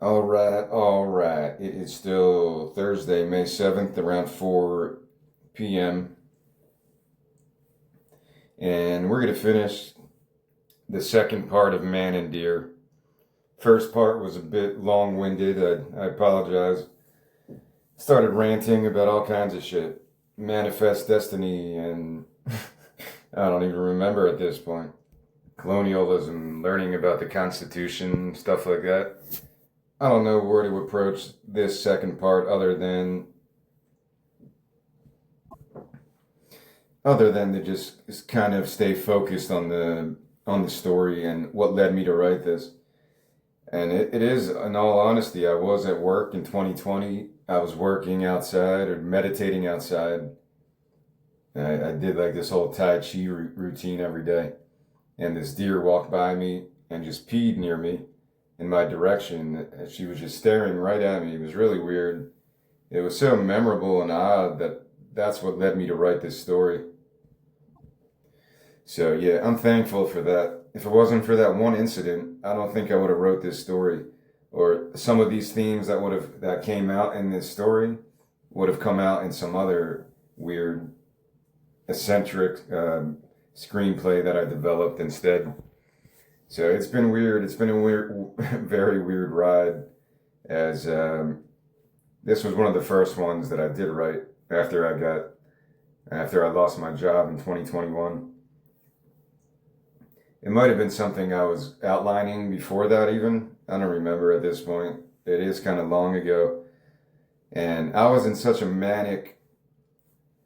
All right. It is still Thursday, May 7th, around 4 p.m. And we're going to finish the second part of Man and Deer. First part was a bit long winded. I apologize. Started ranting about all kinds of shit. Manifest destiny, and I don't even remember at this point. Colonialism, learning about the Constitution, stuff like that. I don't know where to approach this second part other than to just kind of stay focused on the story and what led me to write this. And it is, in all honesty, I was at work in 2020. I was working outside or meditating outside. I did like this whole Tai Chi routine every day. And this deer walked by me and just peed near me in my direction. She was just staring right at me. It was really weird. It was so memorable and odd that that's what led me to write this story. So yeah, I'm thankful for that. If it wasn't for that one incident, I don't think I would have wrote this story, or some of these themes that came out in this story would have come out in some other weird, eccentric screenplay that I developed instead. So it's been weird. It's been a weird, very weird ride. As This was one of the first ones that I did write after I lost my job in 2021. It might have been something I was outlining before that, even. I don't remember at this point. It is kind of long ago. And I was in such a manic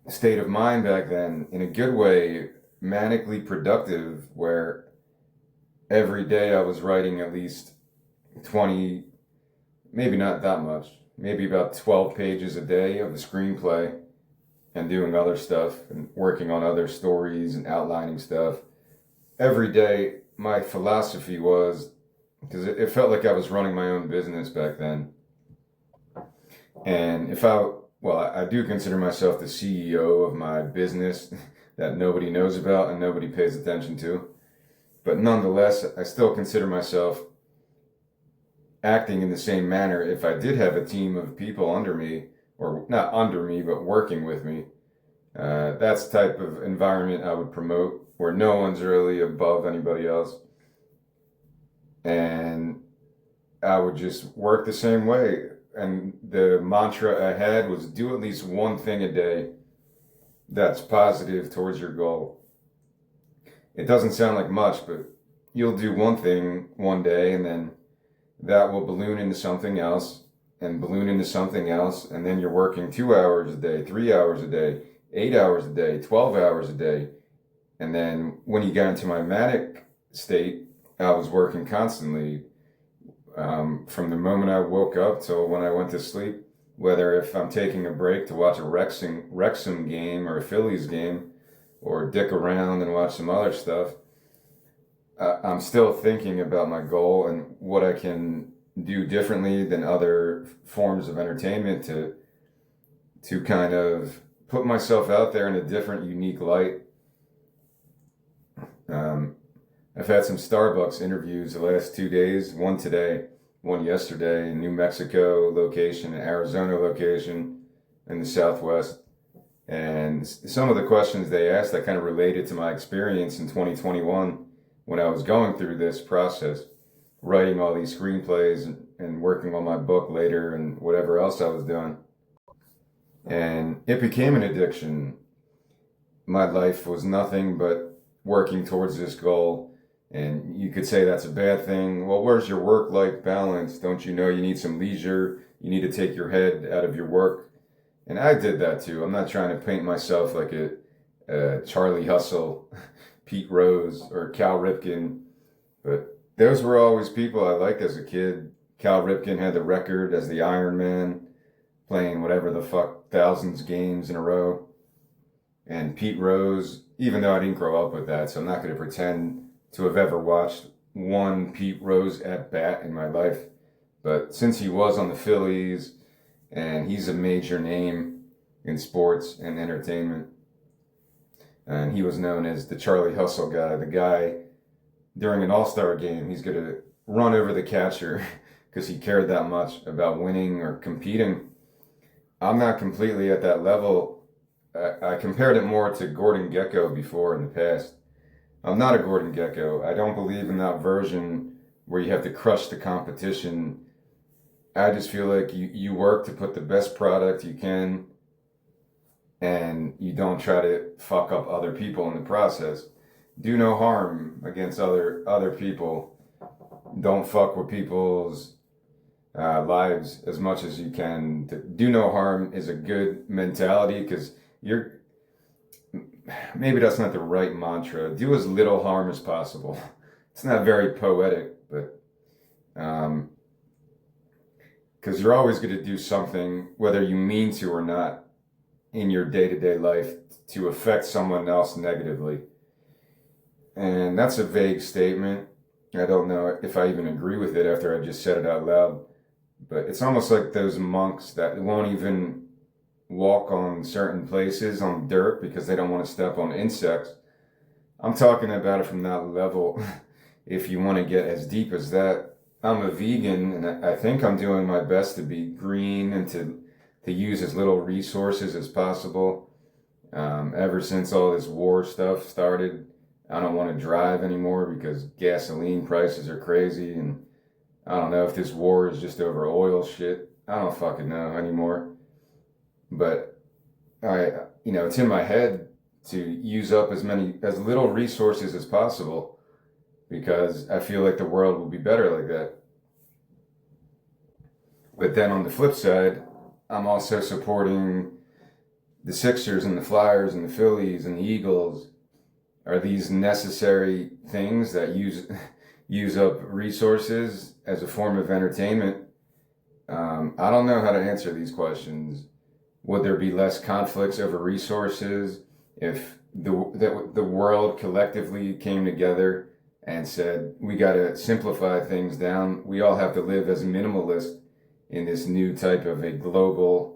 state of mind back then, in a good way, manically productive, where every day I was writing at least 20, maybe not that much, maybe about 12 pages a day of the screenplay, and doing other stuff and working on other stories and outlining stuff. Every day, my philosophy was, because it felt like I was running my own business back then. And I do consider myself the CEO of my business that nobody knows about and nobody pays attention to. But nonetheless, I still consider myself acting in the same manner if I did have a team of people under me, or not under me, but working with me. That's the type of environment I would promote, where no one's really above anybody else. And I would just work the same way. And the mantra I had was, do at least one thing a day that's positive towards your goal. It doesn't sound like much, but you'll do one thing one day, and then that will balloon into something else, and balloon into something else, and then you're working 2 hours a day, 3 hours a day, 8 hours a day, 12 hours a day. And then when you got into my manic state, I was working constantly, from the moment I woke up till when I went to sleep. Whether if I'm taking a break to watch a Wrexham game or a Phillies game, or dick around and watch some other stuff, I'm still thinking about my goal and what I can do differently than other forms of entertainment to kind of put myself out there in a different, unique light. I've had some Starbucks interviews the last 2 days, one today, one yesterday, New Mexico location, Arizona location, in the Southwest. And some of the questions they asked, that kind of related to my experience in 2021 when I was going through this process, writing all these screenplays and working on my book later and whatever else I was doing. And it became an addiction. My life was nothing but working towards this goal. And you could say that's a bad thing. Well, where's your work-life balance? Don't you know you need some leisure? You need to take your head out of your work. And I did that too. I'm not trying to paint myself like a Charlie Hustle, Pete Rose, or Cal Ripken. But those were always people I liked as a kid. Cal Ripken had the record as the Iron Man, playing whatever the fuck, thousands games in a row. And Pete Rose, even though I didn't grow up with that, so I'm not going to pretend to have ever watched one Pete Rose at bat in my life. But since he was on the Phillies, and he's a major name in sports and entertainment, and he was known as the Charlie Hustle guy, the guy during an all-star game, he's going to run over the catcher because he cared that much about winning or competing. I'm not completely at that level. I compared it more to Gordon Gekko before in the past. I'm not a Gordon Gekko. I don't believe in that version where you have to crush the competition. I just feel like you work to put the best product you can, and you don't try to fuck up other people in the process. Do no harm against other people. Don't fuck with people's lives as much as you can. Do no harm is a good mentality, because maybe that's not the right mantra. Do as little harm as possible. It's not very poetic, but because you're always going to do something, whether you mean to or not, in your day-to-day life to affect someone else negatively. And that's a vague statement. I don't know if I even agree with it after I just said it out loud. But it's almost like those monks that won't even walk on certain places on dirt because they don't want to step on insects. I'm talking about it from that level. If you want to get as deep as that, I'm a vegan, and I think I'm doing my best to be green and to use as little resources as possible. Ever since all this war stuff started, I don't want to drive anymore because gasoline prices are crazy, and I don't know if this war is just over oil shit. I don't fucking know anymore. But it's in my head to use up as little resources as possible, because I feel like the world will be better like that. But then on the flip side, I'm also supporting the Sixers and the Flyers and the Phillies and the Eagles. Are these necessary things that use up resources as a form of entertainment? I don't know how to answer these questions. Would there be less conflicts over resources if the world collectively came together and said, we got to simplify things down? We all have to live as minimalists in this new type of a global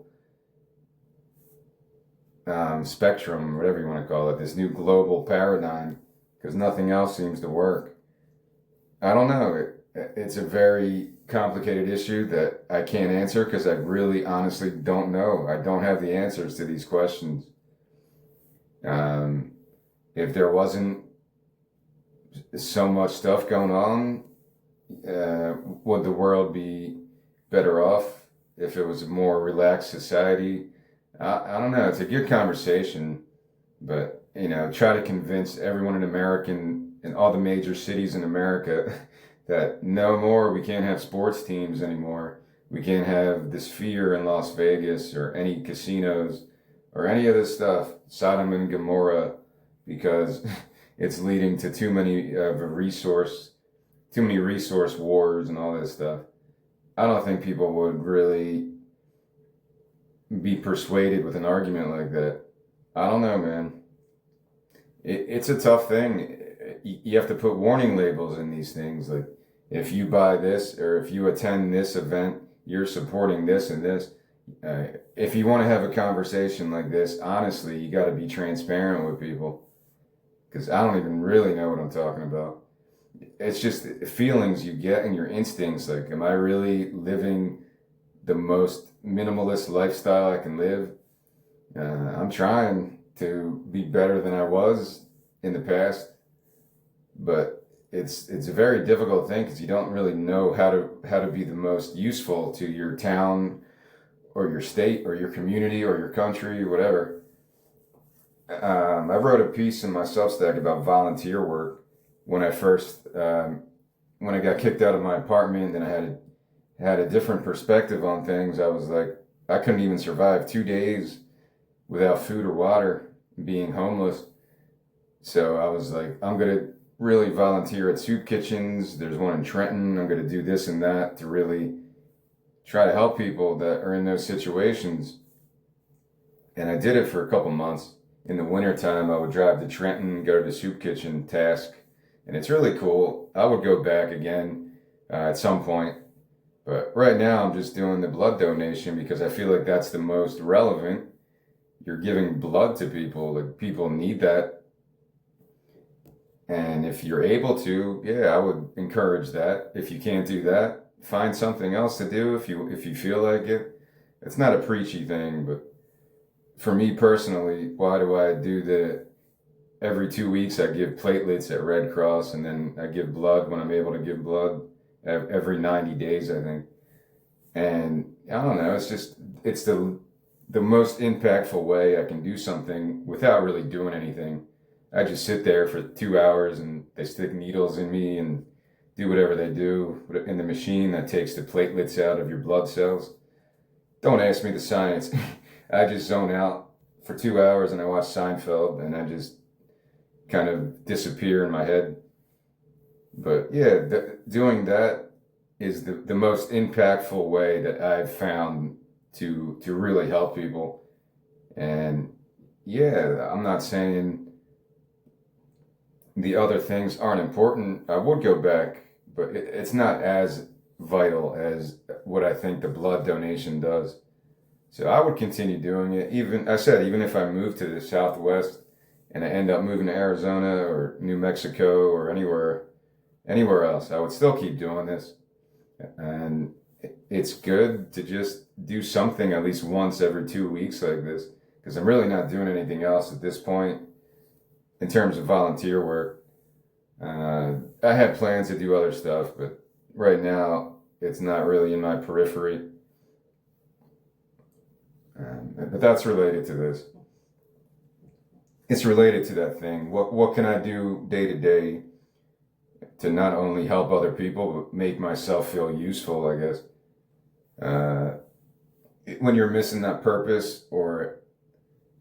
spectrum, whatever you want to call it, this new global paradigm, because nothing else seems to work. I don't know. It's a very complicated issue that I can't answer because I really honestly don't know. I don't have the answers to these questions. If there wasn't so much stuff going on, would the world be better off if it was a more relaxed society? I don't know. It's a good conversation, but try to convince everyone in all the major cities in America that no more, we can't have sports teams anymore. We can't have this Sphere in Las Vegas or any casinos or any of this stuff, Sodom and Gomorrah, because it's leading to too many resource wars and all this stuff. I don't think people would really be persuaded with an argument like that. I don't know, man. It's a tough thing. You have to put warning labels in these things. Like, if you buy this or if you attend this event, you're supporting this and this. If you want to have a conversation like this, honestly, you got to be transparent with people. Because I don't even really know what I'm talking about. It's just feelings you get and your instincts. Like, am I really living the most minimalist lifestyle I can live? I'm trying to be better than I was in the past, but it's a very difficult thing because you don't really know how to be the most useful to your town or your state or your community or your country or whatever. I wrote a piece in my Substack about volunteer work when I first when I got kicked out of my apartment, and I had a different perspective on things. I was like, I couldn't even survive 2 days without food or water, being homeless. So I was like, I'm going to really volunteer at soup kitchens. There's one in Trenton. I'm going to do this and that to really try to help people that are in those situations. And I did it for a couple months. In the wintertime, I would drive to Trenton, go to the soup kitchen task. And it's really cool. I would go back again at some point. But right now, I'm just doing the blood donation because I feel like that's the most relevant. You're giving blood to people. Like, people need that. And if you're able to, yeah, I would encourage that. If you can't do that, find something else to do if you feel like it. It's not a preachy thing, but for me personally, why do I do the every 2 weeks I give platelets at Red Cross, and then I give blood when I'm able to give blood every 90 days, I think. And I don't know, it's the most impactful way I can do something without really doing anything. I just sit there for 2 hours and they stick needles in me and do whatever they do in the machine that takes the platelets out of your blood cells. Don't ask me the science. I just zone out for 2 hours and I watch Seinfeld and I just kind of disappear in my head. But yeah, doing that is the most impactful way that I've found to really help people. And yeah, I'm not saying the other things aren't important. I would go back, but it's not as vital as what I think the blood donation does. So I would continue doing it. Even if I move to the Southwest and I end up moving to Arizona or New Mexico or anywhere else, I would still keep doing this. And it's good to just do something at least once every 2 weeks like this, because I'm really not doing anything else at this point in terms of volunteer work. I had plans to do other stuff, but right now it's not really in my periphery. But that's related to this. It's related to that thing. What can I do day to day to not only help other people, but make myself feel useful, I guess. When you're missing that purpose or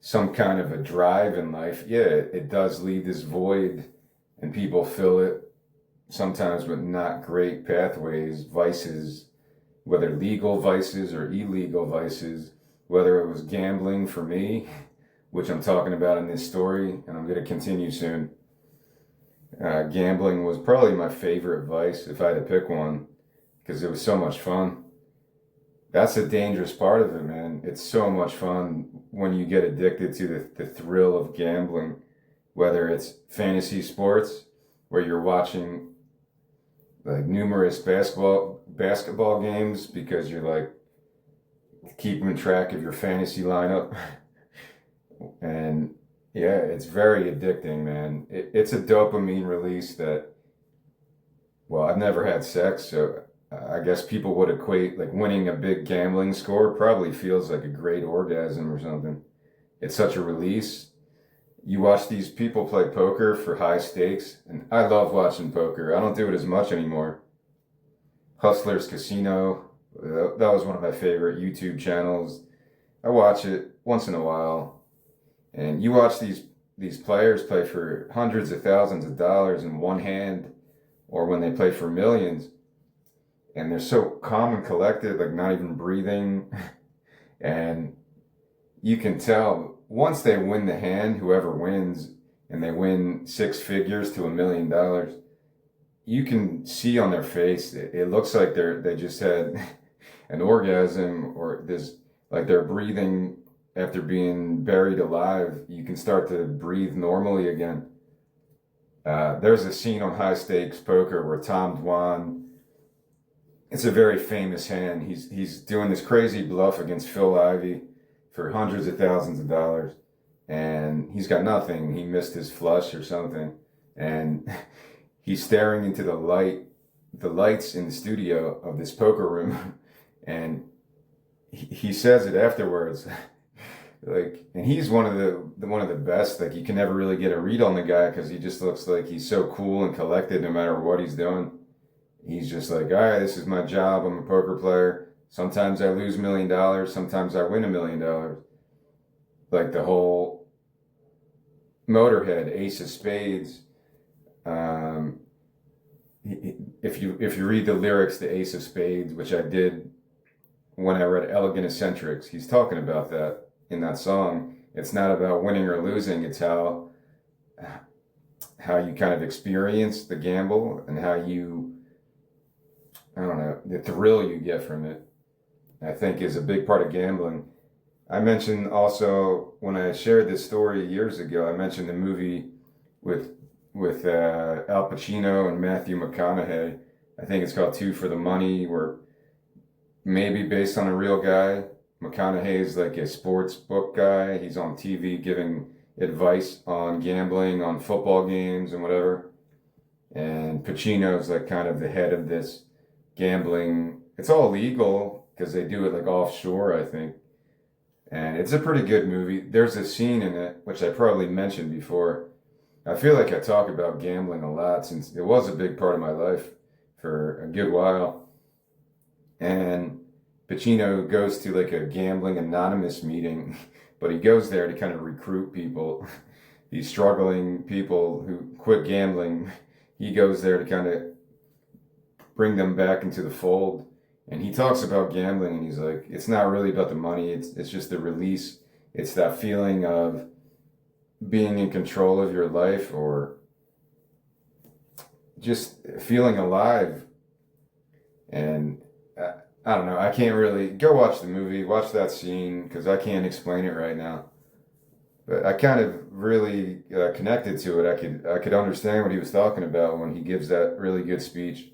some kind of a drive in life, yeah, it does leave this void and people fill it sometimes with not great pathways, vices, whether legal vices or illegal vices, whether it was gambling for me, which I'm talking about in this story, and I'm going to continue soon. Gambling was probably my favorite vice if I had to pick one, because it was so much fun. That's a dangerous part of it, man. It's so much fun when you get addicted to the thrill of gambling, whether it's fantasy sports, where you're watching like numerous basketball games because you're like keeping track of your fantasy lineup. And yeah, it's very addicting, man. It's a dopamine release that, well, I've never had sex, so I guess people would equate like winning a big gambling score probably feels like a great orgasm or something. It's such a release. You watch these people play poker for high stakes, and I love watching poker. I don't do it as much anymore. Hustler's Casino, that was one of my favorite YouTube channels. I watch it once in a while, and you watch these players play for hundreds of thousands of dollars in one hand, or when they play for millions, and they're so calm and collected, like not even breathing, and you can tell once they win the hand, whoever wins, and they win six figures to $1 million, you can see on their face, it looks like they just had an orgasm, or this, like they're breathing after being buried alive. You can start to breathe normally again. There's a scene on High Stakes Poker where Tom Dwan, it's a very famous hand. He's doing this crazy bluff against Phil Ivey for hundreds of thousands of dollars, and he's got nothing. He missed his flush or something, and he's staring into the lights in the studio of this poker room, and he says it afterwards, like, and he's one of the best. Like, you can never really get a read on the guy because he just looks like he's so cool and collected no matter what he's doing. He's just like, all right, this is my job. I'm a poker player. Sometimes I lose $1 million. Sometimes I win $1 million. Like the whole Motorhead, Ace of Spades. If you read the lyrics to Ace of Spades, which I did when I read Elegant Eccentrics, he's talking about that in that song. It's not about winning or losing. It's how you kind of experience the gamble and how you, I don't know, the thrill you get from it, I think, is a big part of gambling. I mentioned also, when I shared this story years ago, I mentioned the movie with Al Pacino and Matthew McConaughey. I think it's called Two for the Money, where maybe based on a real guy. McConaughey's like a sports book guy. He's on TV giving advice on gambling, on football games and whatever. And Pacino's like kind of the head of this gambling. It's all legal because they do it like offshore, I think. And it's a pretty good movie. There's a scene in it, which I probably mentioned before. I feel like I talk about gambling a lot since it was a big part of my life for a good while. And Pacino goes to like a gambling anonymous meeting, but he goes there to kind of recruit people, these struggling people who quit gambling. He goes there to kind of bring them back into the fold. And he talks about gambling and he's like, it's not really about the money, it's just the release. It's that feeling of being in control of your life or just feeling alive. And I don't know, I can't really go watch the movie, watch that scene because I can't explain it right now. But I kind of really connected to it. I could understand what he was talking about when he gives that really good speech.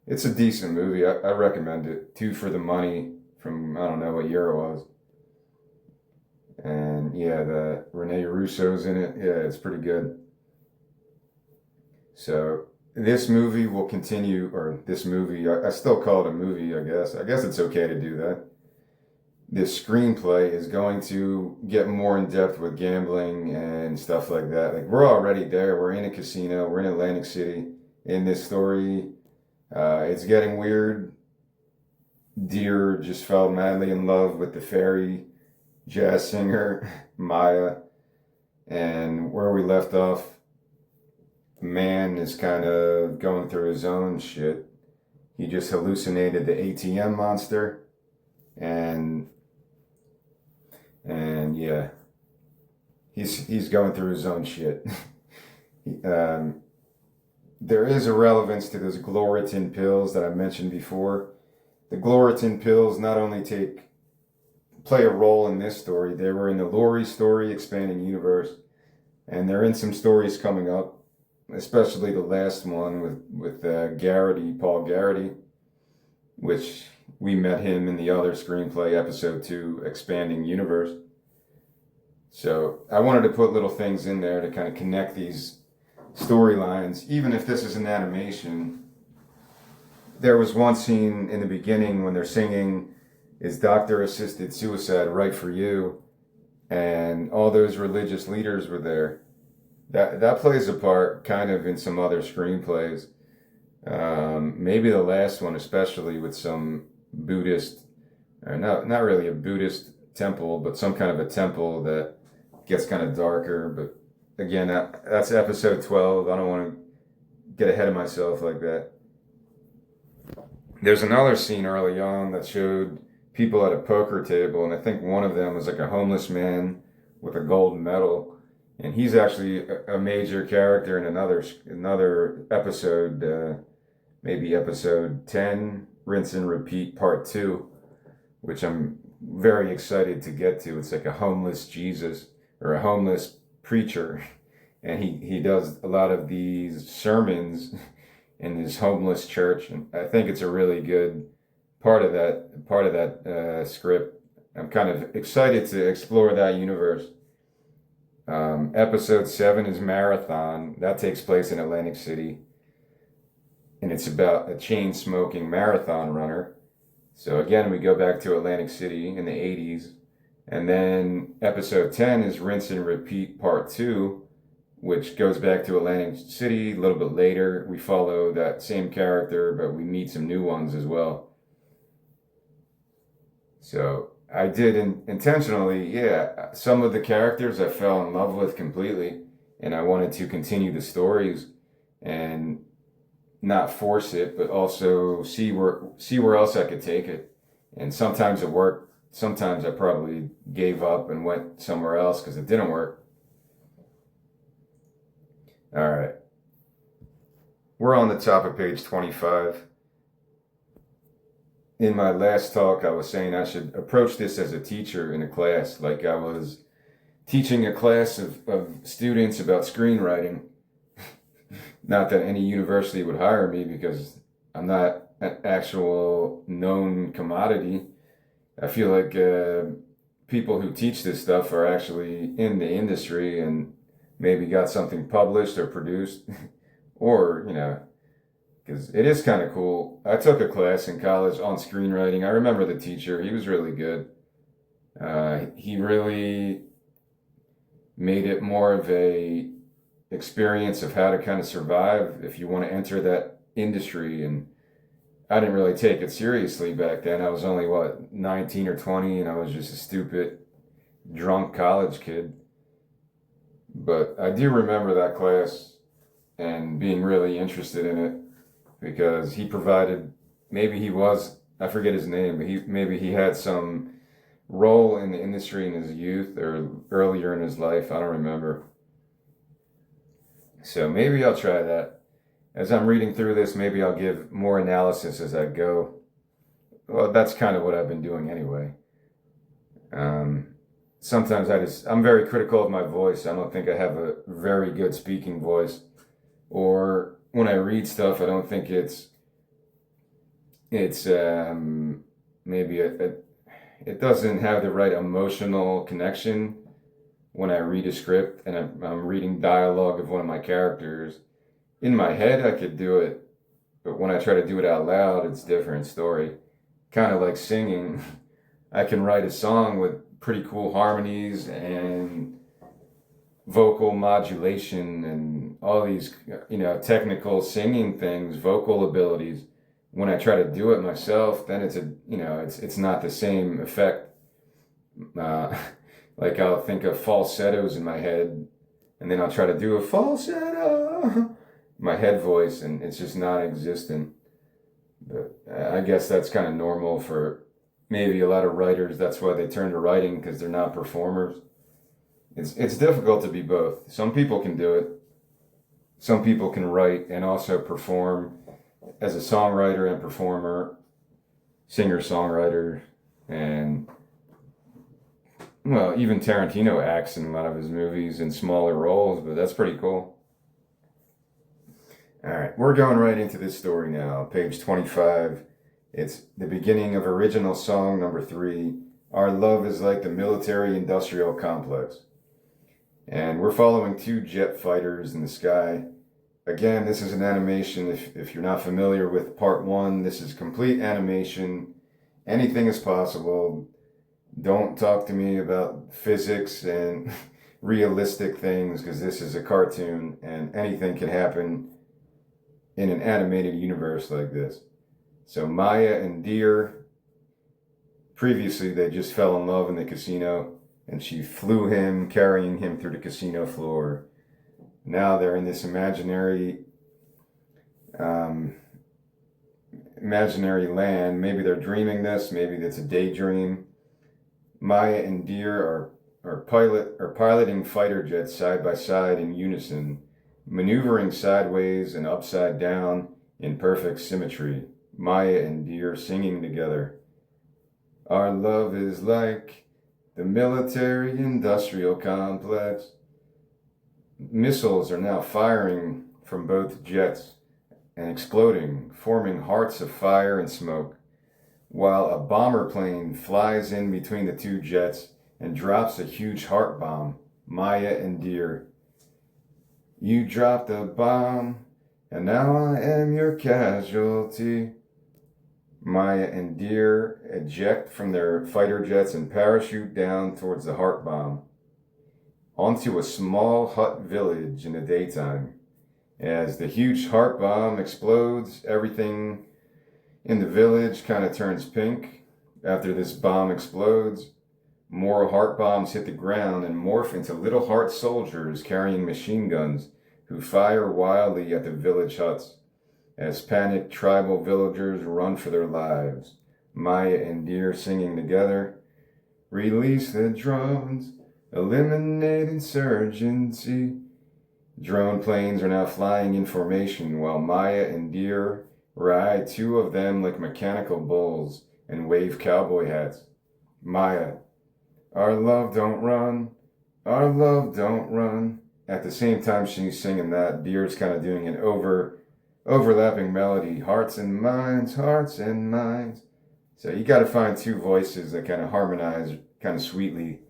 It's a decent movie. I recommend it. Two for the Money from, I don't know what year it was. And yeah, the Rene Russo's in it. Yeah, it's pretty good. So this movie will continue, or this movie, I still call it a movie, I guess. I guess it's okay to do that. This screenplay is going to get more in depth with gambling and stuff like that. Like we're already there. We're in a casino. We're in Atlantic City in this story. It's getting weird. Deer just fell madly in love with the fairy jazz singer, Maya. And where we left off, man is kind of going through his own shit. He just hallucinated the ATM monster. And yeah, he's going through his own shit. There is a relevance to those Gloritin pills that I mentioned before. The Gloritin pills not only play a role in this story, they were in the Laurie story, Expanding Universe, and they're in some stories coming up, especially the last one with Garrity, Paul Garrity, which we met him in the other screenplay, episode 2, Expanding Universe. So I wanted to put little things in there to kind of connect these storylines, even if this is an animation. There was one scene in the beginning when they're singing, "Is doctor-assisted suicide right for you?" And all those religious leaders were there. That plays a part kind of in some other screenplays. Maybe the last one, especially with some Buddhist, or not really a Buddhist temple, but some kind of a temple that gets kind of darker. But again, that's episode 12. I don't want to get ahead of myself like that. There's another scene early on that showed people at a poker table, and I think one of them was like a homeless man with a gold medal, and he's actually a major character in another episode, maybe episode 10, Rinse and Repeat Part 2, which I'm very excited to get to. It's like a homeless Jesus, or a homeless preacher, and he does a lot of these sermons in this homeless church, and I think it's a really good part of that script. I'm kind of excited to explore that universe. Episode 7 is Marathon. That takes place in Atlantic City, and it's about a chain-smoking marathon runner. So again, we go back to Atlantic City in the 80s. And then episode 10 is Rinse and Repeat Part 2, which goes back to Atlantic City a little bit later. We follow that same character, but we meet some new ones as well. So I did intentionally, some of the characters I fell in love with completely, and I wanted to continue the stories and not force it, but also see where else I could take it. And sometimes it worked. Sometimes I probably gave up and went somewhere else because it didn't work. All right. We're on the top of page 25. In my last talk, I was saying I should approach this as a teacher in a class, like I was teaching a class of students about screenwriting. Not that any university would hire me because I'm not an actual known commodity. I feel like people who teach this stuff are actually in the industry and maybe got something published or produced, or, because it is kind of cool. I took a class in college on screenwriting. I remember the teacher, he was really good. He really made it more of a experience of how to kind of survive if you want to enter that industry. And I didn't really take it seriously back then. I was only, 19 or 20, and I was just a stupid, drunk college kid. But I do remember that class and being really interested in it because he provided, maybe he was, I forget his name, but maybe he had some role in the industry in his youth or earlier in his life. I don't remember. So maybe I'll try that. As I'm reading through this, maybe I'll give more analysis as I go. Well, that's kind of what I've been doing anyway. Sometimes I'm very critical of my voice. I don't think I have a very good speaking voice. Or when I read stuff, I don't think it's maybe it doesn't have the right emotional connection when I read a script and I'm reading dialogue of one of my characters. In my head, I could do it, but when I try to do it out loud, it's a different story. Kind of like singing. I can write a song with pretty cool harmonies and vocal modulation and all these, technical singing things, vocal abilities. When I try to do it myself, then it's not the same effect. Like I'll think of falsettos in my head, and then I'll try to do a falsetto, my head voice, and it's just non-existent. But I guess that's kind of normal for maybe a lot of writers. That's why they turn to writing, because they're not performers. It's difficult to be both. Some people can do it. Some people can write and also perform as a songwriter and performer, singer-songwriter, and even Tarantino acts in a lot of his movies in smaller roles, but that's pretty cool. All right, we're going right into this story now. Page 25. It's the beginning of original song number 3. Our love is like the military-industrial complex. And we're following 2 jet fighters in the sky. Again, this is an animation. If you're not familiar with part 1, this is complete animation. Anything is possible. Don't talk to me about physics and realistic things, because this is a cartoon and anything can happen in an animated universe like this. So Maya and Deer, previously they just fell in love in the casino, and she flew him, carrying him through the casino floor. Now they're in this imaginary land. Maybe they're dreaming this, maybe it's a daydream. Maya and Deer are piloting fighter jets side by side in unison, maneuvering sideways and upside down in perfect symmetry. Maya and Deer singing together. Our love is like the military-industrial complex. Missiles are now firing from both jets and exploding, forming hearts of fire and smoke, while a bomber plane flies in between the 2 jets and drops a huge heart bomb. Maya and Deer. You dropped a bomb, and now I am your casualty. Maya and Deer eject from their fighter jets and parachute down towards the heart bomb, onto a small hut village in the daytime. As the huge heart bomb explodes, everything in the village kind of turns pink. After this bomb explodes, more heart bombs hit the ground and morph into little heart soldiers carrying machine guns who fire wildly at the village huts as panicked tribal villagers run for their lives. Maya and Deer singing together. Release the drones, eliminate insurgency. Drone planes are now flying in formation while Maya and Deer ride 2 of them like mechanical bulls and wave cowboy hats. Maya. Our love don't run, our love don't run. At the same time she's singing that, Deer's kind of doing an overlapping melody, hearts and minds, hearts and minds. So you got to find two voices that kind of harmonize kind of sweetly.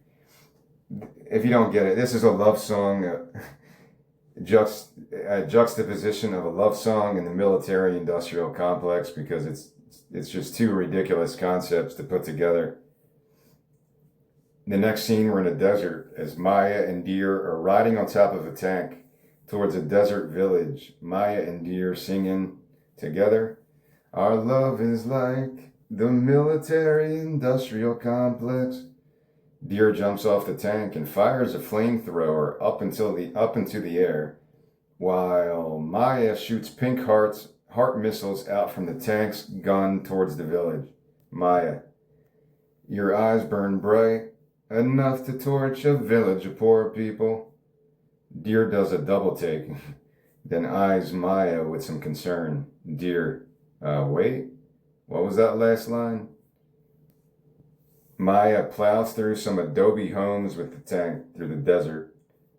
If you don't get it, this is a love song, a juxtaposition of a love song and the military-industrial complex, because it's just two ridiculous concepts to put together. The next scene, we're in a desert as Maya and Deer are riding on top of a tank towards a desert village. Maya and Deer singing together, "Our love is like the military-industrial complex." Deer jumps off the tank and fires a flamethrower up into the air, while Maya shoots pink heart missiles out from the tank's gun towards the village. Maya, "Your eyes burn bright, enough to torch a village of poor people." Deer does a double take, then eyes Maya with some concern. Deer, wait, what was that last line? Maya plows through some adobe homes with the tank through the desert.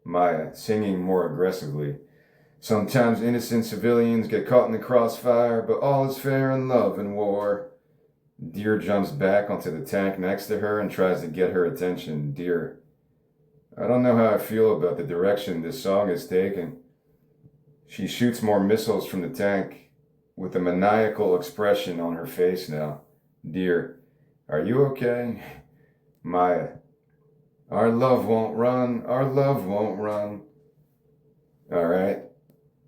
Maya, singing more aggressively, "Sometimes innocent civilians get caught in the crossfire, but all is fair in love and war." Deer jumps back onto the tank next to her and tries to get her attention. Deer, "I don't know how I feel about the direction this song is taking." She shoots more missiles from the tank with a maniacal expression on her face now. Deer, "Are you okay?" Maya, "Our love won't run, our love won't run." All right,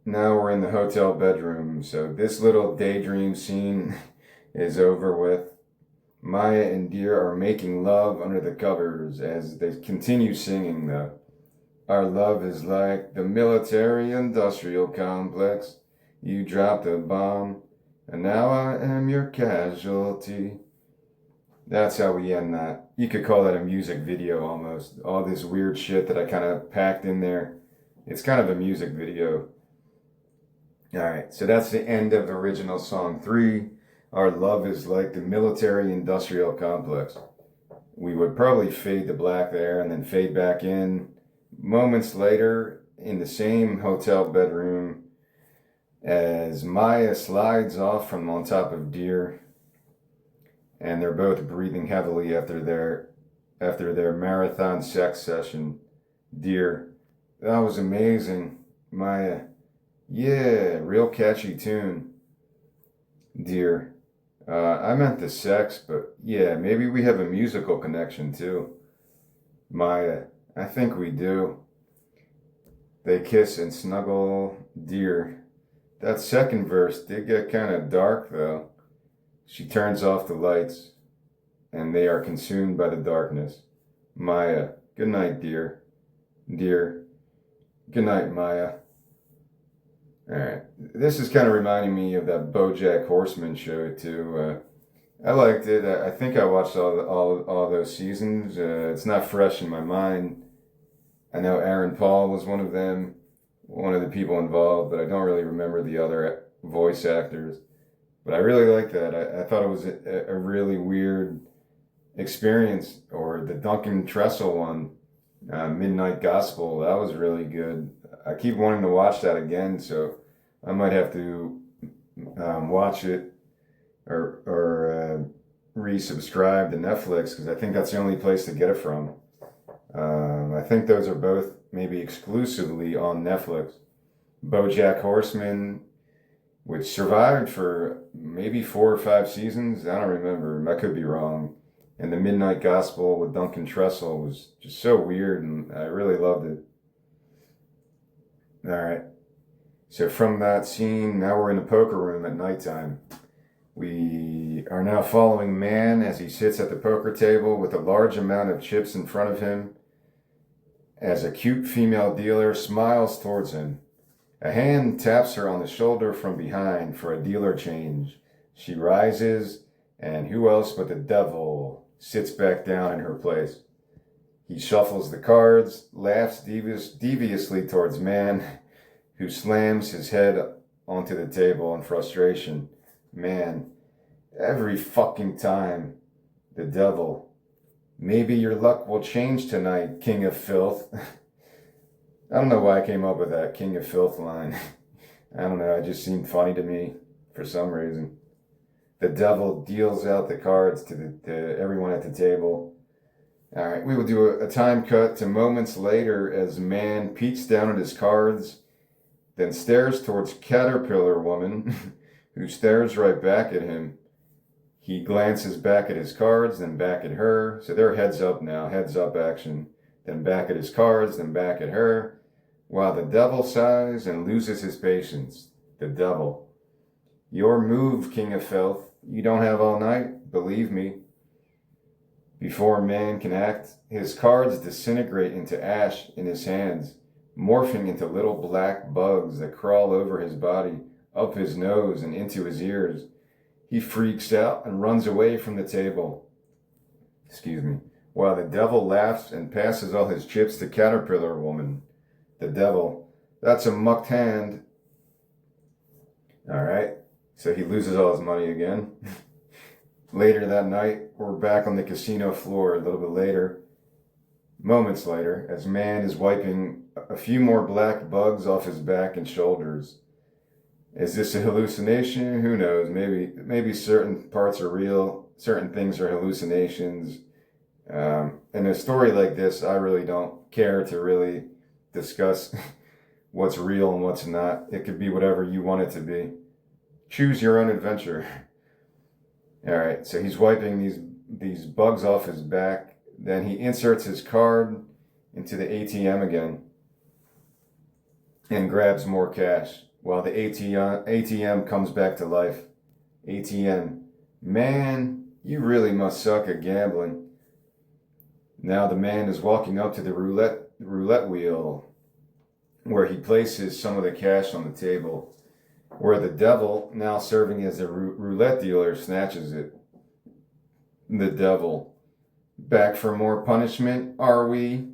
now we're in the hotel bedroom, so this little daydream scene is over with. Maya and Deer are making love under the covers as they continue singing though. "Our love is like the military-industrial complex. You dropped a bomb, and now I am your casualty." That's how we end that. You could call that a music video almost. All this weird shit that I kind of packed in there. It's kind of a music video. Alright, so that's the end of original song 3. Our love is like the military-industrial complex. We would probably fade to black there and then fade back in. Moments later, in the same hotel bedroom, as Maya slides off from on top of Deer, and they're both breathing heavily after their marathon sex session. Deer, "That was amazing." Maya, "Yeah, real catchy tune." Deer, "I meant the sex, but yeah, maybe we have a musical connection too." Maya, "I think we do." They kiss and snuggle. Deer, "That second verse did get kind of dark though." She turns off the lights, and they are consumed by the darkness. Maya, "Good night, Deer." Deer, "Good night, Maya." Alright, this is kind of reminding me of that BoJack Horseman show too. I liked it. I think I watched all those seasons. It's not fresh in my mind. I know Aaron Paul was one of them, one of the people involved, but I don't really remember the other voice actors. But I really liked that. I thought it was a really weird experience. Or the Duncan Trussell one, Midnight Gospel, that was really good. I keep wanting to watch that again, so I might have to watch it or resubscribe to Netflix, because I think that's the only place to get it from. I think those are both maybe exclusively on Netflix. BoJack Horseman, which survived for maybe 4 or 5 seasons. I don't remember. I could be wrong. And the Midnight Gospel with Duncan Trussell was just so weird, and I really loved it. All right. So from that scene, now we're in a poker room at nighttime. We are now following Man as he sits at the poker table with a large amount of chips in front of him, as a cute female dealer smiles towards him. A hand taps her on the shoulder from behind for a dealer change. She rises, and who else but the devil sits back down in her place. He shuffles the cards, laughs deviously towards Man, who slams his head onto the table in frustration. Man, every fucking time. The devil. Maybe your luck will change tonight, King of Filth. I don't know why I came up with that King of Filth line. I don't know, it just seemed funny to me for some reason. The devil deals out the cards to everyone at the table. All right, we will do a time cut to moments later as man peeks down at his cards, then stares towards Caterpillar Woman, who stares right back at him. He glances back at his cards, then back at her. So they're heads up now, heads up action. Then back at his cards, then back at her. While the devil sighs and loses his patience. The devil. Your move, King of Filth. You don't have all night, believe me. Before man can act, his cards disintegrate into ash in his hands, morphing into little black bugs that crawl over his body, up his nose, and into his ears. He freaks out and runs away from the table. While the devil laughs and passes all his chips to Caterpillar Woman. The devil. That's a mucked hand. All right. So he loses all his money again. Later that night, we're back on the casino floor a little bit later. Moments later, as man is wiping a few more black bugs off his back and shoulders. Is this a hallucination? Who knows? Maybe certain parts are real, certain things are hallucinations. In a story like this, I really don't care to really discuss what's real and what's not. It could be whatever you want it to be. Choose your own adventure. All right, so he's wiping these bugs off his back. Then he inserts his card into the ATM again and grabs more cash while the ATM comes back to life. ATM, man, you really must suck at gambling. Now the man is walking up to the roulette wheel where he places some of the cash on the table, where the devil, now serving as a roulette dealer, snatches it. The devil, back for more punishment, are we?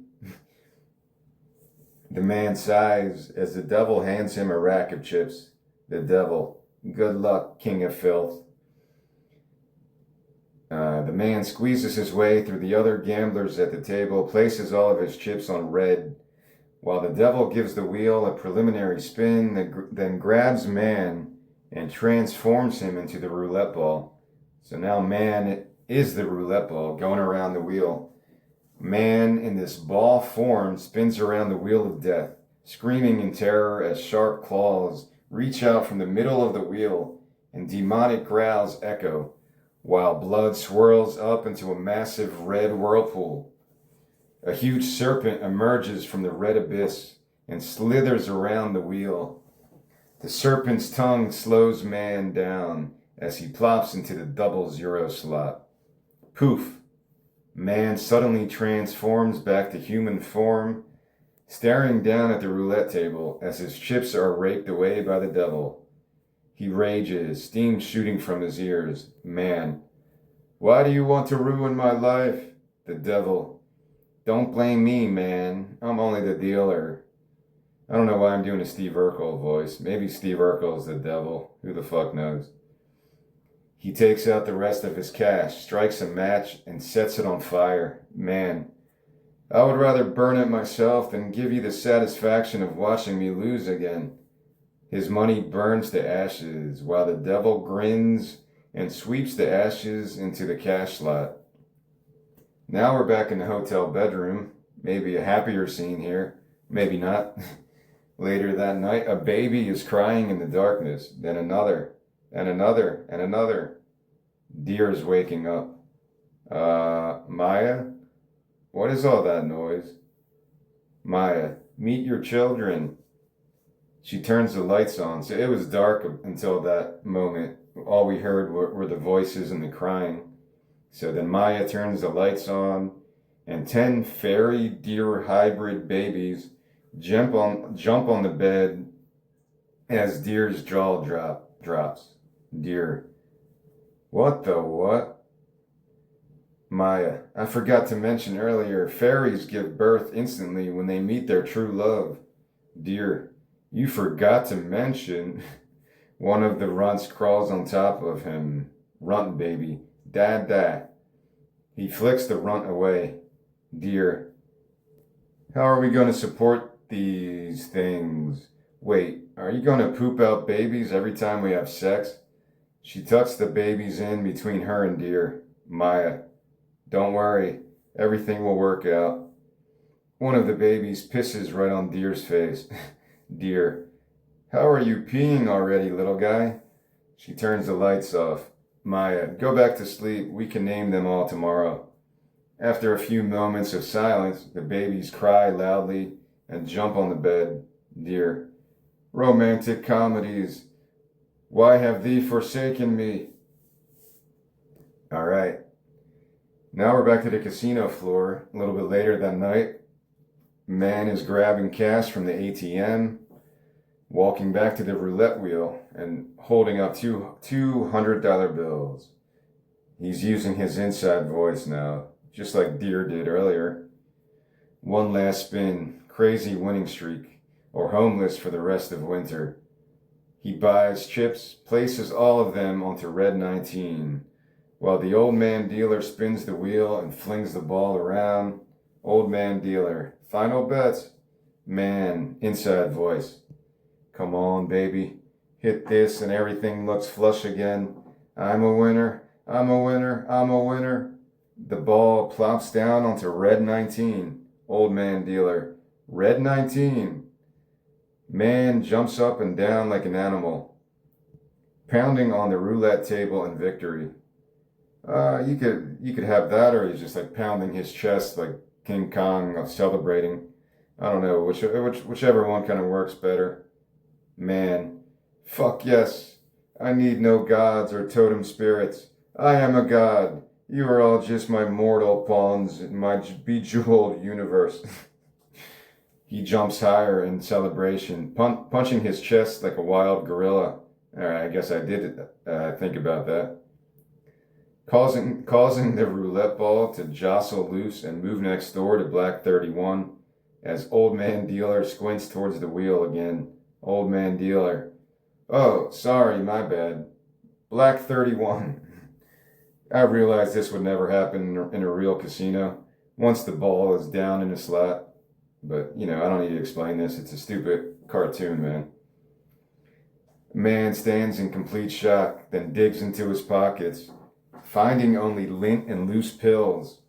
The man sighs as the devil hands him a rack of chips. The devil, good luck, King of Filth. The man squeezes his way through the other gamblers at the table, places all of his chips on red, while the devil gives the wheel a preliminary spin, then grabs man and transforms him into the roulette ball. So now man is the roulette ball going around the wheel. Man in this ball form spins around the wheel of death, screaming in terror as sharp claws reach out from the middle of the wheel and demonic growls echo, while blood swirls up into a massive red whirlpool. A huge serpent emerges from the red abyss and slithers around the wheel. The serpent's tongue slows man down as he plops into the 00 slot. Poof! Man suddenly transforms back to human form, staring down at the roulette table as his chips are raked away by the devil. He rages, steam shooting from his ears. Man, why do you want to ruin my life? The devil, don't blame me, man. I'm only the dealer. I don't know why I'm doing a Steve Urkel voice. Maybe Steve Urkel is the devil. Who the fuck knows? He takes out the rest of his cash, strikes a match, and sets it on fire. Man, I would rather burn it myself than give you the satisfaction of watching me lose again. His money burns to ashes, while the devil grins and sweeps the ashes into the cash slot. Now we're back in the hotel bedroom. Maybe a happier scene here. Maybe not. Later that night, a baby is crying in the darkness. Then another, and another, and another. Deer's waking up. Maya? What is all that noise? Maya, meet your children. She turns the lights on. So it was dark until that moment. All we heard were the voices and the crying. So then Maya turns the lights on, and 10 fairy deer hybrid babies jump on the bed as Deer's jaw drops. Deer, what the what? Maya, I forgot to mention earlier, fairies give birth instantly when they meet their true love. Deer, you forgot to mention. One of the runts crawls on top of him. Runt baby, dad. He flicks the runt away. Deer, how are we going to support these things? Wait, are you gonna poop out babies every time we have sex? She tucks the babies in between her and Deer. Maya, don't worry, everything will work out. One of the babies pisses right on Deer's face. Deer, how are you peeing already, little guy? She turns the lights off. Maya, go back to sleep. We can name them all tomorrow. After a few moments of silence, the babies cry loudly and jump on the bed. Dear, romantic comedies. Why have thee forsaken me? All right. Now we're back to the casino floor. A little bit later that night. Man is grabbing cash from the ATM, walking back to the roulette wheel and holding up two $200 bills. He's using his inside voice now, just like Deer did earlier. One last spin, crazy winning streak, or homeless for the rest of winter. He buys chips, places all of them onto red 19, while the old man dealer spins the wheel and flings the ball around. Old man dealer, final bets. Man, inside voice. Come on, baby. Hit this and everything looks flush again. I'm a winner. I'm a winner. I'm a winner. The ball plops down onto red 19. Old man dealer. Red 19. Man jumps up and down like an animal, pounding on the roulette table in victory. You could have that, or he's just like pounding his chest like King Kong celebrating. I don't know, whichever one kind of works better. Man, fuck yes. I need no gods or totem spirits. I am a god. You are all just my mortal pawns in my bejeweled universe. He jumps higher in celebration, punching his chest like a wild gorilla. All right, I guess I did think about that. Causing the roulette ball to jostle loose and move next door to Black 31 as Old Man Dealer squints towards the wheel again. Old Man Dealer. Oh, sorry, my bad. Black 31. I realized this would never happen in a real casino once the ball is down in a slot. But, I don't need to explain this. It's a stupid cartoon, man. Man stands in complete shock, then digs into his pockets, finding only lint and loose pills.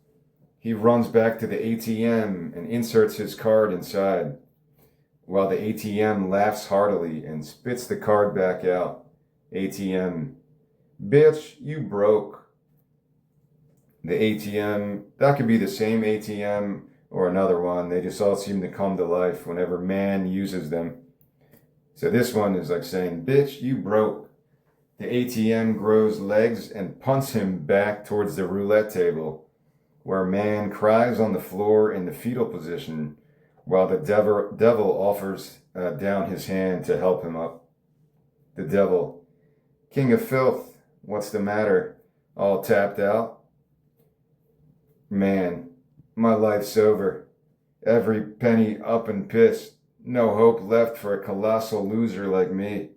He runs back to the ATM and inserts his card inside, while the ATM laughs heartily and spits the card back out. ATM. Bitch, you broke. The ATM, that could be the same ATM or another one. They just all seem to come to life whenever man uses them. So this one is like saying, bitch, you broke. The ATM grows legs and punts him back towards the roulette table, where man cries on the floor in the fetal position, while the devil offers down his hand to help him up. The devil, king of filth, what's the matter? All tapped out? Man, my life's over. Every penny up and pissed. No hope left for a colossal loser like me.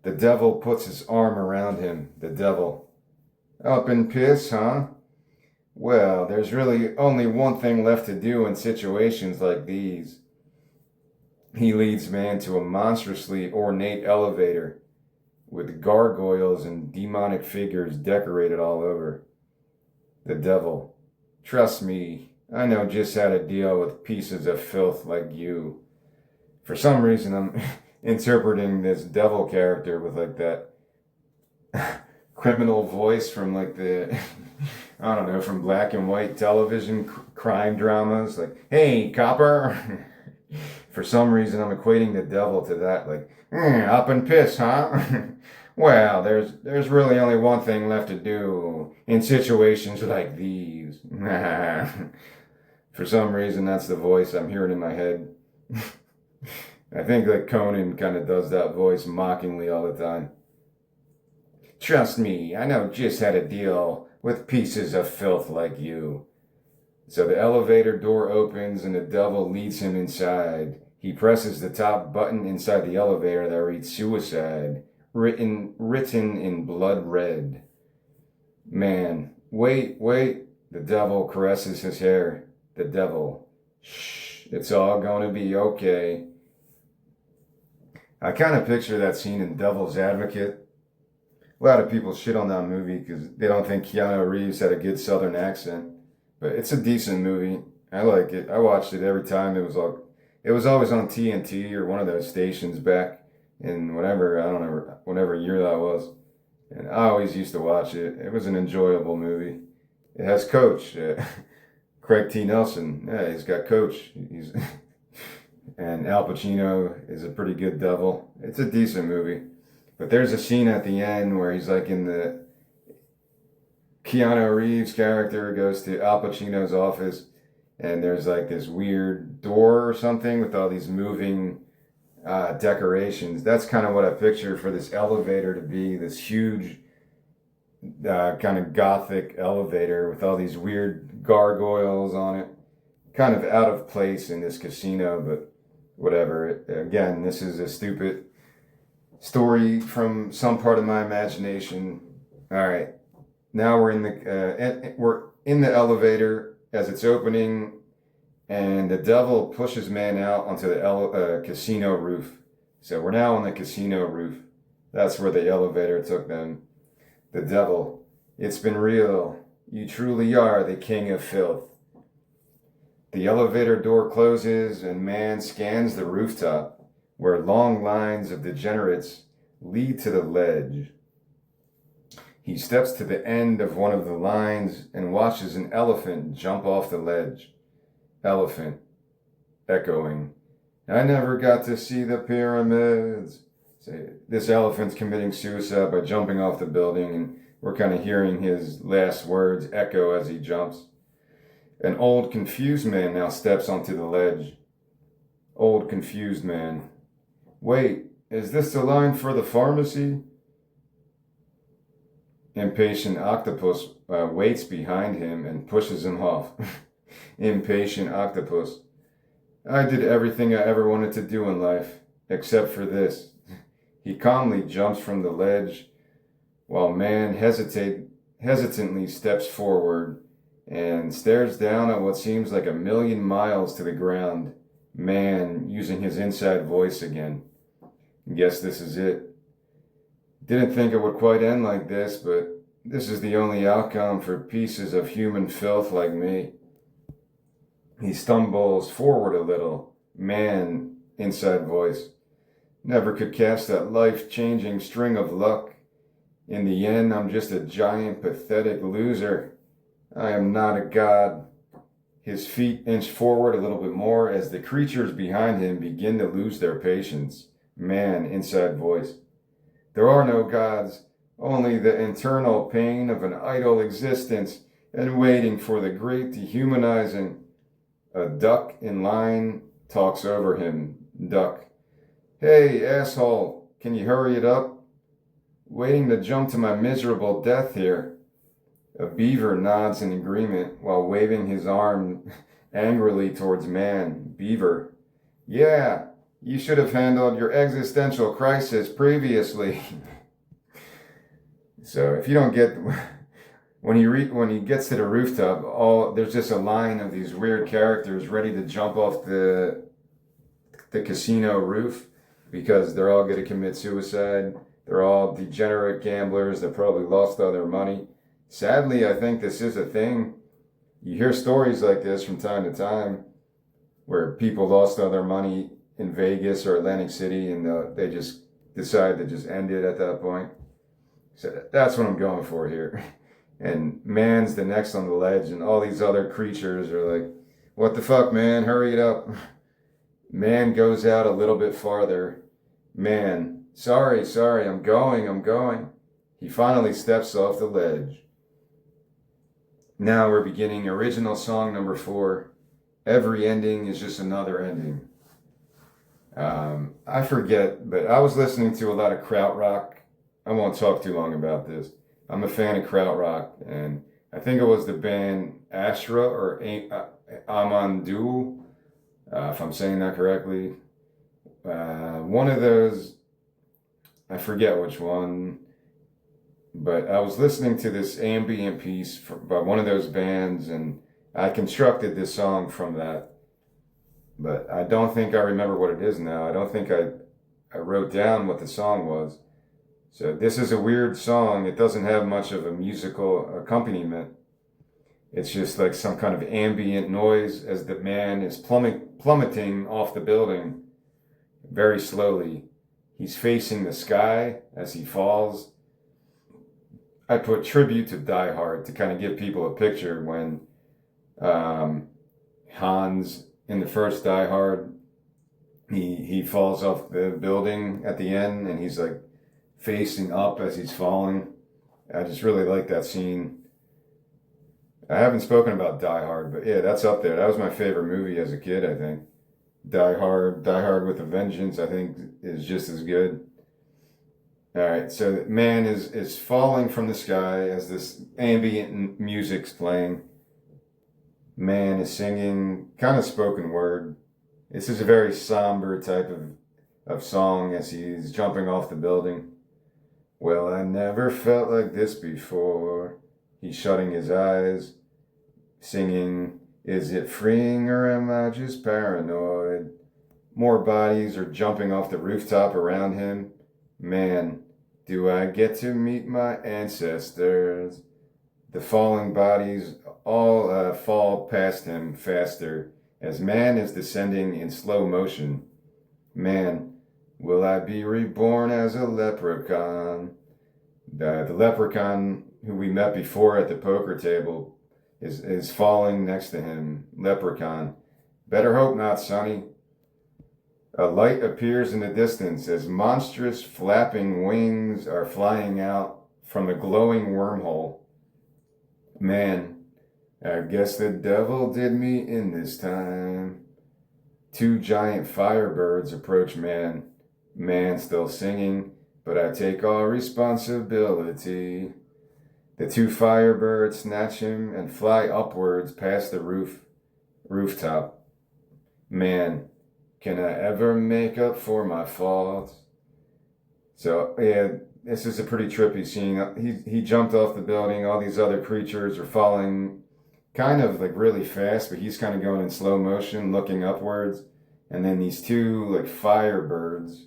The devil puts his arm around him. The devil. Up in piss, huh? Well, there's really only one thing left to do in situations like these. He leads man to a monstrously ornate elevator with gargoyles and demonic figures decorated all over. The devil. Trust me, I know just how to deal with pieces of filth like you. For some reason, I'm interpreting this devil character with like that criminal voice from like the, I don't know, from black and white television crime dramas. Like, hey, copper. For some reason, I'm equating the devil to that. Like, up and piss, huh? Well, there's really only one thing left to do in situations like these. For some reason, that's the voice I'm hearing in my head. I think that Conan kind of does that voice mockingly all the time. Trust me, I know just how to deal with pieces of filth like you. So the elevator door opens and the devil leads him inside. He presses the top button inside the elevator that reads suicide, written in blood red. Man, wait. The devil caresses his hair. The devil. Shh, it's all gonna be okay. I kind of picture that scene in Devil's Advocate. A lot of people shit on that movie because they don't think Keanu Reeves had a good Southern accent, but it's a decent movie. I like it. I watched it every time. It was always on TNT or one of those stations back in whatever, I don't know, whatever year that was. And I always used to watch it. It was an enjoyable movie. It has Coach, Craig T. Nelson. Yeah, he's got Coach. He's and Al Pacino is a pretty good devil. It's a decent movie. But there's a scene at the end where he's like in the Keanu Reeves character goes to Al Pacino's office, and there's like this weird door or something with all these moving decorations. That's kind of what I picture for this elevator to be, this huge kind of gothic elevator with all these weird gargoyles on it. Kind of out of place in this casino, but whatever. Again, this is a stupid story from some part of my imagination. All right, now we're in the elevator as it's opening, and the devil pushes man out onto the casino roof. So we're now on the casino roof. That's where the elevator took them. The devil, it's been real. You truly are the king of filth. The elevator door closes and man scans the rooftop, where long lines of degenerates lead to the ledge. He steps to the end of one of the lines and watches an elephant jump off the ledge. Elephant, echoing, I never got to see the pyramids. This elephant's committing suicide by jumping off the building, and we're kind of hearing his last words echo as he jumps. An old, confused man now steps onto the ledge. Old, confused man. Wait, is this the line for the pharmacy? Impatient octopus waits behind him and pushes him off. Impatient octopus. I did everything I ever wanted to do in life, except for this. He calmly jumps from the ledge, while man hesitantly steps forward and stares down at what seems like 1,000,000 miles to the ground. Man using his inside voice again. Guess this is it. Didn't think it would quite end like this, but this is the only outcome for pieces of human filth like me. He stumbles forward a little. Man, inside voice. Never could cast that life-changing string of luck. In the end, I'm just a giant, pathetic loser. I am not a god. His feet inch forward a little bit more as the creatures behind him begin to lose their patience. Man, inside voice. There are no gods, only the internal pain of an idle existence and waiting for the great dehumanizing. A duck in line talks over him. Duck. Hey, asshole, can you hurry it up? Waiting to jump to my miserable death here. A beaver nods in agreement while waving his arm angrily towards man. Beaver. Yeah, you should have handled your existential crisis previously. So if you don't get, when he gets to the rooftop, there's just a line of these weird characters ready to jump off the casino roof because they're all going to commit suicide. They're all degenerate gamblers that probably lost all their money. Sadly, I think this is a thing. You hear stories like this from time to time where people lost all their money in Vegas or Atlantic City and they just decide to just end it at that point. So that's what I'm going for here. And man's the next on the ledge and all these other creatures are like, what the fuck, man? Hurry it up. Man goes out a little bit farther. Man, sorry, I'm going. He finally steps off the ledge. Now we're beginning original song number 4. Every ending is just another ending. I forget, but I was listening to a lot of krautrock. I won't talk too long about this. I'm a fan of krautrock, and I think it was the band Ashra or Amandu, if I'm saying that correctly. One of those, I forget which one, but I was listening to this ambient piece by one of those bands, and I constructed this song from that. But I don't think I remember what it is now. I don't think I wrote down what the song was. So this is a weird song. It doesn't have much of a musical accompaniment. It's just like some kind of ambient noise as the man is plummeting off the building very slowly. He's facing the sky as he falls. I put tribute to Die Hard to kind of give people a picture when Hans in the first Die Hard, he falls off the building at the end and he's like facing up as he's falling. I just really like that scene. I haven't spoken about Die Hard, but yeah, that's up there. That was my favorite movie as a kid, I think. Die Hard with a Vengeance, I think, is just as good. All right, so man is falling from the sky as this ambient music's playing. Man is singing, kind of spoken word. This is a very somber type of song as he's jumping off the building. Well, I never felt like this before. He's shutting his eyes, singing, is it freeing or am I just paranoid? More bodies are jumping off the rooftop around him. Man, do I get to meet my ancestors? The falling bodies all fall past him faster as man is descending in slow motion. Man, will I be reborn as a leprechaun? The leprechaun who we met before at the poker table is falling next to him. Leprechaun. Better hope not, Sonny. A light appears in the distance as monstrous flapping wings are flying out from a glowing wormhole. Man, I guess the devil did me in this time. Two giant firebirds approach man. Man still singing, but I take all responsibility. The two firebirds snatch him and fly upwards past the rooftop. Man, can I ever make up for my faults? So, yeah, this is a pretty trippy scene. He jumped off the building. All these other creatures are falling kind of like really fast, but he's kind of going in slow motion, looking upwards. And then these two like firebirds.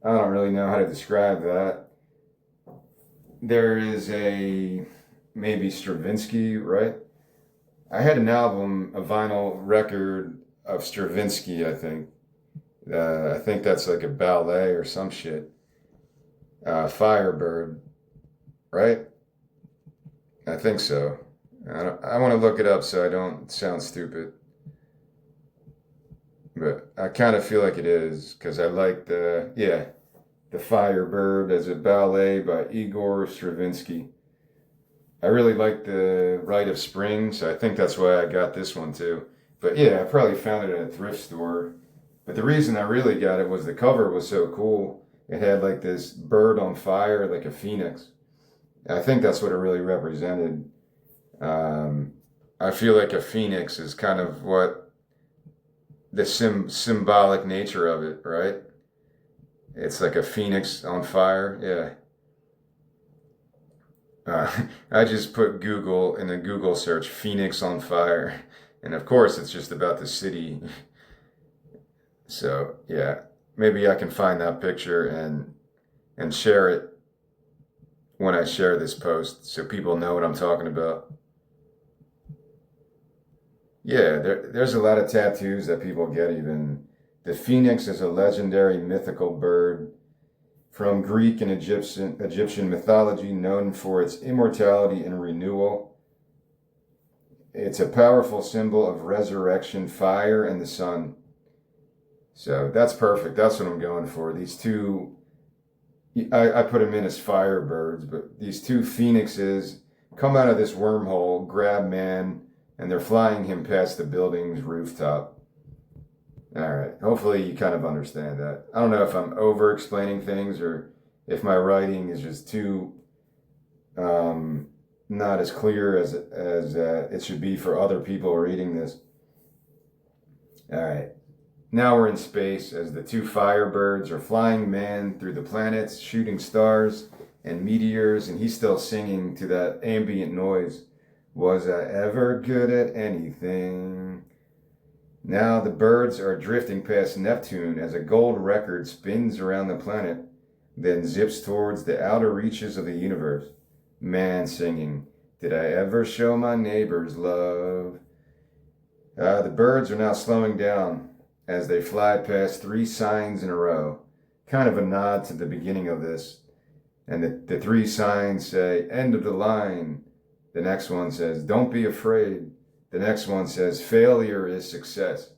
I don't really know how to describe that. There is maybe Stravinsky, right? I had an album, a vinyl record of Stravinsky, I think. I think that's like a ballet or some shit. Firebird, right? I think so. I want to look it up so I don't sound stupid. But I kind of feel like it is because I like the Firebird as a ballet by Igor Stravinsky. I really like the Rite of Spring, so I think that's why I got this one too. But yeah, I probably found it at a thrift store. But the reason I really got it was the cover was so cool. It had like this bird on fire, like a phoenix. I think that's what it really represented. I feel like a phoenix is kind of what the symbolic nature of it, right? It's like a phoenix on fire, yeah. I just put Google in a Google search, Phoenix on fire. And of course, it's just about the city. So, yeah, maybe I can find that picture and share it when I share this post so people know what I'm talking about. Yeah, there's a lot of tattoos that people get even. The phoenix is a legendary mythical bird from Greek and Egyptian mythology known for its immortality and renewal. It's a powerful symbol of resurrection, fire, and the sun. So that's perfect. That's what I'm going for. These two, I put them in as firebirds, but these two phoenixes come out of this wormhole, grab man, and they're flying him past the building's rooftop. All right. Hopefully you kind of understand that. I don't know if I'm over explaining things or if my writing is just too not as clear as it should be for other people reading this. All right. Now we're in space as the two firebirds are flying man through the planets, shooting stars and meteors, and he's still singing to that ambient noise. Was I ever good at anything? Now the birds are drifting past Neptune as a gold record spins around the planet, then zips towards the outer reaches of the universe. Man singing, "Did I ever show my neighbors love?" The birds are now slowing down as they fly past 3 signs in a row. Kind of a nod to the beginning of this. And the 3 signs say, "End of the line." The next one says, "Don't be afraid." The next one says, "Failure is success."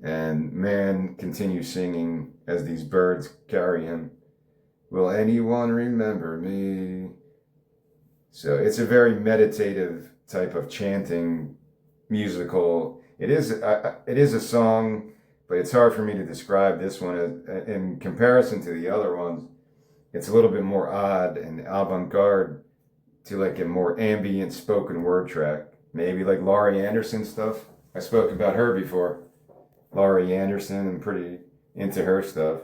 And man continues singing as these birds carry him. "Will anyone remember me?" So it's a very meditative type of chanting musical. It is a song, but it's hard for me to describe this one in comparison to the other ones. It's a little bit more odd and avant-garde to like a more ambient spoken word track. Maybe like Laurie Anderson stuff. I spoke about her before. Laurie Anderson, I'm pretty into her stuff.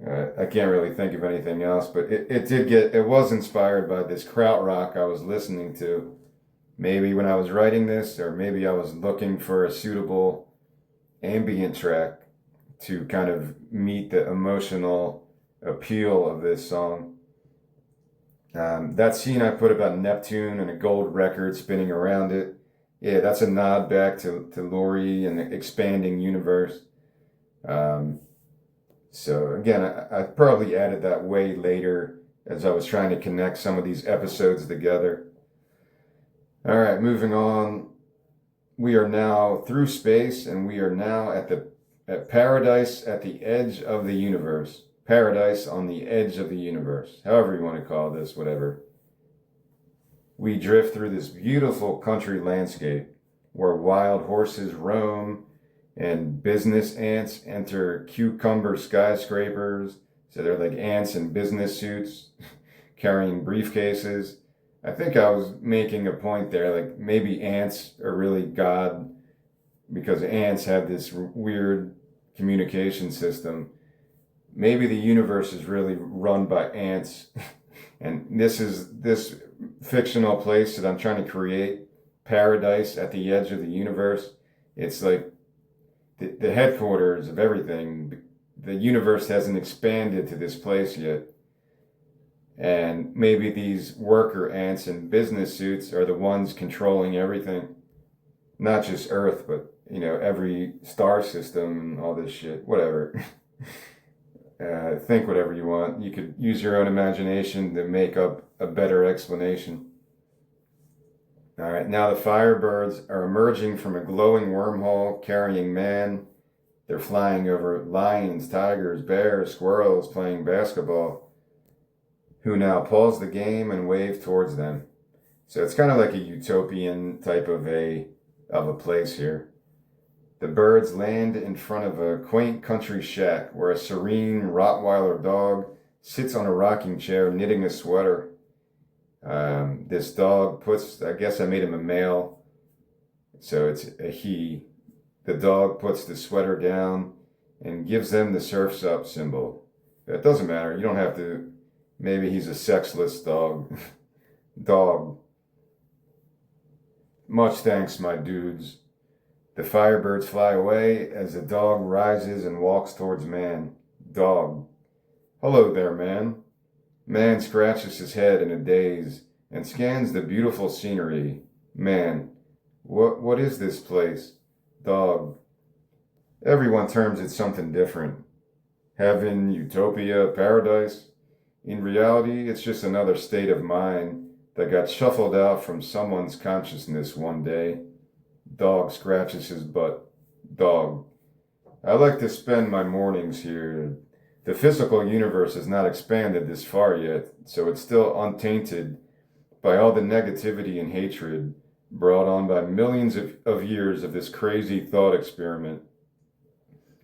I can't really think of anything else, but it was inspired by this krautrock I was listening to. Maybe when I was writing this, or maybe I was looking for a suitable ambient track to kind of meet the emotional appeal of this song. That scene I put about Neptune and a gold record spinning around it, yeah, that's a nod back to Laurie and the expanding universe. So again, I probably added that way later as I was trying to connect some of these episodes together. All right, moving on. We are now through space, and we are now at paradise at the edge of the universe. Paradise on the edge of the universe. However you want to call this, whatever. We drift through this beautiful country landscape where wild horses roam and business ants enter cucumber skyscrapers. So they're like ants in business suits carrying briefcases. I think I was making a point there, like maybe ants are really God because ants have this weird communication system. Maybe the universe is really run by ants. And this fictional place that I'm trying to create, paradise at the edge of the universe. It's like the headquarters of everything. The universe hasn't expanded to this place yet. And maybe these worker ants in business suits are the ones controlling everything. Not just Earth, but, every star system and all this shit. Whatever. Think whatever you want. You could use your own imagination to make up a better explanation. All right, now the Firebirds are emerging from a glowing wormhole carrying man. They're flying over lions, tigers, bears, squirrels playing basketball, who now pause the game and wave towards them. So it's kind of like a utopian type of a place here. The birds land in front of a quaint country shack where a serene Rottweiler dog sits on a rocking chair knitting a sweater. This dog I guess I made him a male, so it's a he. The dog puts the sweater down and gives them the surf's up symbol. It doesn't matter. You don't have to. Maybe he's a sexless dog. Dog. Much thanks, my dudes. The Firebirds fly away as the dog rises and walks towards man. Dog. Hello there, man. Man scratches his head in a daze and scans the beautiful scenery. Man. What is this place? Dog. Everyone terms it something different. Heaven, utopia, paradise. In reality, it's just another state of mind that got shuffled out from someone's consciousness one day. Dog scratches his butt. Dog. I like to spend my mornings here. The physical universe has not expanded this far yet, so it's still untainted by all the negativity and hatred brought on by millions of years of this crazy thought experiment.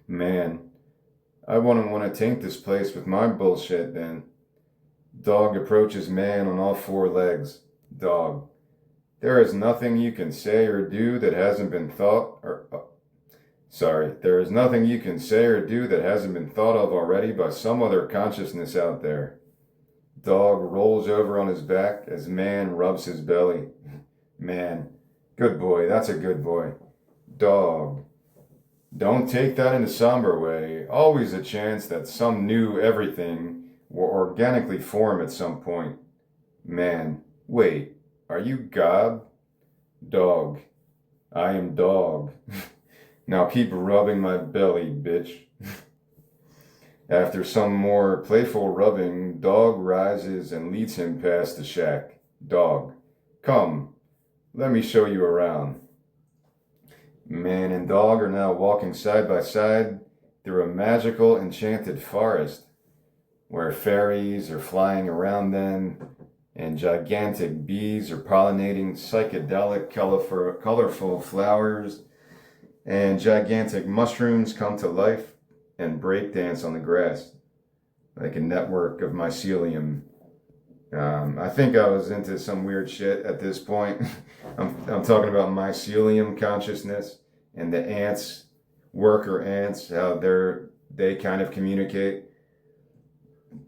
Man, I wouldn't want to taint this place with my bullshit then. Dog approaches man on all 4 legs. Dog. There is nothing you can say or do that hasn't been there is nothing you can say or do that hasn't been thought of already by some other consciousness out there. Dog rolls over on his back as man rubs his belly. Man. Good boy. That's a good boy. Dog. Don't take that in a somber way. Always a chance that some new everything will organically form at some point. Man, wait, are you God? Dog. I am dog. Now keep rubbing my belly, bitch. After some more playful rubbing, Dog rises and leads him past the shack. Dog. Come, let me show you around. Man and dog are now walking side by side through a magical, enchanted forest where fairies are flying around them and gigantic bees are pollinating psychedelic, colorful flowers, and gigantic mushrooms come to life and break dance on the grass like a network of mycelium. I think I was into some weird shit at this point. I'm talking about mycelium consciousness and the ants, worker ants, how they kind of communicate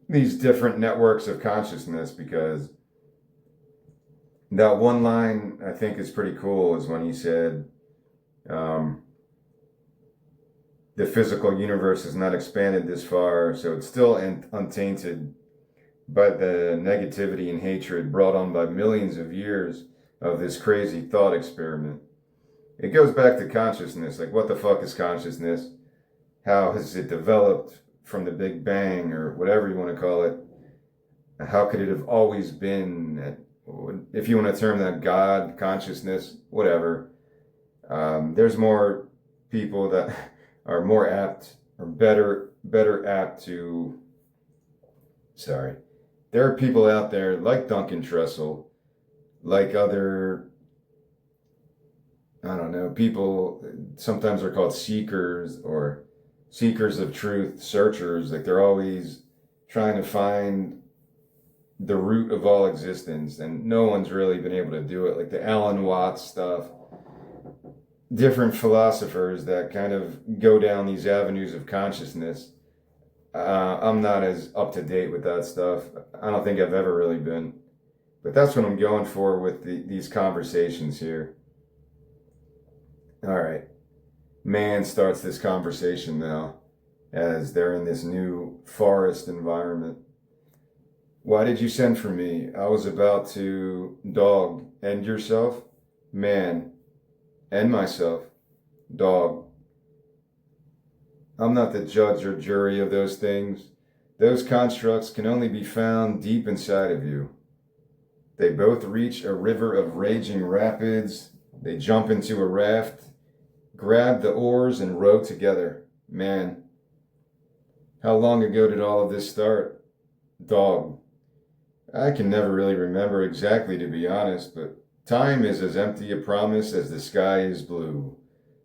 these different networks of consciousness, because that one line I think is pretty cool is when he said, the physical universe has not expanded this far, so it's still untainted by the negativity and hatred brought on by millions of years of this crazy thought experiment. It goes back to consciousness. Like, what the fuck is consciousness? How has it developed from the Big Bang, or whatever you want to call it? How could it have always been, if you want to term that God, consciousness, whatever? There's more people that are more apt, or better apt to, there are people out there like Duncan Trussell, like other, I don't know, people sometimes are called seekers or seekers of truth, searchers. Like, they're always trying to find the root of all existence, and no one's really been able to do it. Like the Alan Watts stuff, different philosophers that kind of go down these avenues of consciousness. I'm not as up to date with that stuff. I don't think I've ever really been. But that's what I'm going for with these conversations here. All right. Man starts this conversation now as they're in this new forest environment. Why did you send for me? I was about to, dog, end yourself? Man, end myself. Dog. I'm not the judge or jury of those things. Those constructs can only be found deep inside of you. They both reach a river of raging rapids. They jump into a raft, grab the oars, and row together. Man, how long ago did all of this start? Dog. I can never really remember exactly, to be honest, but time is as empty a promise as the sky is blue.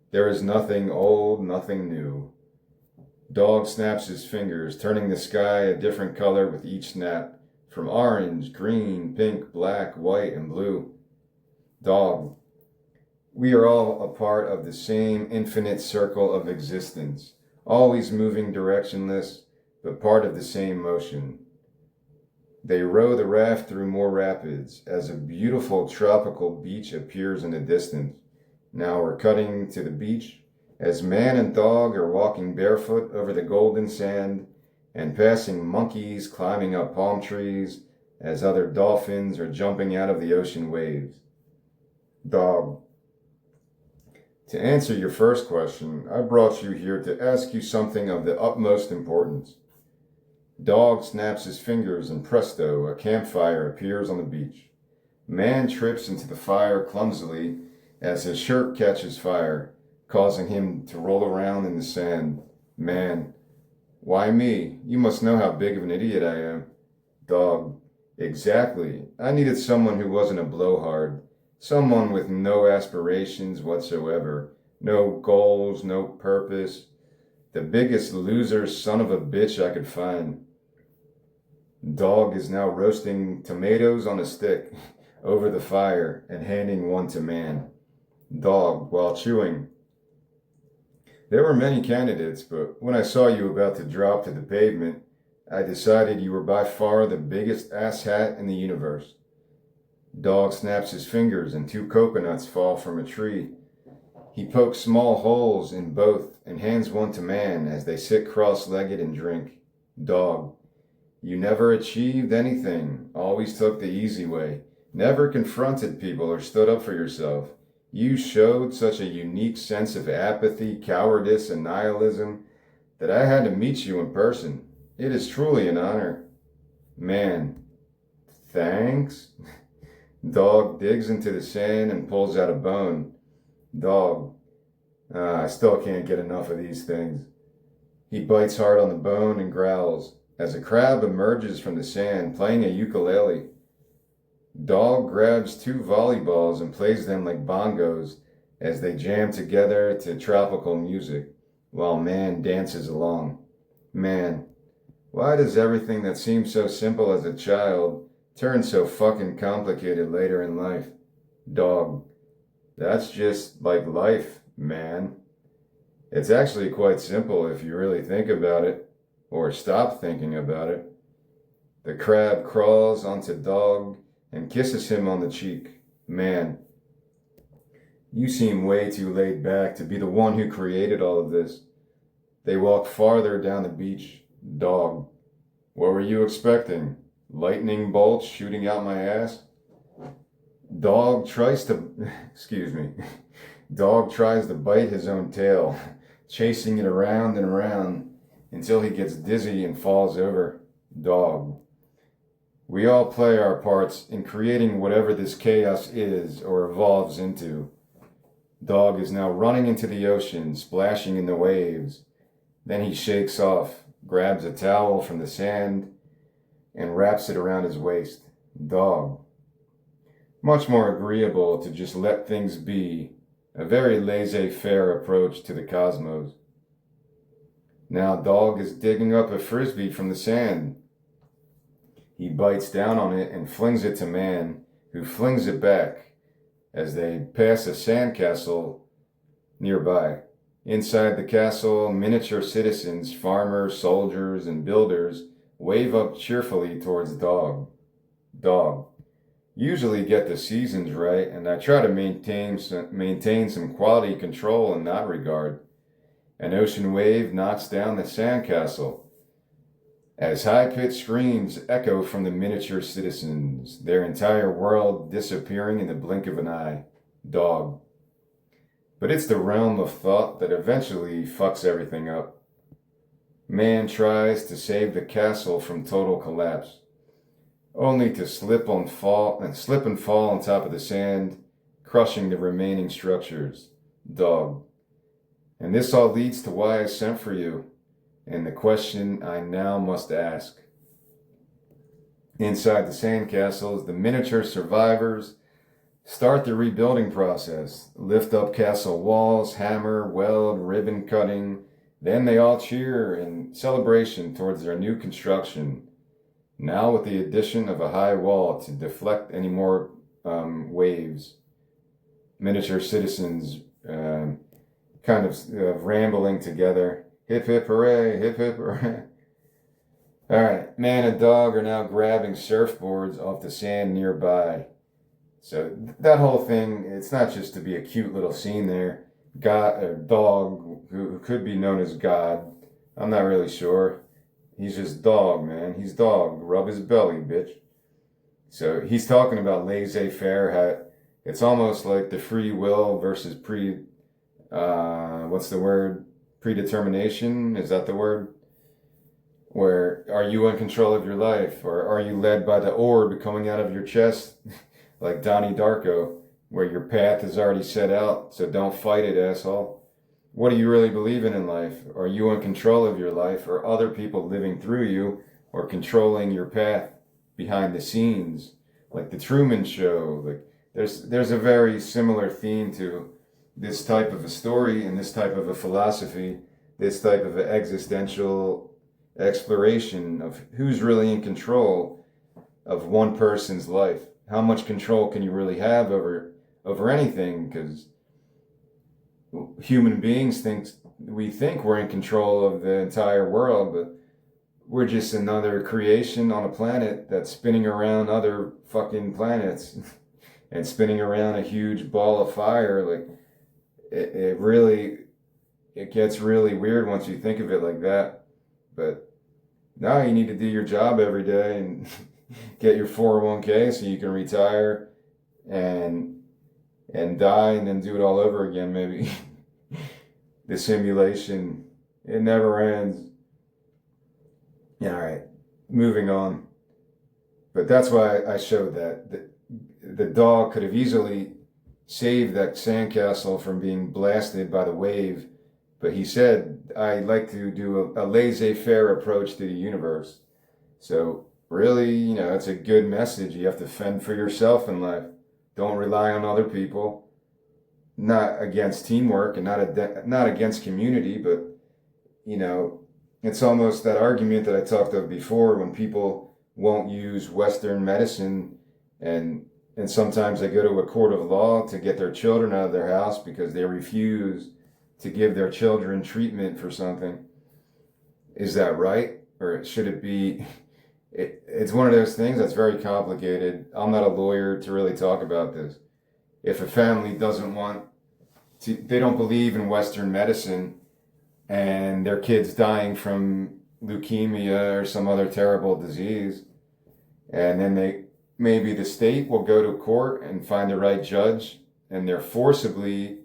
There is nothing old, nothing new. Dog snaps his fingers, turning the sky a different color with each snap, from orange, green, pink, black, white, and blue. Dog. We are all a part of the same infinite circle of existence, always moving directionless, but part of the same motion. They row the raft through more rapids as a beautiful tropical beach appears in the distance. Now we're cutting to the beach as man and dog are walking barefoot over the golden sand and passing monkeys climbing up palm trees as other dolphins are jumping out of the ocean waves. Dog. To answer your first question, I brought you here to ask you something of the utmost importance. Dog snaps his fingers and presto, a campfire appears on the beach. Man trips into the fire clumsily as his shirt catches fire, causing him to roll around in the sand. Man. Why me? You must know how big of an idiot I am. Dog. Exactly. I needed someone who wasn't a blowhard. Someone with no aspirations whatsoever. No goals, no purpose. The biggest loser son of a bitch I could find. Dog is now roasting tomatoes on a stick over the fire and handing one to man. Dog, while chewing. There were many candidates, but when I saw you about to drop to the pavement, I decided you were by far the biggest asshat in the universe. Dog snaps his fingers and 2 coconuts fall from a tree. He pokes small holes in both and hands one to man as they sit cross-legged and drink. Dog. You never achieved anything, always took the easy way, never confronted people or stood up for yourself. You showed such a unique sense of apathy, cowardice, and nihilism that I had to meet you in person. It is truly an honor. Man. Thanks? Dog digs into the sand and pulls out a bone. Dog. I still can't get enough of these things. He bites hard on the bone and growls as a crab emerges from the sand playing a ukulele. Dog grabs two volleyballs and plays them like bongos as they jam together to tropical music while man dances along. Man, why does everything that seemed so simple as a child turn so fucking complicated later in life? Dog. That's just like life, man. It's actually quite simple if you really think about it, or stop thinking about it. The crab crawls onto Dog and kisses him on the cheek. Man, you seem way too laid back to be the one who created all of this. They walk farther down the beach. Dog. What were you expecting? Lightning bolts shooting out my ass? Dog tries to bite his own tail, chasing it around and around until he gets dizzy and falls over. Dog. We all play our parts in creating whatever this chaos is or evolves into. Dog is now running into the ocean, splashing in the waves. Then he shakes off, grabs a towel from the sand, and wraps it around his waist. Dog. Much more agreeable to just let things be, a very laissez-faire approach to the cosmos. Now Dog is digging up a frisbee from the sand. He bites down on it and flings it to man, who flings it back as they pass a sandcastle nearby. Inside the castle, miniature citizens, farmers, soldiers, and builders wave up cheerfully towards Dog. Dog. Usually get the seasons right, and I try to maintain some quality control in that regard. An ocean wave knocks down the sandcastle as high-pitched screams echo from the miniature citizens, their entire world disappearing in the blink of an eye. Dog. But it's the realm of thought that eventually fucks everything up. Man tries to save the castle from total collapse, only to slip and fall on top of the sand, crushing the remaining structures. Dog. And this all leads to why I sent for you, and the question I now must ask. Inside the sandcastles, the miniature survivors start the rebuilding process, lift up castle walls, hammer, weld, ribbon cutting. Then they all cheer in celebration towards their new construction, now with the addition of a high wall to deflect any more waves. Miniature citizens kind of rambling together. Hip hip hooray, hip hip hooray. Alright, man and Dog are now grabbing surfboards off the sand nearby. So that whole thing, it's not just to be a cute little scene there. Dog, who could be known as God, I'm not really sure. He's just Dog, man. He's Dog. Rub his belly, bitch. So he's talking about laissez-faire. It's almost like the free will versus predetermination? Is that the word? Where are you in control of your life? Or are you led by the orb coming out of your chest? Like Donnie Darko, where your path is already set out, so don't fight it, asshole. What do you really believe in life? Are you in control of your life, or other people living through you, or controlling your path behind the scenes? Like the Truman Show. Like there's a very similar theme to this type of a story and this type of a philosophy, this type of an existential exploration of who's really in control of one person's life. How much control can you really have over anything? Because human beings think we're in control of the entire world, but we're just another creation on a planet that's spinning around other fucking planets and spinning around a huge ball of fire. Like, it really, it gets really weird once you think of it like that. But now you need to do your job every day and get your 401k so you can retire and die and then do it all over again, maybe. The simulation, it never ends. Yeah, all right, moving on. But that's why I showed that. The dog could have easily saved that sandcastle from being blasted by the wave, but he said, I like to do a laissez-faire approach to the universe. So really, it's a good message. You have to fend for yourself in life. Don't rely on other people. Not against teamwork and not against community, but it's almost that argument that I talked of before when people won't use Western medicine and sometimes they go to a court of law to get their children out of their house because they refuse to give their children treatment for something. Is that right? Or should it be? It's one of those things that's very complicated. I'm not a lawyer to really talk about this. If a family doesn't want to, they don't believe in Western medicine and their kid's dying from leukemia or some other terrible disease, and then maybe the state will go to court and find the right judge and they're forcibly,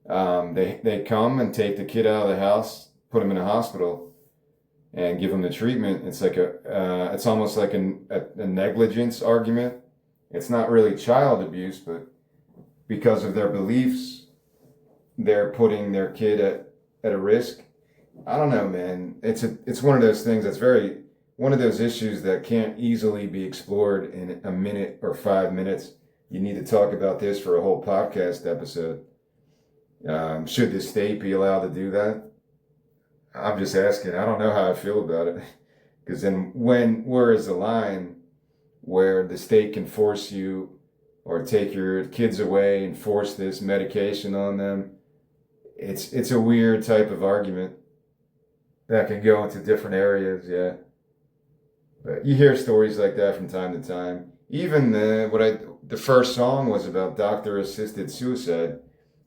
they come and take the kid out of the house, put him in a hospital and give him the treatment. It's like it's almost like a negligence argument. It's not really child abuse, but because of their beliefs, they're putting their kid at a risk. I don't know, man. It's one of those things that's one of those issues that can't easily be explored in a minute or 5 minutes. You need to talk about this for a whole podcast episode. Should the state be allowed to do that? I'm just asking. I don't know how I feel about it. Because then where is the line where the state can force you or take your kids away and force this medication on them? It's a weird type of argument that can go into different areas, yeah. But you hear stories like that from time to time. Even the first song was about doctor-assisted suicide,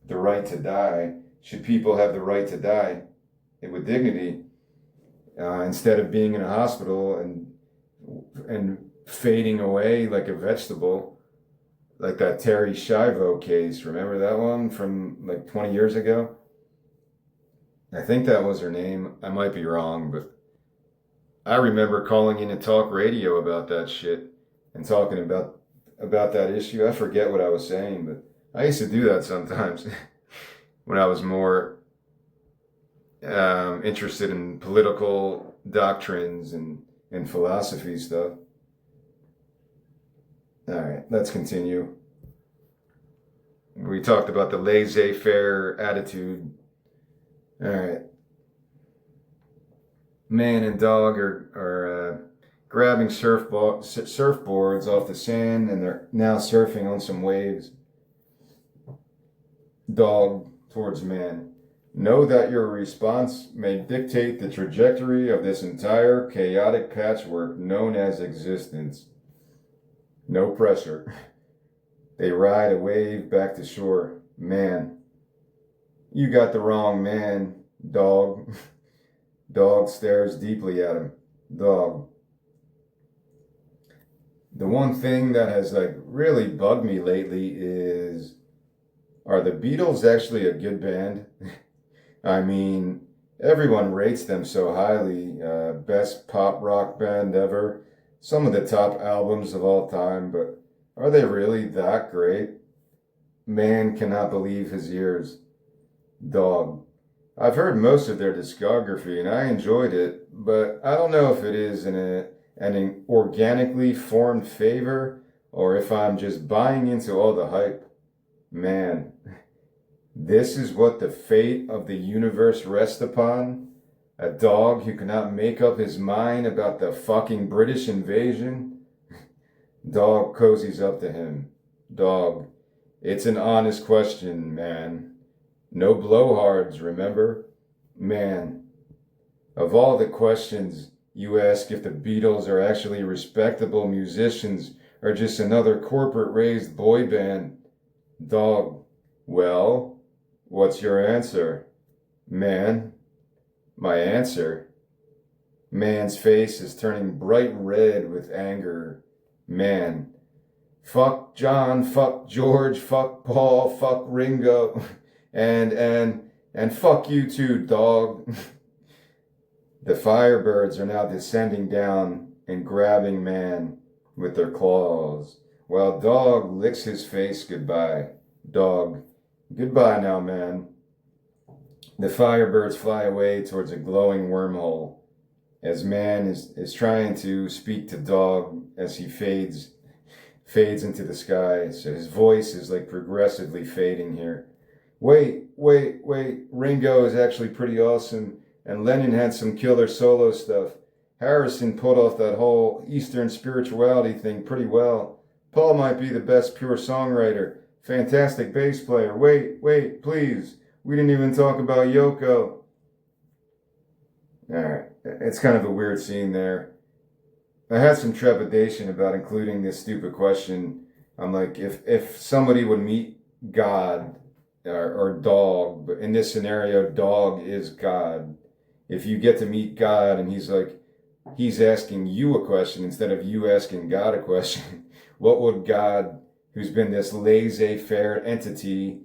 the right to die. Should people have the right to die with dignity instead of being in a hospital and fading away like a vegetable, like that Terry Schiavo case? Remember that one from like 20 years ago? I think that was her name. I might be wrong, but I remember calling in to talk radio about that shit and talking about that issue. I forget what I was saying, but I used to do that sometimes when I was more interested in political doctrines and philosophy stuff. All right, let's continue. We talked about the laissez-faire attitude. All right. Man and dog are grabbing surfboards off the sand, and they're now surfing on some waves. Dog towards man. Know that your response may dictate the trajectory of this entire chaotic patchwork known as existence. No pressure. They ride a wave back to shore. Man. You got the wrong man, dog. Dog stares deeply at him. Dog. The one thing that has really bugged me lately is, are the Beatles actually a good band? I mean, everyone rates them so highly. Best pop rock band ever. Some of the top albums of all time, but are they really that great? Man cannot believe his ears. Dog. I've heard most of their discography and I enjoyed it, but I don't know if it is an organically formed favor or if I'm just buying into all the hype. Man, this is what the fate of the universe rests upon? A dog who cannot make up his mind about the fucking British invasion? Dog cozies up to him. Dog, it's an honest question, man. No blowhards, remember? Man, of all the questions you ask if the Beatles are actually respectable musicians or just another corporate-raised boy band, dog, well, What's your answer? Man. My answer? Man's face is turning bright red with anger. Man. Fuck John, fuck George, fuck Paul, fuck Ringo, and fuck you too, dog. The Firebirds are now descending down and grabbing Man with their claws, while Dog licks his face goodbye. Dog, goodbye now, Man. The Firebirds fly away towards a glowing wormhole as Man is trying to speak to Dog as he fades into the sky. So his voice is like progressively fading here. Wait. Ringo is actually pretty awesome, and Lennon had some killer solo stuff. Harrison pulled off that whole Eastern spirituality thing pretty well. Paul might be the best pure songwriter. Fantastic bass player. Wait, please. We didn't even talk about Yoko. Alright, it's kind of a weird scene there. I had some trepidation about including this stupid question. I'm like, if somebody would meet God or Dog, but in this scenario, Dog is God. If you get to meet God and he's asking you a question instead of you asking God a question, what would God, who's been this laissez-faire entity,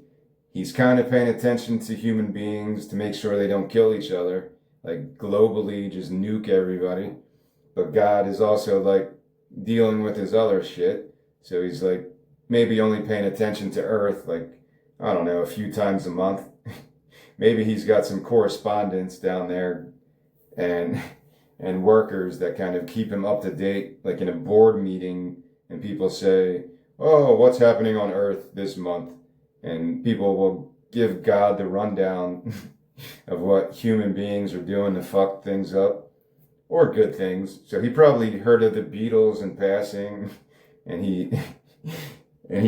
he's kind of paying attention to human beings to make sure they don't kill each other, like globally just nuke everybody. But God is also like dealing with his other shit. So he's like maybe only paying attention to Earth, like, I don't know, a few times a month. Maybe he's got some correspondence down there and workers that kind of keep him up to date, like in a board meeting, and people say, oh, what's happening on Earth this month? And people will give God the rundown of what human beings are doing to fuck things up, or good things. So he probably heard of the Beatles in passing, and he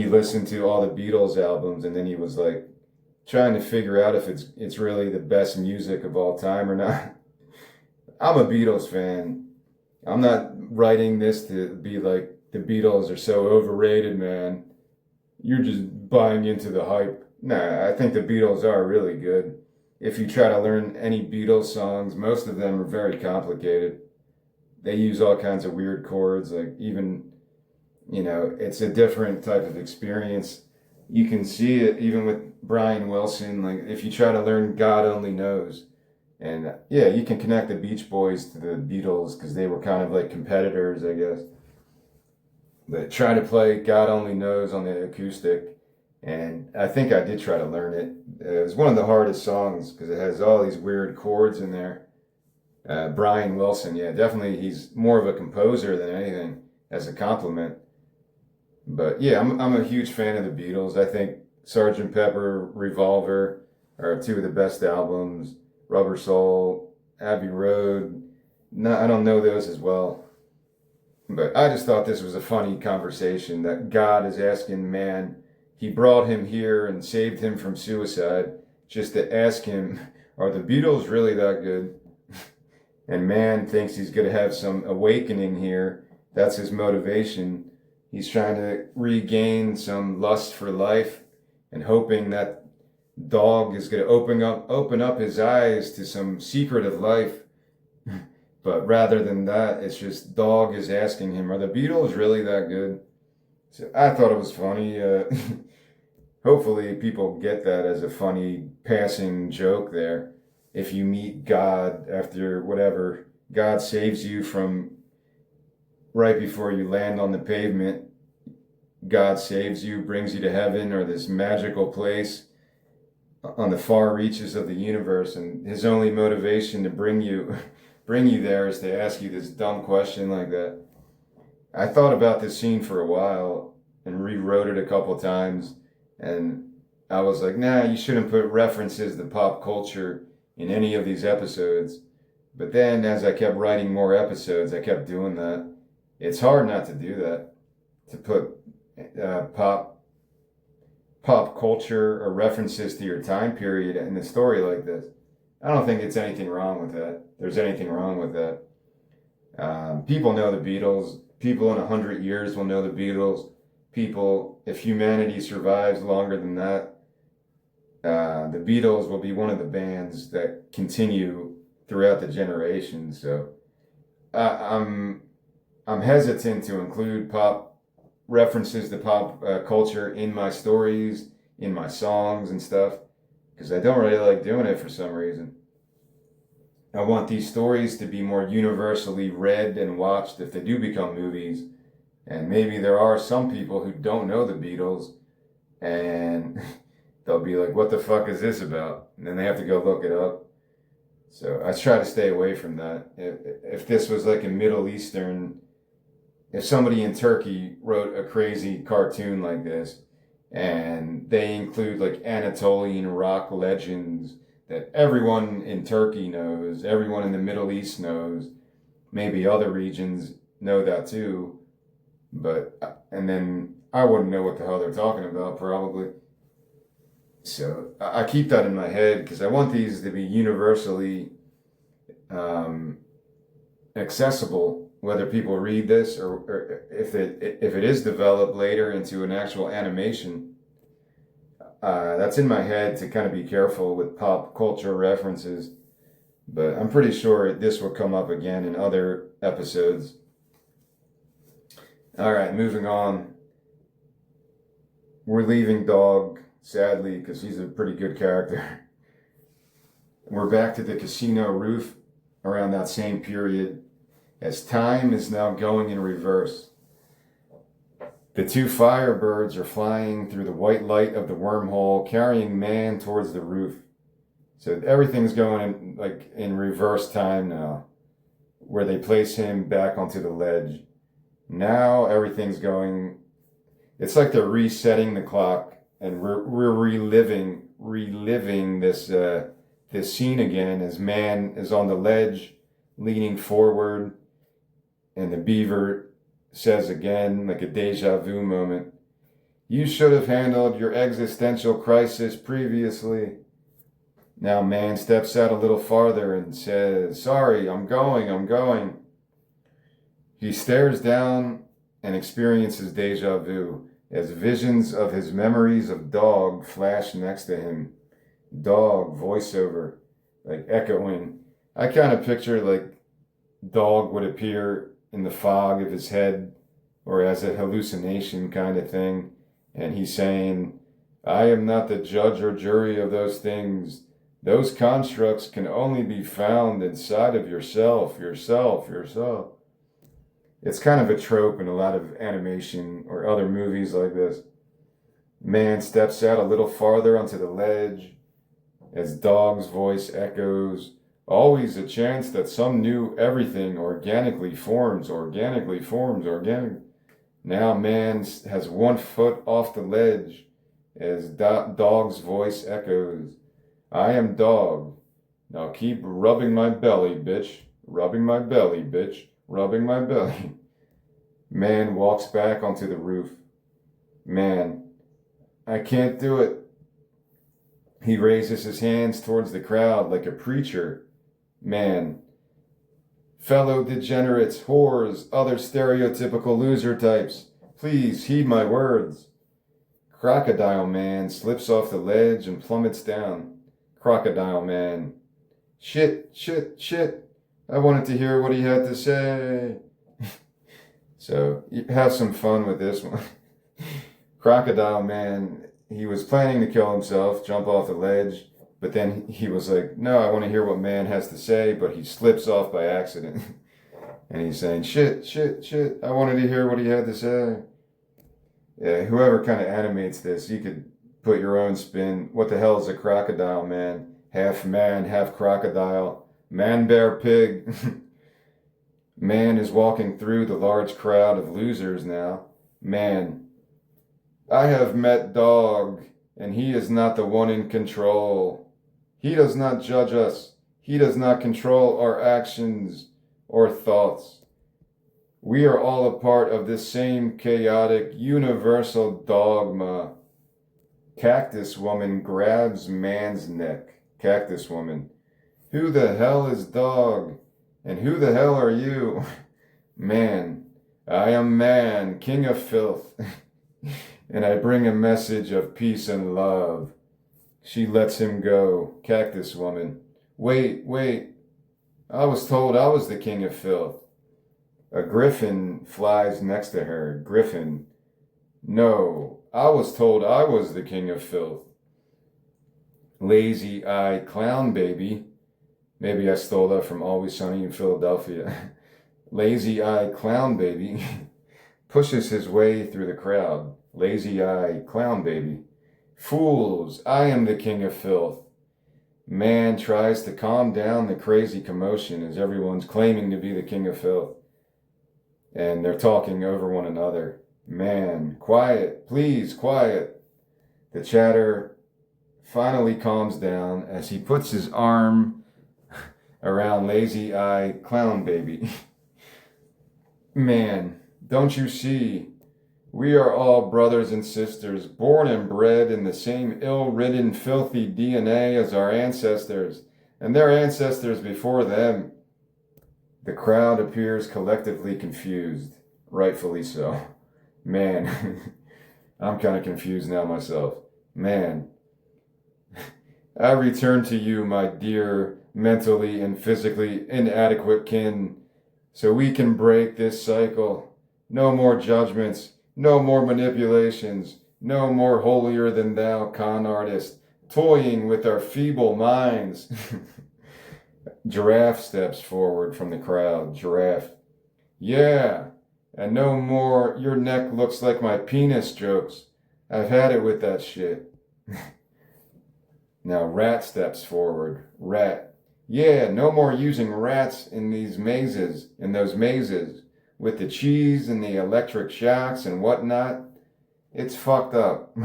listened to all the Beatles albums, and then he was like trying to figure out if it's really the best music of all time or not. I'm a Beatles fan. I'm not writing this to be like, the Beatles are so overrated, man. You're just buying into the hype. Nah, I think the Beatles are really good. If you try to learn any Beatles songs, most of them are very complicated. They use all kinds of weird chords, like even, it's a different type of experience. You can see it even with Brian Wilson. Like if you try to learn God Only Knows, and yeah, you can connect the Beach Boys to the Beatles because they were kind of like competitors, I guess. But try to play God Only Knows on the acoustic, and I think I did try to learn it. It was one of the hardest songs because it has all these weird chords in there. Brian Wilson, yeah, definitely he's more of a composer than anything, as a compliment. But yeah, I'm a huge fan of the Beatles. I think Sgt. Pepper, Revolver are two of the best albums. Rubber Soul, Abbey Road. No, I don't know those as well. But I just thought this was a funny conversation that God is asking Man. He brought him here and saved him from suicide just to ask him, are the Beatles really that good? And Man thinks he's going to have some awakening here. That's his motivation. He's trying to regain some lust for life and hoping that Dog is going to open up his eyes to some secret of life. But rather than that, it's just Dog is asking him, are the Beatles really that good? So I thought it was funny. Hopefully people get that as a funny passing joke there. If you meet God after whatever, God saves you from right before you land on the pavement. God saves you, brings you to heaven or this magical place on the far reaches of the universe, and his only motivation to bring you there is to ask you this dumb question like that. I thought about this scene for a while and rewrote it a couple times, and I was like, nah, you shouldn't put references to pop culture in any of these episodes. But then as I kept writing more episodes, I kept doing that. It's hard not to do that, to put pop culture or references to your time period in a story like this. I don't think it's anything wrong with that. There's anything wrong with that. People know the Beatles. People in 100 years will know the Beatles. People, if humanity survives longer than that, the Beatles will be one of the bands that continue throughout the generations. So I'm hesitant to include pop references to pop culture in my stories, in my songs and stuff, because I don't really like doing it for some reason. I want these stories to be more universally read and watched if they do become movies. And maybe there are some people who don't know the Beatles and they'll be like, what the fuck is this about? And then they have to go look it up. So I try to stay away from that. If this was like a Middle Eastern, if somebody in Turkey wrote a crazy cartoon like this and they include like Anatolian rock legends that everyone in Turkey knows, everyone in the Middle East knows, maybe other regions know that too, and then I wouldn't know what the hell they're talking about probably. So I keep that in my head because I want these to be universally accessible, whether people read this or if it is developed later into an actual animation. That's in my head to kind of be careful with pop culture references, but I'm pretty sure this will come up again in other episodes. All right, moving on. We're leaving Dog, sadly, because he's a pretty good character. We're back to the casino roof around that same period, as time is now going in reverse. The two firebirds are flying through the white light of the wormhole, carrying man towards the roof. So everything's going in reverse time now, where they place him back onto the ledge. Now everything's going, it's like they're resetting the clock, and we're reliving this scene again as man is on the ledge, leaning forward, and the beaver says again, like a deja vu moment, "You should have handled your existential crisis previously." Now man steps out a little farther and says, "Sorry, I'm going. He stares down and experiences deja vu as visions of his memories of Dog flash next to him. Dog, voiceover, like echoing. I kind of picture like Dog would appear in the fog of his head or as a hallucination kind of thing. And he's saying, "I am not the judge or jury of those things. Those constructs can only be found inside of yourself. It's kind of a trope in a lot of animation or other movies like this. Man steps out a little farther onto the ledge as Dog's voice echoes, "Always a chance that some new everything organically forms. Now man has 1 foot off the ledge as Dog's voice echoes, "I am Dog. Now keep rubbing my belly, bitch. Rubbing my belly, bitch. Rubbing my belly." Man walks back onto the roof. Man, "I can't do it." He raises his hands towards the crowd like a preacher. Man, "Fellow degenerates, whores, other stereotypical loser types, please heed my words." Crocodile Man slips off the ledge and plummets down. Crocodile Man, shit. I wanted to hear what he had to say." So have some fun with this one. Crocodile Man, he was planning to kill himself, jump off the ledge, but then he was like, "No, I want to hear what man has to say," but he slips off by accident. And he's saying, shit. I wanted to hear what he had to say. Yeah, whoever kind of animates this, you could put your own spin. What the hell is a crocodile man? Half man, half crocodile. Man, bear, pig. Man is walking through the large crowd of losers now. Man, "I have met Dog, and he is not the one in control. He does not judge us. He does not control our actions or thoughts. We are all a part of this same chaotic, universal dogma." Cactus Woman grabs man's neck. Cactus Woman, "Who the hell is Dog? And who the hell are you?" Man, "I am man, king of filth, and I bring a message of peace and love." She lets him go. Cactus woman. Wait, wait. I was told I was the king of filth. A griffin flies next to her. Griffin. No, I was told I was the king of filth. Lazy eye clown baby. Maybe I stole that from Always Sunny in Philadelphia. Lazy eye clown baby pushes his way through the crowd. Lazy eye clown baby. Fools, I am the king of filth. Man tries to calm down the crazy commotion as everyone's claiming to be the king of filth. And they're talking over one another. Man, quiet, please, quiet. The chatter finally calms down as he puts his arm around Lazy Eye Clown Baby. Man, don't you see? We are all brothers and sisters, born and bred in the same ill-ridden, filthy DNA as our ancestors, and their ancestors before them. The crowd appears collectively confused, rightfully so. Man, I'm kind of confused now myself. Man, I return to you, my dear, mentally and physically inadequate kin, so we can break this cycle. No more judgments. No more manipulations, no more holier than thou con artist, toying with our feeble minds. Giraffe steps forward from the crowd. Giraffe. Yeah, and no more your neck looks like my penis jokes. I've had it with that shit. Now Rat steps forward. Rat. Yeah, no more using rats in these mazes, in those mazes. With the cheese and the electric shocks and whatnot, it's fucked up.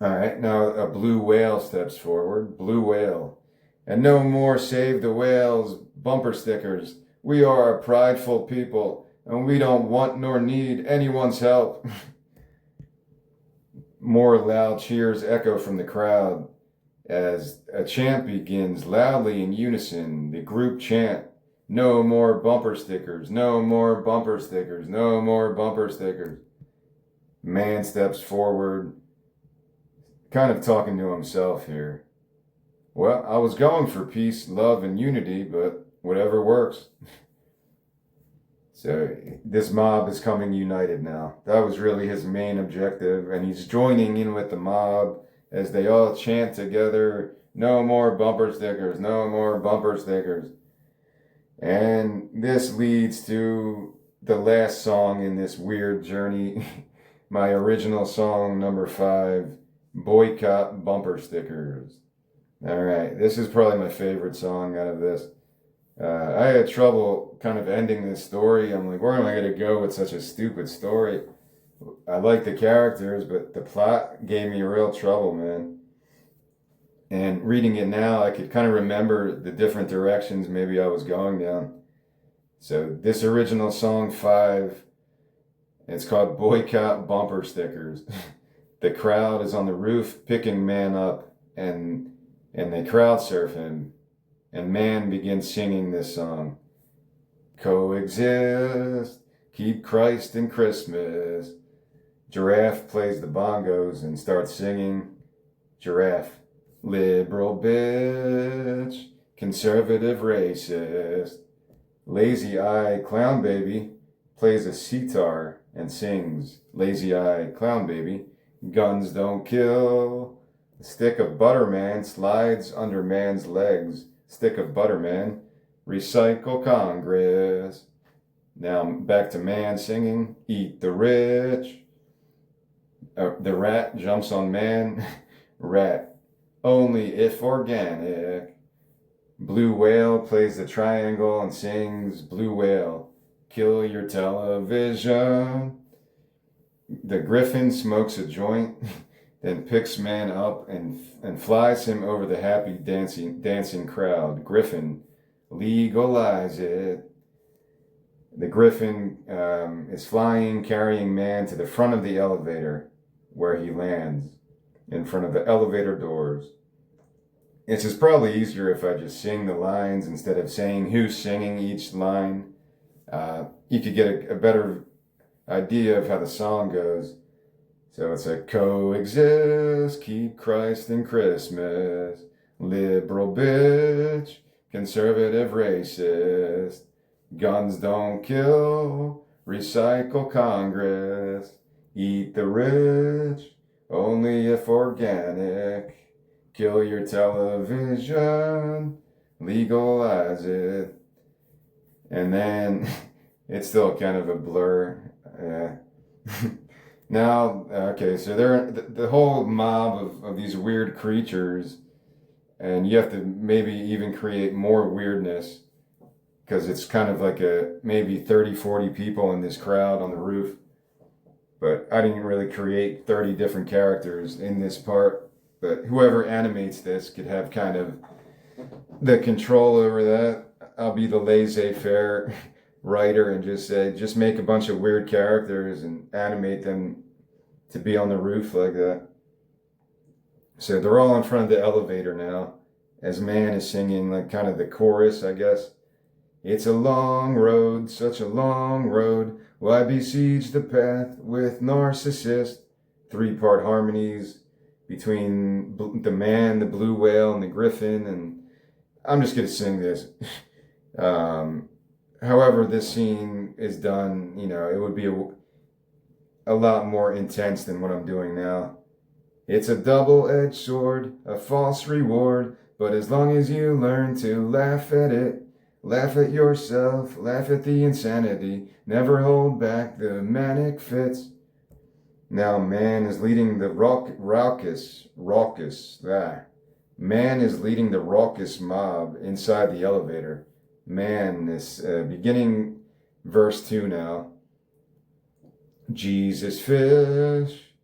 Alright, now a blue whale steps forward. Blue whale. And no more save the whales bumper stickers. We are a prideful people, and we don't want nor need anyone's help. More loud cheers echo from the crowd as a chant begins loudly in unison. The group chant. No more bumper stickers, no more bumper stickers, no more bumper stickers. Man steps forward, kind of talking to himself here. Well, I was going for peace, love, and unity, but whatever works. So this mob is coming united now. That was really his main objective, and he's joining in with the mob as they all chant together, no more bumper stickers, no more bumper stickers. And this leads to the last song in this weird journey, my original song, number 5, Boycott Bumper Stickers. All right, this is probably my favorite song out of this. I had trouble kind of ending this story. I'm like, where am I going to go with such a stupid story? I like the characters, but the plot gave me real trouble, man. And reading it now, I could kind of remember the different directions maybe I was going down. So this original song 5, it's called Boycott Bumper Stickers. The crowd is on the roof picking Man up, and they crowd surf him. And Man begins singing this song. Coexist, keep Christ in Christmas. Giraffe plays the bongos and starts singing. Giraffe. Liberal bitch, conservative racist. Lazy eye clown baby plays a sitar and sings. Lazy eye clown baby, guns don't kill. The stick of butter man slides under man's legs. Stick of butter man, recycle Congress. Now back to Man singing, eat the rich. The rat jumps on Man. Rat. Only if organic. Blue whale plays the triangle and sings. Blue whale, kill your television. The griffin smokes a joint, then picks Man up and flies him over the happy dancing crowd. Griffin, legalize it. The griffin is flying, carrying Man to the front of the elevator, where he lands in front of the elevator doors. It's just probably easier if I just sing the lines instead of saying who's singing each line. You could get a better idea of how the song goes. So it's a coexist, keep Christ in Christmas, liberal bitch, conservative racist, guns don't kill, recycle Congress, eat the rich, only if organic, kill your television, legalize it. And then it's still kind of a blur. Now, okay, so the whole mob of these weird creatures, and you have to maybe even create more weirdness because it's kind of like maybe 30, 40 people in this crowd on the roof. But I didn't really create 30 different characters in this part. But whoever animates this could have kind of the control over that. I'll be the laissez-faire writer and just say, just make a bunch of weird characters and animate them to be on the roof like that. So they're all in front of the elevator now, as man is singing like kind of the chorus, I guess. It's a long road, such a long road. Why besiege the path with narcissist? 3-part harmonies between the man, the blue whale, and the griffin. And I'm just gonna sing this. However this scene is done, it would be a lot more intense than what I'm doing now. It's a double-edged sword, a false reward, but as long as you learn to laugh at it, laugh at yourself, laugh at the insanity, never hold back the manic fits. Now man is leading the man is leading the raucous mob inside the elevator. Man is beginning verse 2 now. Jesus fish,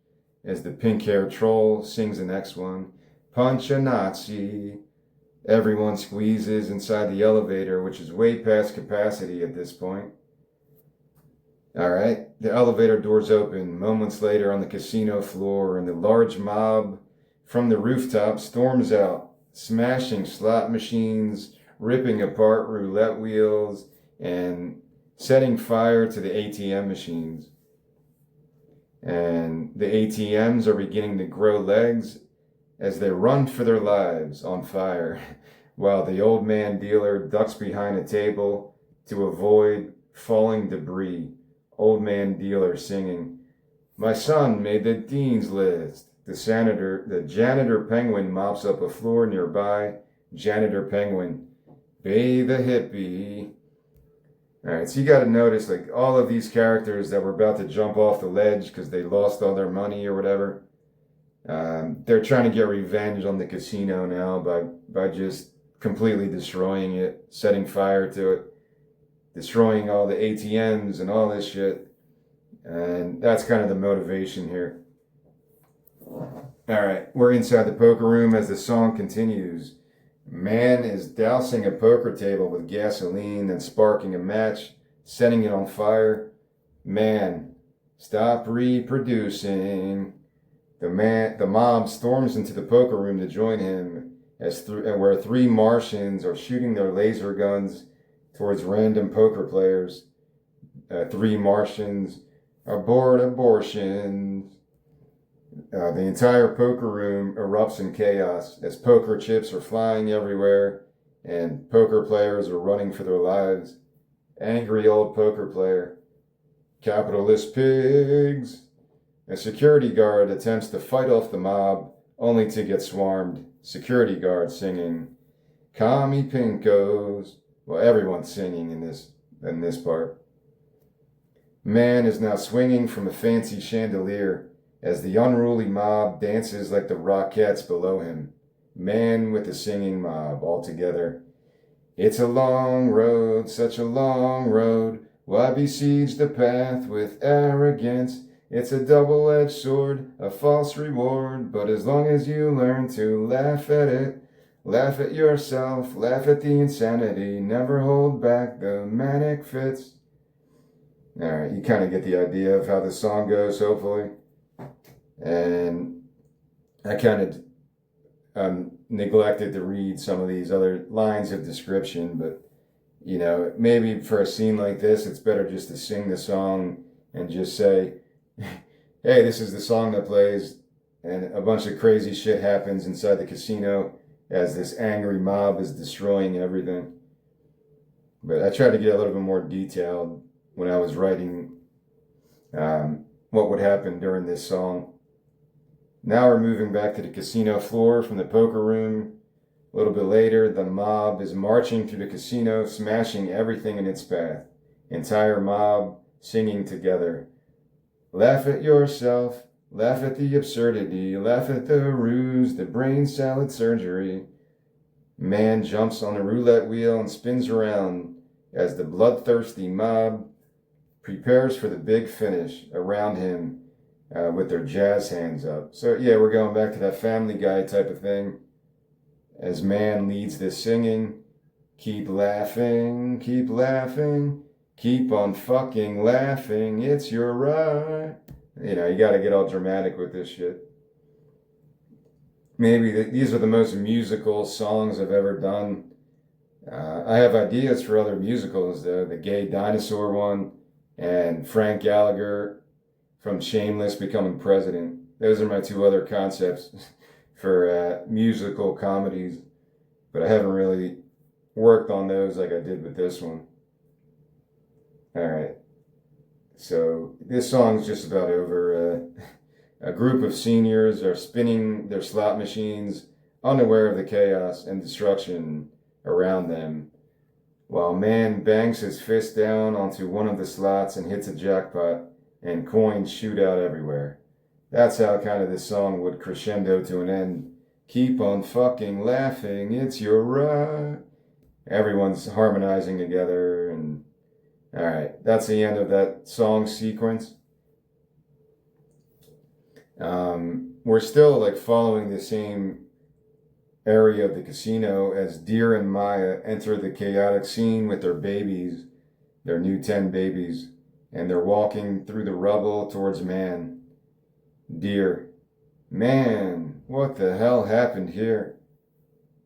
as the pink-haired troll sings the next one. Punch a Nazi. Everyone squeezes inside the elevator, which is way past capacity at this point. All right, the elevator doors open. Moments later on the casino floor, and the large mob from the rooftop storms out, smashing slot machines, ripping apart roulette wheels, and setting fire to the ATM machines. And the ATMs are beginning to grow legs as they run for their lives on fire, while the old man dealer ducks behind a table to avoid falling debris. Old man dealer singing, "My son made the dean's list." The janitor penguin mops up a floor nearby. Janitor penguin, bathe a hippie. All right, so you got to notice, like, all of these characters that were about to jump off the ledge because they lost all their money or whatever. They're trying to get revenge on the casino now by just completely destroying it, setting fire to it, destroying all the ATMs and all this shit. And that's kind of the motivation here. All right, we're inside the poker room as the song continues. Man is dousing a poker table with gasoline and sparking a match, setting it on fire. Man, stop reproducing. The mob storms into the poker room to join him, where 3 Martians are shooting their laser guns towards random poker players. 3 Martians abort abortions. The entire poker room erupts in chaos as poker chips are flying everywhere and poker players are running for their lives. Angry old poker player. Capitalist pigs. A security guard attempts to fight off the mob only to get swarmed. Security guard singing, "Commie Pinkos." Well, everyone's singing in this part. Man is now swinging from a fancy chandelier as the unruly mob dances like the Rockettes below him. Man with the singing mob all together. It's a long road, such a long road. Why besiege the path with arrogance? It's a double-edged sword, a false reward. But as long as you learn to laugh at it, laugh at yourself, laugh at the insanity, never hold back the manic fits. All right, you kind of get the idea of how the song goes, hopefully. And I kind of neglected to read some of these other lines of description, but maybe for a scene like this, it's better just to sing the song and just say, hey, this is the song that plays, and a bunch of crazy shit happens inside the casino as this angry mob is destroying everything. But I tried to get a little bit more detailed when I was writing what would happen during this song. Now we're moving back to the casino floor from the poker room. A little bit later, the mob is marching through the casino, smashing everything in its path. Entire mob singing together. Laugh at yourself, laugh at the absurdity, laugh at the ruse, the brain salad surgery. Man jumps on a roulette wheel and spins around as the bloodthirsty mob prepares for the big finish around him with their jazz hands up. So yeah, we're going back to that Family Guy type of thing. As man leads this singing, keep laughing, keep laughing, keep on fucking laughing, it's your right. You know, you gotta get all dramatic with this shit. Maybe these are the most musical songs I've ever done. I have ideas for other musicals, though. The Gay Dinosaur one and Frank Gallagher from Shameless becoming president. Those are my two other concepts for musical comedies, but I haven't really worked on those like I did with this one. All right. So this song's just about over. A group of seniors are spinning their slot machines, unaware of the chaos and destruction around them, while man bangs his fist down onto one of the slots and hits a jackpot, and coins shoot out everywhere. That's how kind of this song would crescendo to an end. Keep on fucking laughing, it's your right. Everyone's harmonizing together, and all right, that's the end of that song sequence. We're still like following the same area of the casino as Deer and Maya enter the chaotic scene with their babies, their new 10 babies, and they're walking through the rubble towards man. Deer, man, what the hell happened here?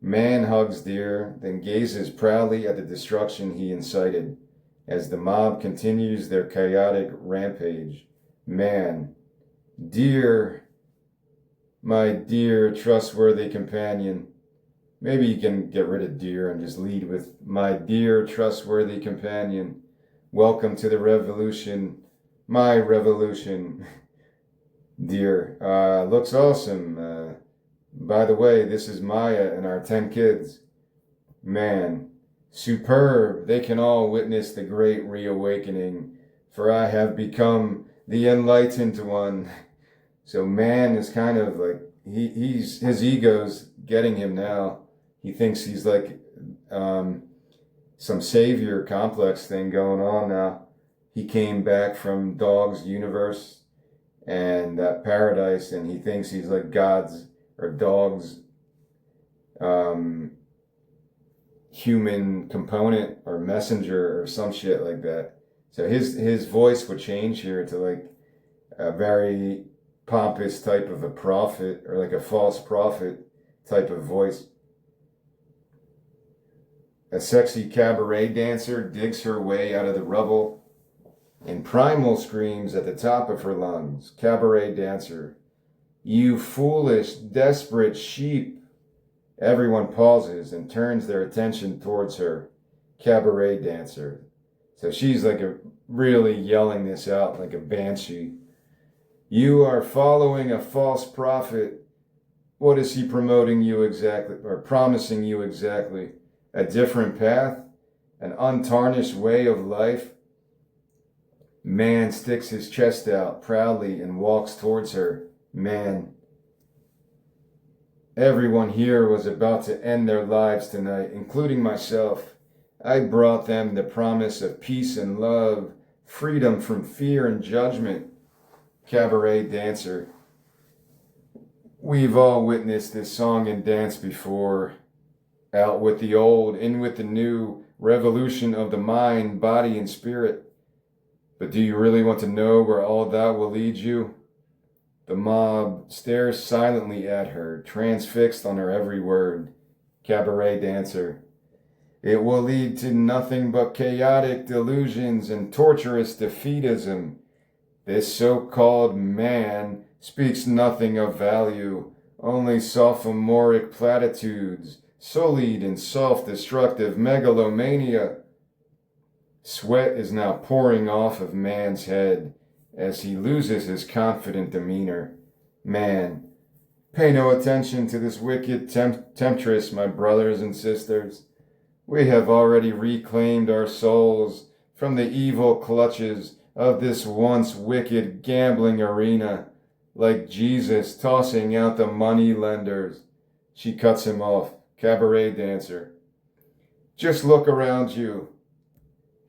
Man hugs Deer, then gazes proudly at the destruction he incited as the mob continues their chaotic rampage. Man, Deer, my dear, trustworthy companion. Maybe you can get rid of dear and just lead with my dear, trustworthy companion. Welcome to the revolution, my revolution. Dear, looks awesome. By the way, this is Maya and our 10 kids. Man, superb. They can all witness the great reawakening, for I have become the enlightened one. So man is kind of like, his ego's getting him now. He thinks he's like some savior complex thing going on now. He came back from Dog's universe and that paradise, and he thinks he's like God's or Dog's human component or messenger or some shit like that. So his voice would change here to like a very pompous type of a prophet, or like a false prophet type of voice. A sexy cabaret dancer digs her way out of the rubble and primal screams at the top of her lungs. Cabaret dancer, you foolish, desperate sheep. Everyone pauses and turns their attention towards her. Cabaret dancer. So she's like really yelling this out like a banshee. You are following a false prophet. What is he promoting you exactly, or promising you exactly? A different path? An untarnished way of life? Man sticks his chest out proudly and walks towards her. Man. Everyone here was about to end their lives tonight, including myself. I brought them the promise of peace and love, freedom from fear and judgment. Cabaret dancer. We've all witnessed this song and dance before. Out with the old, in with the new, revolution of the mind, body, and spirit. But do you really want to know where all that will lead you? The mob stares silently at her, transfixed on her every word. Cabaret dancer. It will lead to nothing but chaotic delusions and torturous defeatism. This so-called man speaks nothing of value, only sophomoric platitudes, sullied and self-destructive megalomania. Sweat is now pouring off of man's head as he loses his confident demeanor. Man, pay no attention to this wicked temptress, my brothers and sisters. We have already reclaimed our souls from the evil clutches of this once wicked gambling arena, like Jesus tossing out the money lenders. She cuts him off. Cabaret dancer. Just look around you.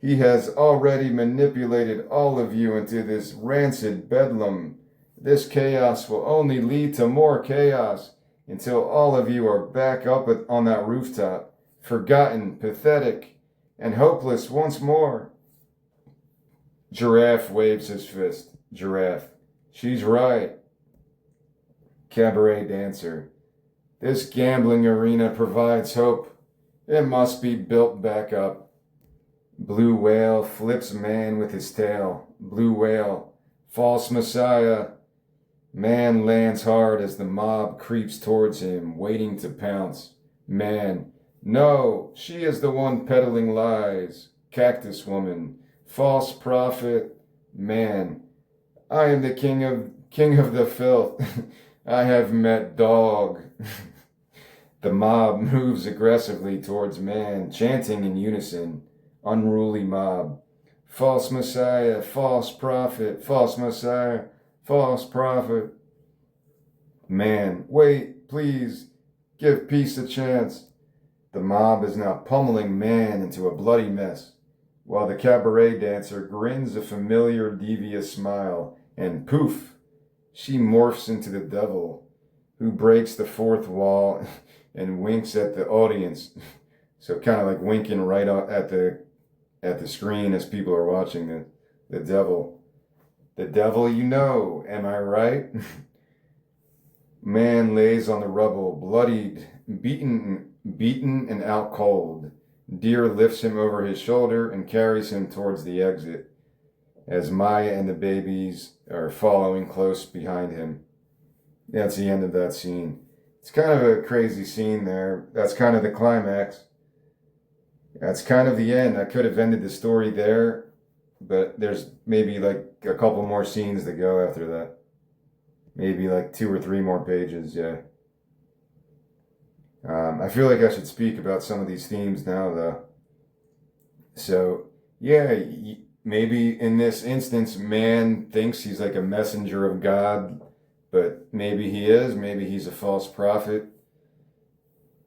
He has already manipulated all of you into this rancid bedlam. This chaos will only lead to more chaos until all of you are back up on that rooftop, forgotten, pathetic, and hopeless once more. Giraffe waves his fist. Giraffe. She's right. Cabaret dancer. This gambling arena provides hope. It must be built back up. Blue whale flips man with his tail. Blue whale. False messiah. Man lands hard as the mob creeps towards him, waiting to pounce. Man. No, she is the one peddling lies. Cactus woman. False prophet. Man. I am the king of the filth. I have met dog. The mob moves aggressively towards man, chanting in unison. Unruly mob. False messiah, false prophet, false messiah, false prophet. Man, wait, please, give peace a chance. The mob is now pummeling man into a bloody mess, while the cabaret dancer grins a familiar devious smile, and poof, she morphs into the devil, who breaks the fourth wall and winks at the audience. So kind of like winking right at the screen as people are watching the devil. The devil you know, am I right? Man lays on the rubble, bloodied, beaten and out cold. Deer lifts him over his shoulder and carries him towards the exit, as Maya and the babies are following close behind him. That's the end of that scene. It's kind of a crazy scene there. That's kind of the climax. That's kind of the end. I could have ended the story there, but there's maybe like a couple more scenes to go after that. Maybe like 2 or 3 more pages, yeah. I feel like I should speak about some of these themes now, though. So, yeah, maybe in this instance, man thinks he's like a messenger of God, but maybe he is, maybe he's a false prophet.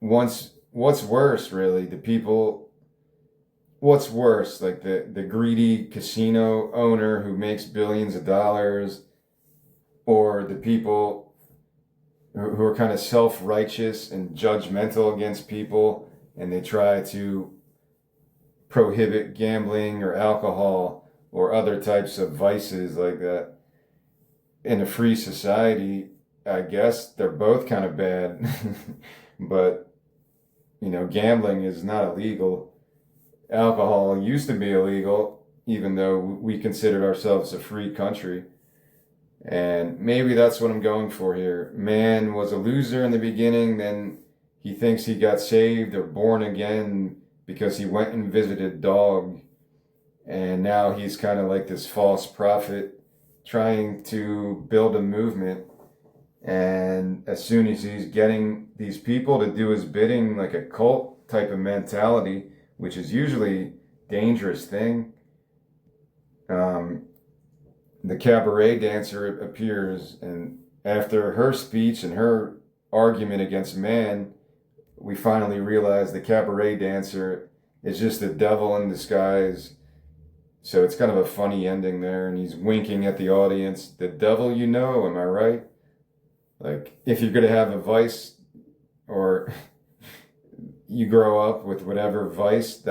What's worse, really? What's worse, like the greedy casino owner who makes billions of dollars, or the people who are kind of self-righteous and judgmental against people, and they try to prohibit gambling or alcohol or other types of vices like that. In a free society, I guess they're both kind of bad. But, gambling is not illegal. Alcohol used to be illegal, even though we considered ourselves a free country. And maybe that's what I'm going for here. Man was a loser in the beginning, then he thinks he got saved or born again because he went and visited dog. And now he's kind of like this false prophet trying to build a movement. And as soon as he's getting these people to do his bidding, like a cult type of mentality, which is usually a dangerous thing, the cabaret dancer appears, and after her speech and her argument against man, we finally realize the cabaret dancer is just the devil in disguise. So it's kind of a funny ending there, and he's winking at the audience. The devil you know, am I right? Like, if you're going to have a vice, or you grow up with whatever vice,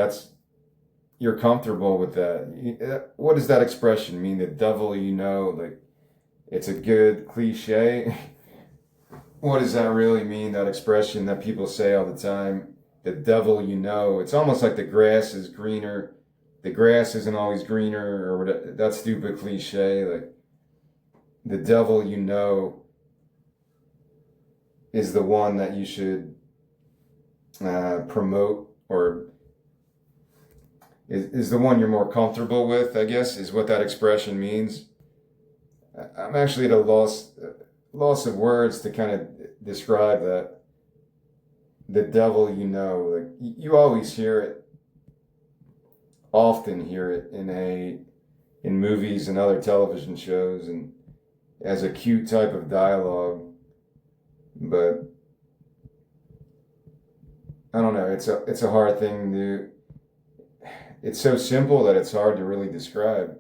you're comfortable with that. What does that expression mean? The devil you know, like, it's a good cliche. What does that really mean, that expression that people say all the time? The devil you know. It's almost like the grass is greener. The grass isn't always greener, or whatever, that stupid cliche. Like, the devil you know is the one that you should promote, or is the one you're more comfortable with, I guess, is what that expression means. I'm actually at a loss of words to kind of describe that. The devil you know, like you always hear it, often hear it in movies and other television shows, and as a cute type of dialogue. But I don't know, it's a hard thing to, it's so simple that it's hard to really describe.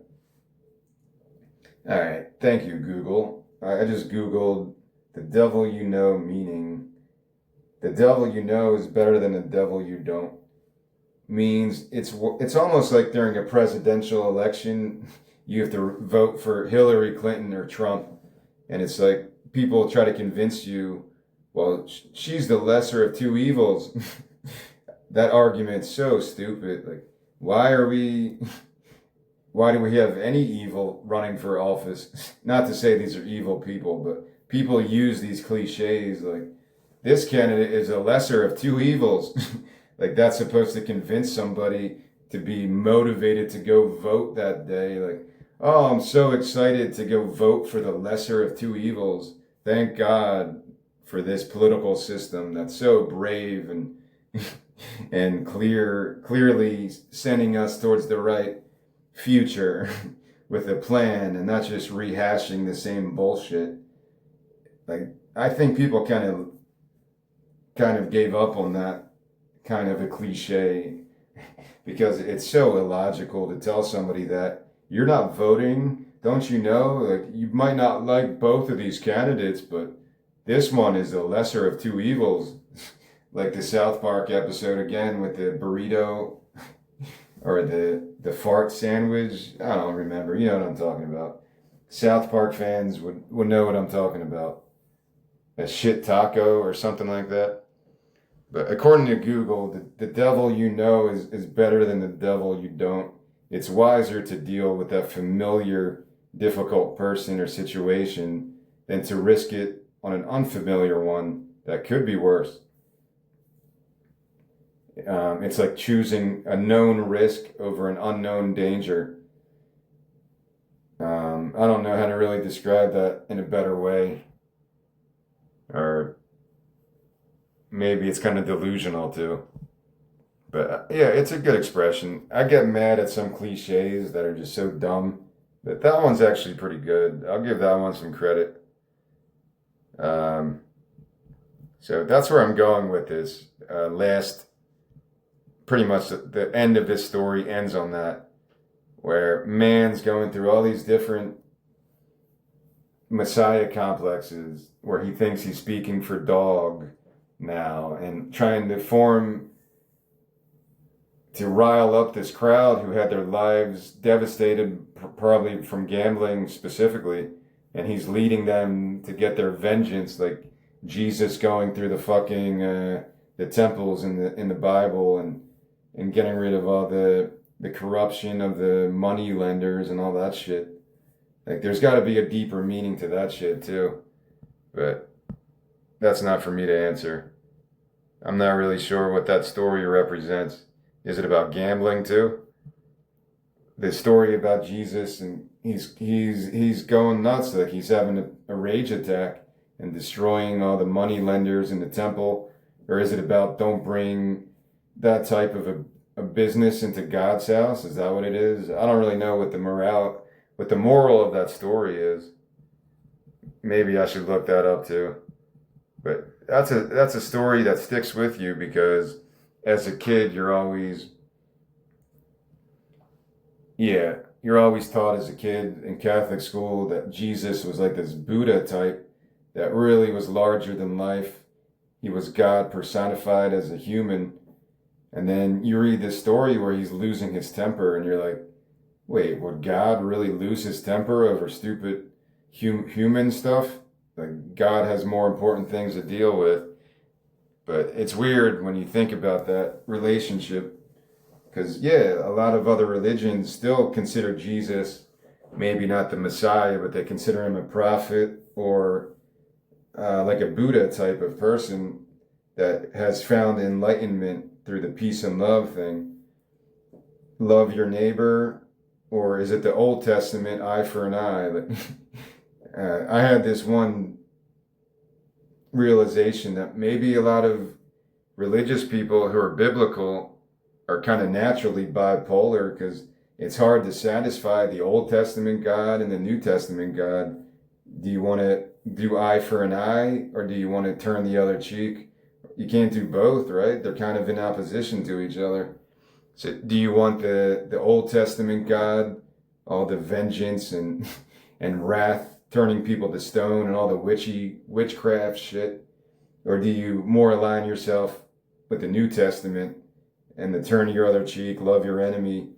All right, thank you, Google. I just Googled the devil you know meaning. The devil you know is better than the devil you don't. Means it's almost like during a presidential election, you have to vote for Hillary Clinton or Trump, and it's like people try to convince you, well, she's the lesser of two evils. That argument's so stupid. Like, why do we have any evil running for office? Not to say these are evil people, but people use these cliches like, this candidate is a lesser of two evils. Like that's supposed to convince somebody to be motivated to go vote that day. Like, oh, I'm so excited to go vote for the lesser of two evils. Thank God for this political system that's so brave and and clearly sending us towards the right future with a plan and not just rehashing the same bullshit. Like, I think people kind of gave up on that kind of a cliche because it's so illogical to tell somebody that you're not voting. Don't you know? Like, you might not like both of these candidates, but this one is the lesser of two evils. Like the South Park episode again with the burrito or the fart sandwich. I don't remember. You know what I'm talking about. South Park fans would know what I'm talking about. A shit taco or something like that. But according to Google, the devil you know is better than the devil you don't. It's wiser to deal with that familiar, difficult person or situation than to risk it on an unfamiliar one that could be worse. It's like choosing a known risk over an unknown danger. I don't know how to really describe that in a better way. Or maybe it's kind of delusional too. But yeah, it's a good expression. I get mad at some cliches that are just so dumb, but that one's actually pretty good. I'll give that one some credit. So that's where I'm going with this. Pretty much the end of this story ends on that, where man's going through all these different messiah complexes, where he thinks he's speaking for dog now and trying to rile up this crowd who had their lives devastated, probably from gambling specifically, and he's leading them to get their vengeance, like Jesus going through the fucking the temples in the Bible and getting rid of all the corruption of the money lenders and all that shit. Like, there's got to be a deeper meaning to that shit too, but that's not for me to answer. I'm not really sure what that story represents. Is it about gambling too? The story about Jesus, and he's going nuts, like he's having a rage attack and destroying all the money lenders in the temple, or is it about don't bring that type of a business into God's house? Is that what it is? I don't really know what the moral of that story is. Maybe I should look that up too. But that's a story that sticks with you because as a kid you're always taught as a kid in Catholic school that Jesus was like this Buddha type that really was larger than life. He was God personified as a human. And then you read this story where he's losing his temper and you're like, wait, would God really lose his temper over stupid human stuff? Like, God has more important things to deal with. But it's weird when you think about that relationship, because yeah, a lot of other religions still consider Jesus maybe not the Messiah, but they consider him a prophet or like a Buddha type of person that has found enlightenment through the peace and love thing. Love your neighbor, or is it the Old Testament, eye for an eye? I had this one realization that maybe a lot of religious people who are biblical are kind of naturally bipolar, because it's hard to satisfy the Old Testament God and the New Testament God. Do you want to do eye for an eye, or do you want to turn the other cheek? You can't do both, right? They're kind of in opposition to each other. So do you want the Old Testament God, all the vengeance and and wrath, turning people to stone and all the witchcraft shit? Or do you more align yourself with the New Testament and the turn your other cheek, love your enemy?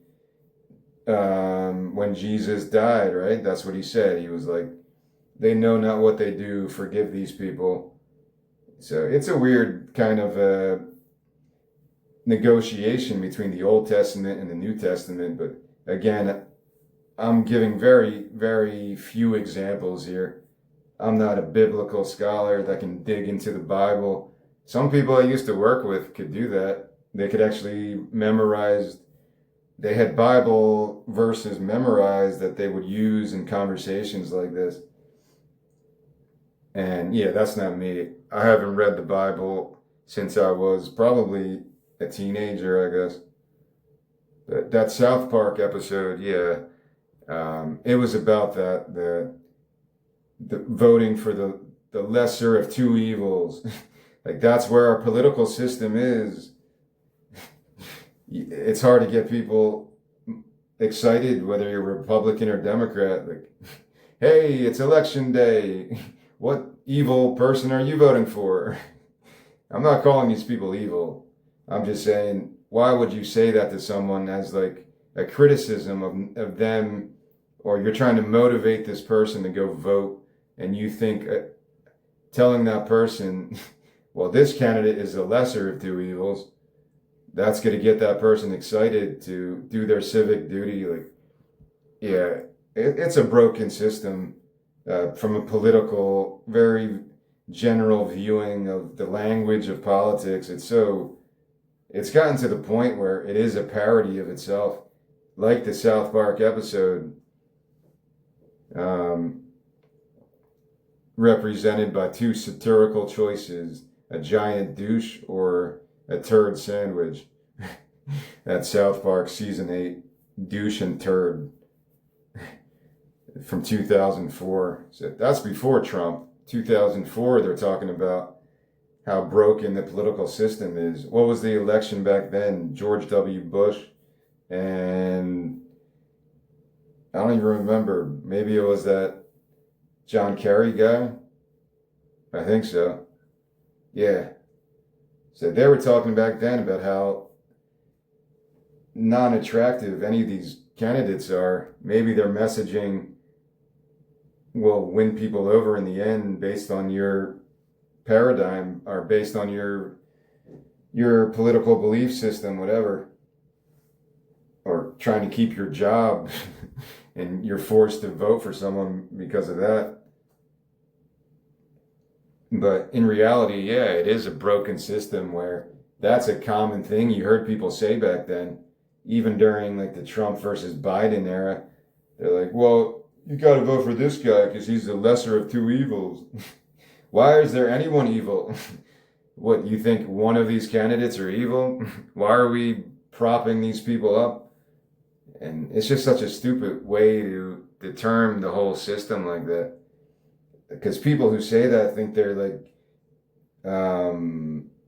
When Jesus died, right? That's what he said. He was like, they know not what they do, forgive these people. So it's a weird kind of negotiation between the Old Testament and the New Testament. But again, I'm giving very, very few examples here. I'm not a biblical scholar that can dig into the Bible. Some people I used to work with could do that. They could actually memorize, they had Bible verses memorized that they would use in conversations like this. And yeah, that's not me. I haven't read the Bible since I was probably a teenager, I guess. But that South Park episode, yeah, it was about that, the voting for the lesser of two evils. Like, that's where our political system is. It's hard to get people excited whether you're Republican or Democrat. Like, hey, it's election day. What evil person are you voting for? I'm not calling these people evil. I'm just saying, why would you say that to someone as like a criticism of them, or you're trying to motivate this person to go vote, and you think telling that person, well, this candidate is the lesser of two evils, that's going to get that person excited to do their civic duty. Like, yeah, it's a broken system from a political, very general viewing of the language of politics. It's gotten to the point where it is a parody of itself, like the South Park episode, represented by two satirical choices, a giant douche or a turd sandwich. At South Park season 8, douche and turd, from 2004. So that's before Trump. 2004, they're talking about how broken the political system is. What was the election back then? George W. Bush and I don't even remember. Maybe it was that John Kerry guy. I think so. Yeah. So they were talking back then about how non-attractive any of these candidates are. Maybe their messaging will win people over in the end based on your paradigm, or based on your political belief system, whatever, or trying to keep your job and you're forced to vote for someone because of that. But in reality, yeah, it is a broken system where that's a common thing you heard people say back then, even during like the Trump versus Biden era. They're like, well, you got to vote for this guy because he's the lesser of two evils. Why is there anyone evil? What, you think one of these candidates are evil? Why are we propping these people up? And it's just such a stupid way to term the whole system like that. Because people who say that think they're like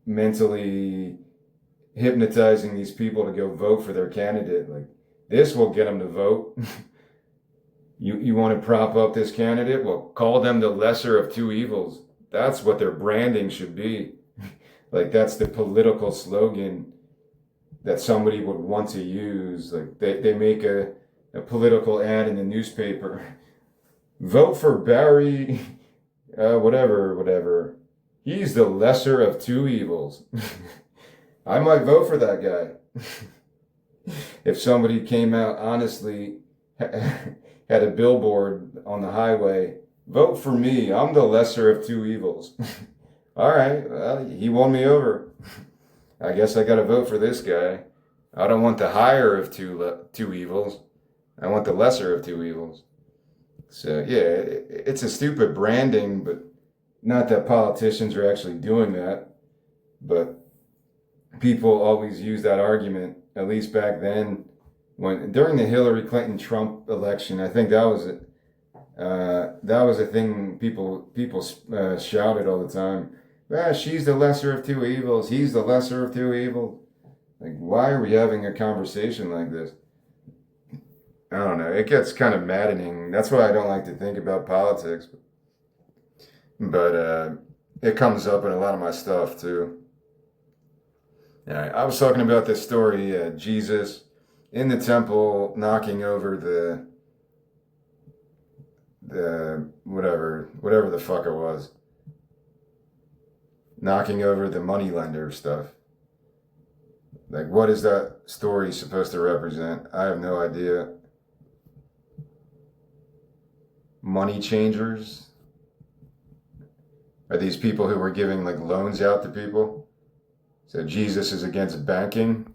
mentally hypnotizing these people to go vote for their candidate. Like, this will get them to vote. You want to prop up this candidate? Well, call them the lesser of two evils. That's what their branding should be. Like, that's the political slogan that somebody would want to use. Like, they make a political ad in the newspaper. Vote for Barry, whatever. He's the lesser of two evils. I might vote for that guy. If somebody came out honestly had a billboard on the highway, vote for me, I'm the lesser of two evils. All right, well, he won me over. I guess I got to vote for this guy. I don't want the higher of two evils. I want the lesser of two evils. So yeah, it's a stupid branding, but not that politicians are actually doing that. But people always use that argument. At least back then, when during the Hillary Clinton Trump election, I think that was a thing people shouted all the time. Ah, she's the lesser of two evils. He's the lesser of two evils. Like, why are we having a conversation like this? I don't know. It gets kind of maddening. That's why I don't like to think about politics. But it comes up in a lot of my stuff too. Yeah, I was talking about this story, Jesus in the temple knocking over the whatever the fuck it was, knocking over the moneylender stuff. Like, what is that story supposed to represent? I have no idea. Money changers? Are these people who were giving like loans out to people? So Jesus is against banking.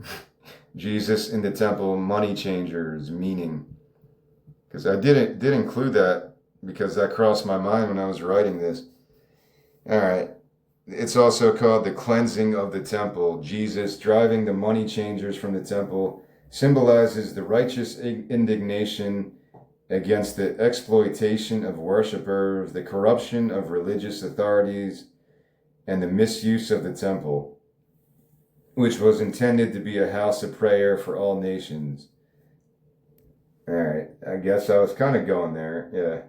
Jesus in the temple, money changers, meaning. Because I did include that because that crossed my mind when I was writing this. All right. It's also called the cleansing of the temple. Jesus driving the money changers from the temple symbolizes the righteous indignation against the exploitation of worshipers, the corruption of religious authorities, and the misuse of the temple, which was intended to be a house of prayer for all nations. All right, I guess I was kind of going there, yeah.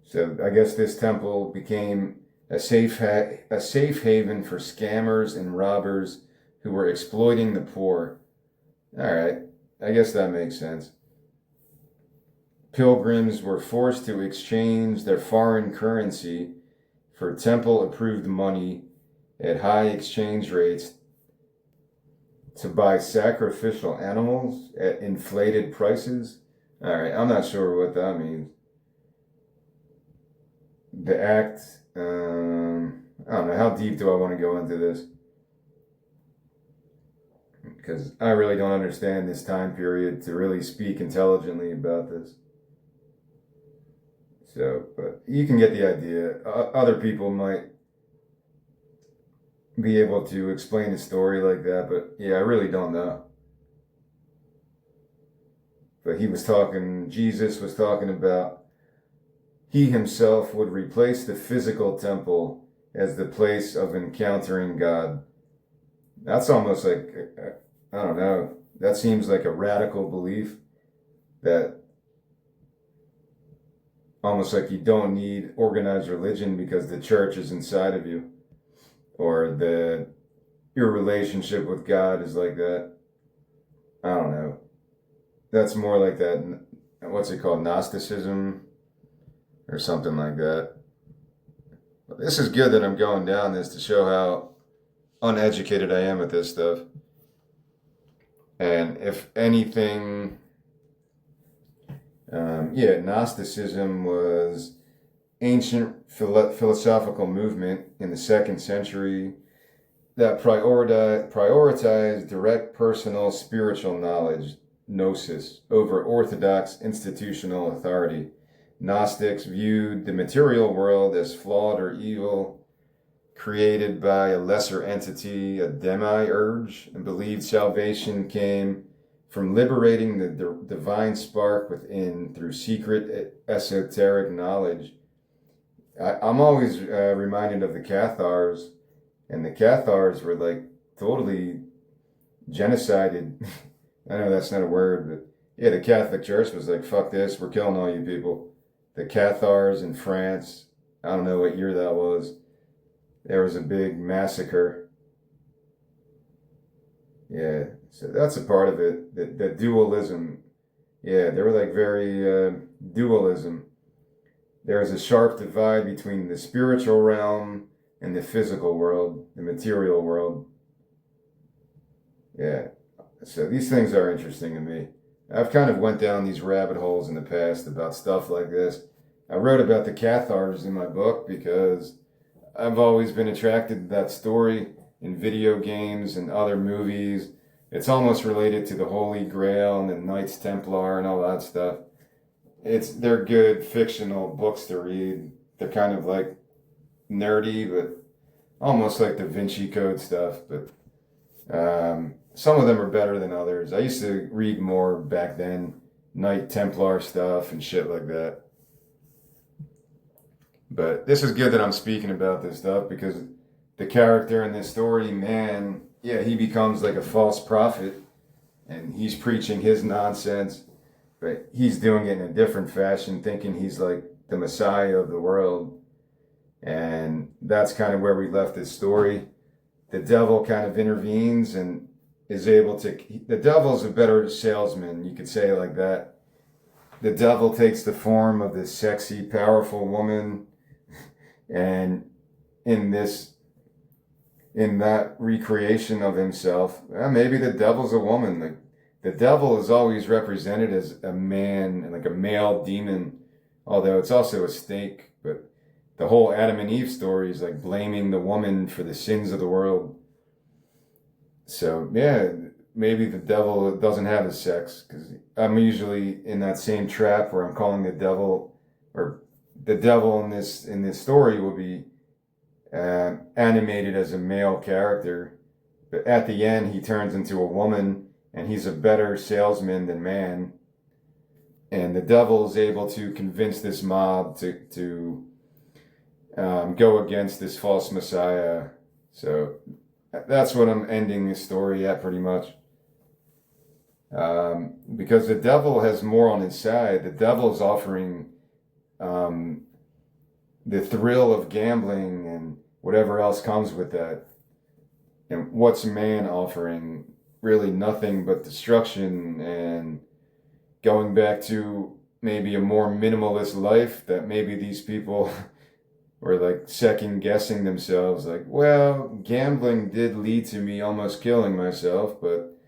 So I guess this temple became a safe haven for scammers and robbers who were exploiting the poor. All right, I guess that makes sense. Pilgrims were forced to exchange their foreign currency for temple-approved money at high exchange rates to buy sacrificial animals at inflated prices. All right, I'm not sure what that means. The act, I don't know, how deep do I want to go into this? Because I really don't understand this time period to really speak intelligently about this. So, but you can get the idea. Other people might be able to explain a story like that, but yeah, I really don't know. But Jesus was talking about he himself would replace the physical temple as the place of encountering God. That's almost like, I don't know, that seems like a radical belief that almost like you don't need organized religion because the church is inside of you, or your relationship with God is like that. I don't know. That's more like that, what's it called, Gnosticism or something like that. But this is good that I'm going down this to show how uneducated I am at this stuff. And if anything, Gnosticism was ancient philosophical movement in the 2nd century that prioritized direct personal spiritual knowledge, gnosis, over orthodox institutional authority. Gnostics viewed the material world as flawed or evil, created by a lesser entity, a demiurge, and believed salvation came from liberating the divine spark within through secret esoteric knowledge. I'm always reminded of the Cathars, and the Cathars were like totally genocided. I know that's not a word, but yeah, the Catholic Church was like, fuck this, we're killing all you people. The Cathars in France, I don't know what year that was. There was a big massacre. Yeah, so that's a part of it. The dualism. Yeah, they were like very dualism. There's a sharp divide between the spiritual realm and the physical world, the material world. Yeah. So these things are interesting to me. I've kind of went down these rabbit holes in the past about stuff like this. I wrote about the Cathars in my book because I've always been attracted to that story in video games and other movies. It's almost related to the Holy Grail and the Knights Templar and all that stuff. They're good fictional books to read. They're kind of like nerdy, but almost like Da Vinci Code stuff. But some of them are better than others. I used to read more back then, Knight Templar stuff and shit like that. But this is good that I'm speaking about this stuff because the character in this story, man, yeah, he becomes like a false prophet and he's preaching his nonsense, but he's doing it in a different fashion, thinking he's like the Messiah of the world. And that's kind of where we left this story. The devil kind of intervenes and is able to. The devil's a better salesman, you could say, like that. The devil takes the form of this sexy, powerful woman, and in that recreation of himself, maybe the devil's a woman. Like the devil is always represented as a man, like a male demon, although it's also a snake. But the whole Adam and Eve story is like blaming the woman for the sins of the world. So yeah, maybe the devil doesn't have his sex because I'm usually in that same trap where I'm calling the devil, or the devil in this story will be animated as a male character, but at the end he turns into a woman and he's a better salesman than man, and the devil is able to convince this mob to go against this false messiah. So that's what I'm ending this story at, pretty much. Because the devil has more on his side. The devil is offering the thrill of gambling and whatever else comes with that. And what's man offering? Really nothing but destruction and going back to maybe a more minimalist life that maybe these people were like second guessing themselves, like, well, gambling did lead to me almost killing myself, but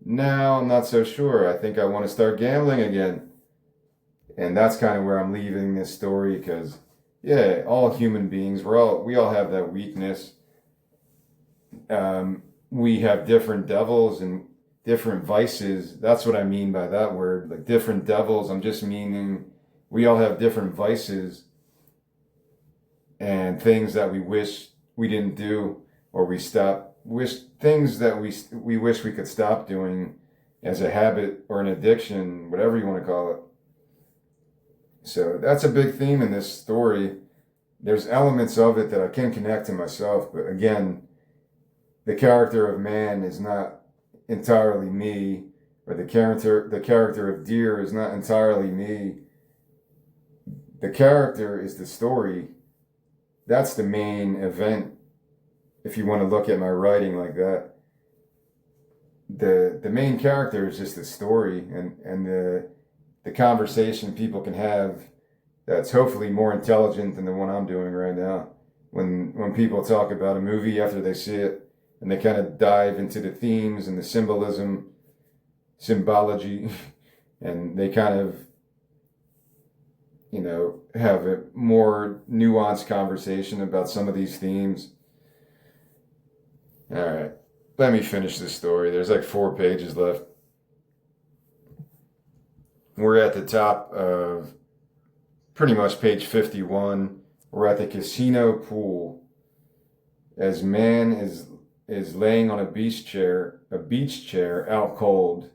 now I'm not so sure. I think I want to start gambling again. And that's kind of where I'm leaving this story because, yeah, all human beings, we all have that weakness. We have different devils and different vices. That's what I mean by that word, like different devils. I'm just meaning we all have different vices and things that we wish we didn't do, or things that we wish we could stop doing as a habit or an addiction, whatever you want to call it. So that's a big theme in this story. There's elements of it that I can connect to myself, but again, the character of man is not entirely me, or the character of Deer is not entirely me. The character is the story. That's the main event. If you want to look at my writing like that, the main character is just the story and the conversation people can have that's hopefully more intelligent than the one I'm doing right now. When people talk about a movie after they see it and they kind of dive into the themes and the symbology, and they kind of, have a more nuanced conversation about some of these themes. All right, let me finish this story. There's like 4 pages left. We're at the top of pretty much page 51. We're at the casino pool. As man is laying on a beach chair out cold,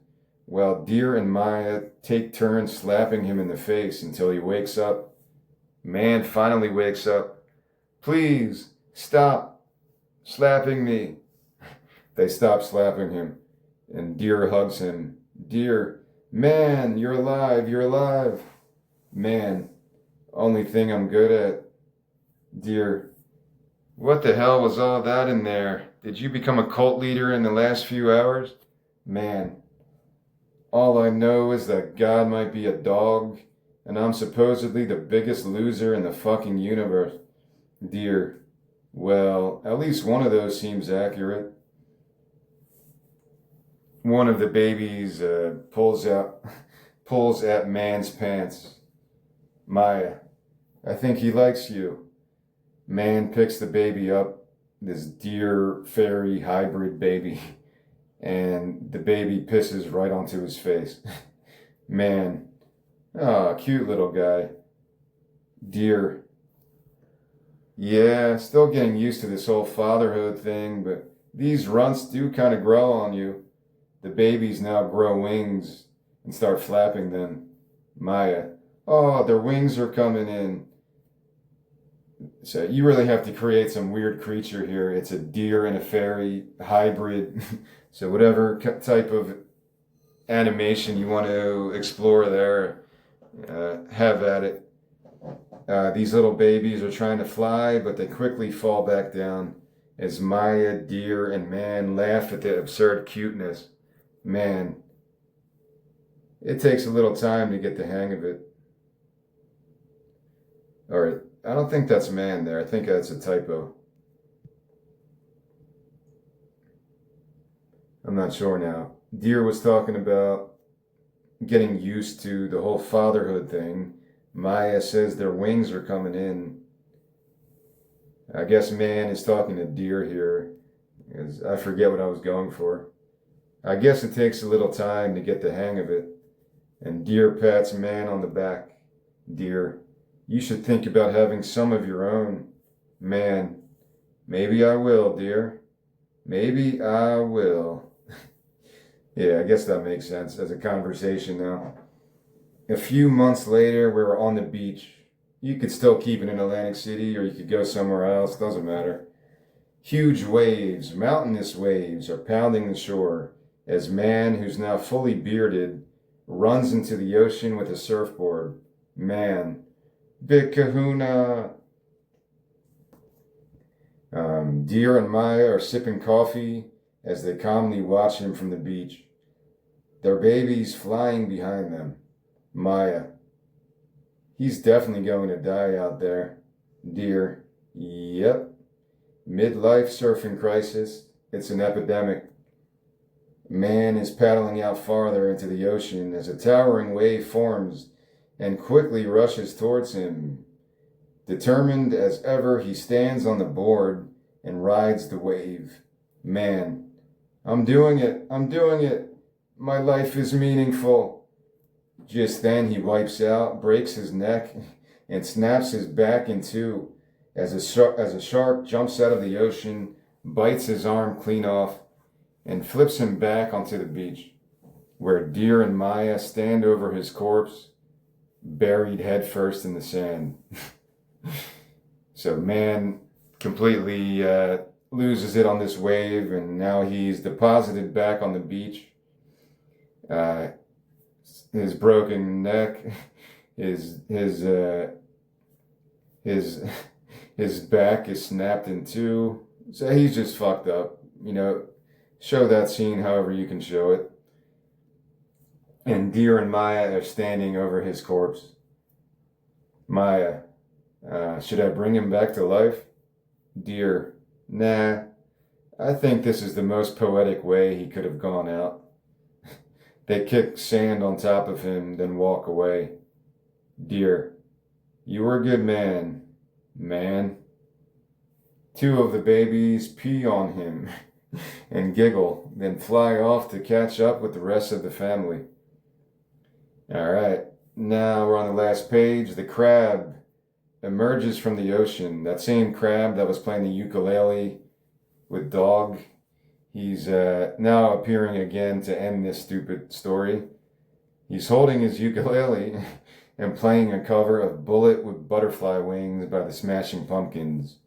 while Deer and Maya take turns slapping him in the face until he wakes up. Man finally wakes up. Please, stop slapping me. They stop slapping him, and Deer hugs him. Deer, man, you're alive, you're alive. Man, only thing I'm good at. Deer, what the hell was all that in there? Did you become a cult leader in the last few hours? Man, all I know is that God might be a dog, and I'm supposedly the biggest loser in the fucking universe. Deer, well, at least one of those seems accurate. one of the babies pulls at man's pants. Maya, I think he likes you. Man picks the baby up, this deer fairy hybrid baby, and the baby pisses right onto his face. Man, oh, cute little guy. Deer, yeah, still getting used to this whole fatherhood thing, but these runts do kind of grow on you. The babies now grow wings and start flapping them. Maya, oh, their wings are coming in. So you really have to create some weird creature here. It's a deer and a fairy hybrid. So whatever type of animation you want to explore there, have at it. These little babies are trying to fly, but they quickly fall back down as Maya, deer, and man laugh at the absurd cuteness. Man, it takes a little time to get the hang of it. Or, I don't think that's man there. I think that's a typo. I'm not sure now. Deer was talking about getting used to the whole fatherhood thing. Maya says their wings are coming in. I guess man is talking to deer here. I forget what I was going for. I guess it takes a little time to get the hang of it. And deer pats man on the back. Deer, you should think about having some of your own. Man, maybe I will, dear. Maybe I will. Yeah, I guess that makes sense as a conversation now. A few months later, we were on the beach. You could still keep it in Atlantic City or you could go somewhere else, doesn't matter. Huge waves, mountainous waves, are pounding the shore as man, who's now fully bearded, runs into the ocean with a surfboard. Man, big kahuna. Deer and Maya are sipping coffee as they calmly watch him from the beach. Their babies flying behind them. Maya, he's definitely going to die out there. Deer, yep. Midlife surfing crisis. It's an epidemic. Man is paddling out farther into the ocean as a towering wave forms and quickly rushes towards him. Determined as ever, he stands on the board and rides the wave. Man, I'm doing it. I'm doing it. My life is meaningful. Just then he wipes out, breaks his neck, and snaps his back in two as a shark jumps out of the ocean, bites his arm clean off, and flips him back onto the beach, where Deer and Maya stand over his corpse, buried headfirst in the sand. So man completely loses it on this wave, and now he's deposited back on the beach. His broken neck, his back is snapped in two. So he's just fucked up. You know, show that scene however you can show it. And Deer and Maya are standing over his corpse. Maya, should I bring him back to life? Deer, nah. I think this is the most poetic way he could have gone out. They kick sand on top of him, then walk away. Deer, you were a good man. Man. Two of the babies pee on him and giggle, then fly off to catch up with the rest of the family. All right, now we're on the last page. The crab emerges from the ocean. That same crab that was playing the ukulele with Dog. He's now appearing again to end this stupid story. He's holding his ukulele and playing a cover of Bullet with Butterfly Wings by the Smashing Pumpkins.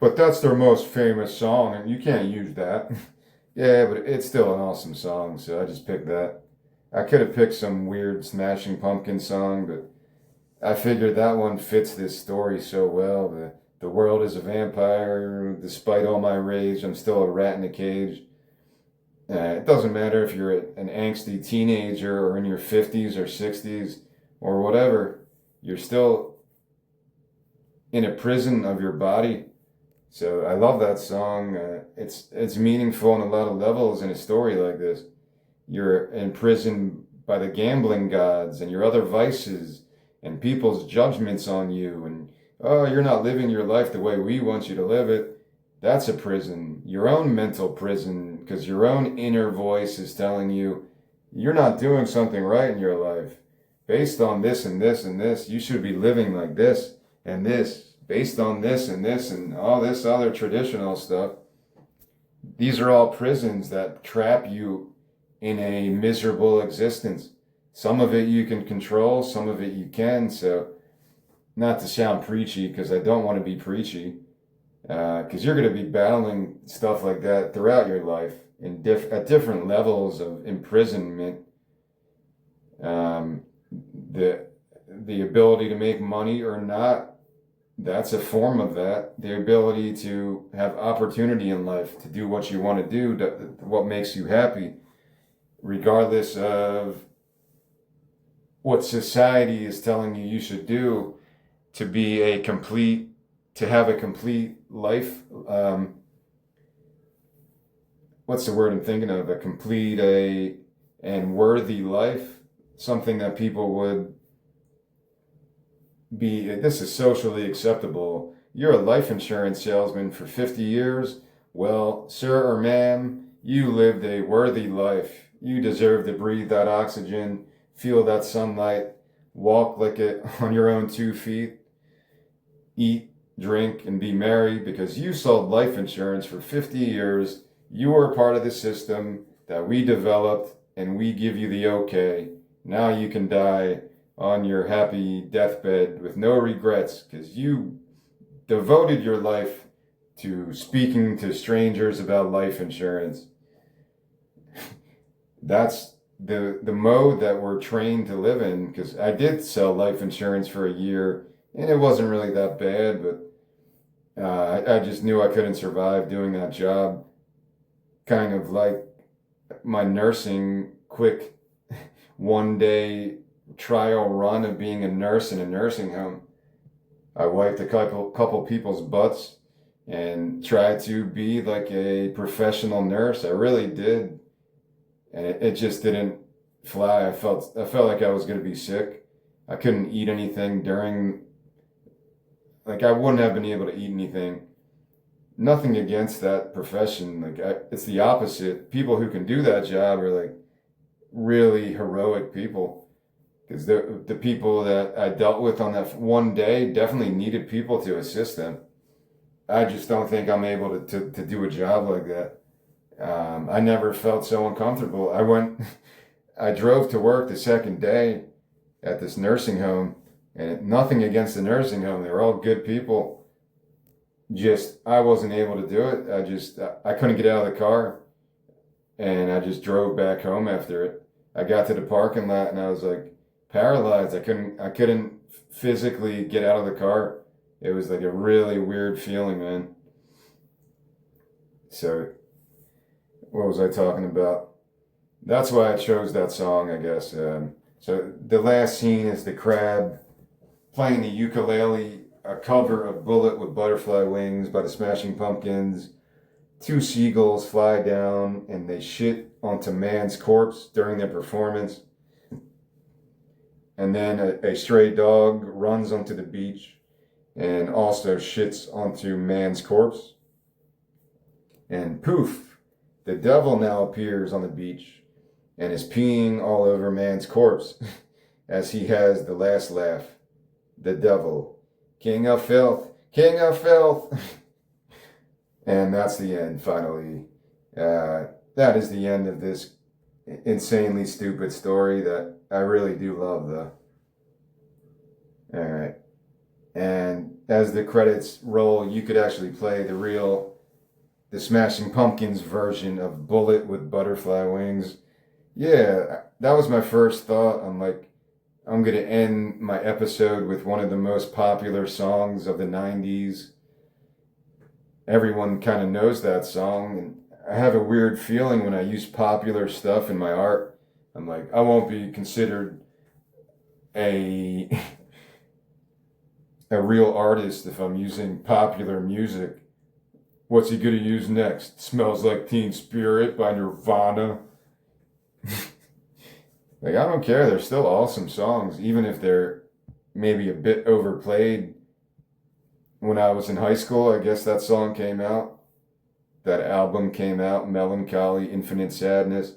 But that's their most famous song, and you can't use that. Yeah, but it's still an awesome song, so I just picked that. I could have picked some weird Smashing Pumpkins song, but I figured that one fits this story so well. The world is a vampire. Despite all my rage, I'm still a rat in a cage. It doesn't matter if you're an angsty teenager or in your 50s or 60s or whatever. You're still in a prison of your body. So I love that song. It's meaningful on a lot of levels in a story like this. You're imprisoned by the gambling gods and your other vices and people's judgments on you. And, oh, you're not living your life the way we want you to live it. That's a prison, your own mental prison, because your own inner voice is telling you you're not doing something right in your life. Based on this and this and this, you should be living like this and this, based on this and all this other traditional stuff. These are all prisons that trap you in a miserable existence. Some of it you can control, some of it you can. So, not to sound preachy, because I don't want to be preachy, because you're going to be battling stuff like that throughout your life at different levels of imprisonment. The ability to make money or not, that's a form of that. The ability to have opportunity in life, to do what you want to do, what makes you happy, regardless of what society is telling you should do to have a complete life. What's the word I'm thinking of? A complete and worthy life. Something that people would be, this is socially acceptable. You're a life insurance salesman for 50 years. Well, sir or ma'am, you lived a worthy life. You deserve to breathe that oxygen, feel that sunlight, walk like it on your own 2 feet, eat, drink, and be merry, because you sold life insurance for 50 years. You were part of the system that we developed, and we give you the okay. Now you can die on your happy deathbed with no regrets, because you devoted your life to speaking to strangers about life insurance. That's the mode that we're trained to live in, because I did sell life insurance for a year, and it wasn't really that bad, but I just knew I couldn't survive doing that job. Kind of like my nursing quick one-day trial run of being a nurse in a nursing home. I wiped a couple people's butts and tried to be like a professional nurse. I really did. And it just didn't fly. I felt like I was going to be sick. I couldn't eat anything I wouldn't have been able to eat anything. Nothing against that profession. It's the opposite. People who can do that job are like really heroic people. Because the people that I dealt with on that one day definitely needed people to assist them. I just don't think I'm able to do a job like that. I never felt so uncomfortable. I drove to work the second day at this nursing home, and nothing against the nursing home. They were all good people. Just, I wasn't able to do it. I couldn't get out of the car, and I just drove back home after it. I got to the parking lot and I was like paralyzed. I couldn't physically get out of the car. It was like a really weird feeling, man. So, what was I talking about? That's why I chose that song, I guess. So the last scene is the crab playing the ukulele, a cover of Bullet with Butterfly Wings by the Smashing Pumpkins. 2 seagulls fly down and they shit onto man's corpse during their performance. And then a stray dog runs onto the beach and also shits onto man's corpse. And poof, the devil now appears on the beach and is peeing all over man's corpse as he has the last laugh. The devil, king of filth, king of filth. And that's the end, finally. That is the end of this insanely stupid story that I really do love, though. All right. And as the credits roll, you could actually play the Smashing Pumpkins version of Bullet with Butterfly Wings. Yeah, that was my first thought. I'm going to end my episode with one of the most popular songs of the 90s. Everyone kind of knows that song, and I have a weird feeling when I use popular stuff in my art. I'm like, I won't be considered a real artist if I'm using popular music. What's he gonna use next? Smells Like Teen Spirit by Nirvana. Like, I don't care. They're still awesome songs, even if they're maybe a bit overplayed. When I was in high school, I guess that song came out. That album came out, Melancholy, Infinite Sadness.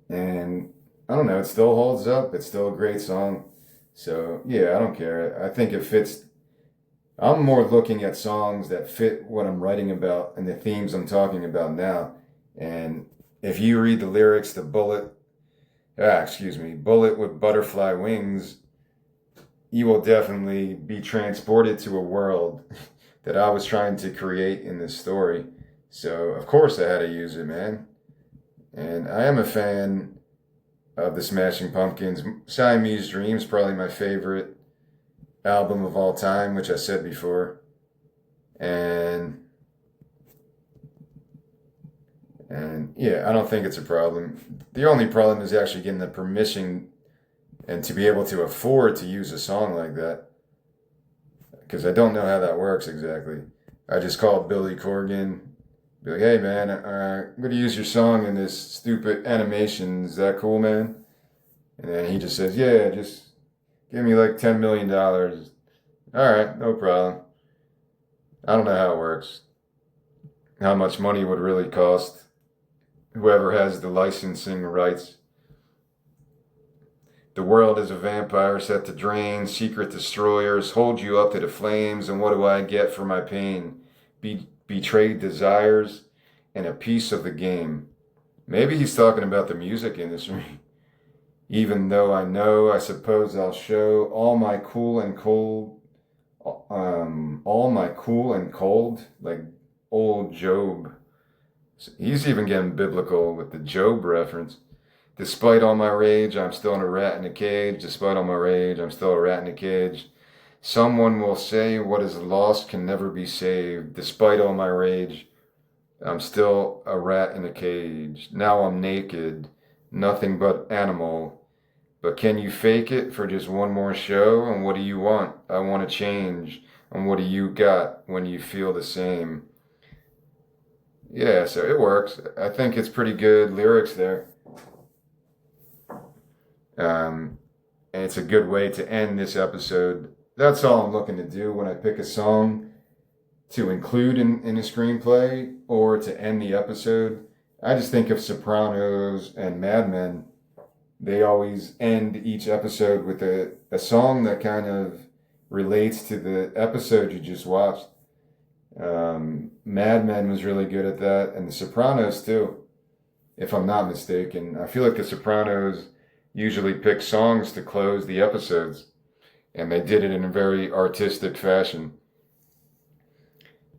And I don't know, it still holds up. It's still a great song. So, yeah, I don't care. I think it fits. I'm more looking at songs that fit what I'm writing about and the themes I'm talking about now. And if you read the lyrics to Bullet with Butterfly Wings, you will definitely be transported to a world that I was trying to create in this story. So, of course, I had to use it, man. And I am a fan of the Smashing Pumpkins. Siamese Dreams, probably my favorite album of all time, which I said before. And yeah, I don't think it's a problem. The only problem is actually getting the permission and to be able to afford to use a song like that. Because I don't know how that works exactly. I just called Billy Corgan, be like, hey man, I'm going to use your song in this stupid animation. Is that cool, man? And then he just says, yeah, just give me like $10 million. All right, no problem. I don't know how it works. How much money would really cost whoever has the licensing rights. The world is a vampire set to drain, secret destroyers hold you up to the flames, and what do I get for my pain? Betrayed desires and a piece of the game. Maybe he's talking about the music industry. Even though I suppose I'll show all my cool and cold, like old Job. He's even getting biblical with the Job reference. Despite all my rage, I'm still a rat in a cage. Despite all my rage, I'm still a rat in a cage. Someone will say what is lost can never be saved. Despite all my rage, I'm still a rat in a cage. Now I'm naked, nothing but animal. But can you fake it for just one more show? And what do you want? I want to change. And what do you got when you feel the same? Yeah, so it works. I think it's pretty good lyrics there. And it's a good way to end this episode. That's all I'm looking to do when I pick a song to include in a screenplay or to end the episode. I just think of Sopranos and Mad Men. They always end each episode with a song that kind of relates to the episode you just watched. Mad Men was really good at that, and The Sopranos too, if I'm not mistaken. I feel like The Sopranos usually pick songs to close the episodes, and they did it in a very artistic fashion.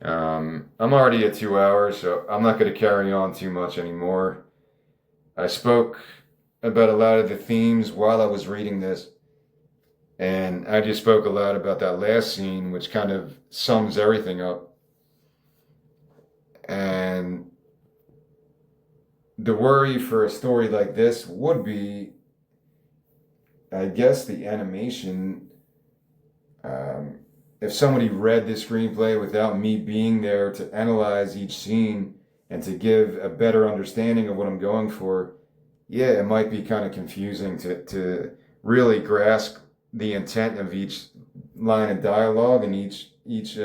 I'm already at 2 hours, so I'm not going to carry on too much anymore. I spoke about a lot of the themes while I was reading this, and I just spoke a lot about that last scene, which kind of sums everything up. And the worry for a story like this would be, I guess, the animation. If somebody read this screenplay without me being there to analyze each scene and to give a better understanding of what I'm going for, yeah, it might be kind of confusing to really grasp the intent of each line of dialogue and each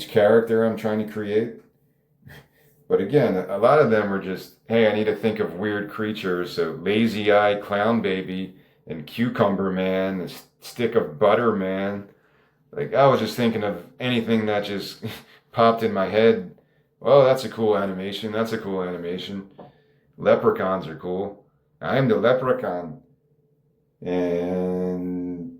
character I'm trying to create. But again, a lot of them are just, hey, I need to think of weird creatures. So Lazy Eye Clown Baby and Cucumber Man, the Stick of Butter Man. Like, I was just thinking of anything that just popped in my head. Oh, that's a cool animation. That's a cool animation. Leprechauns are cool. I am the leprechaun. And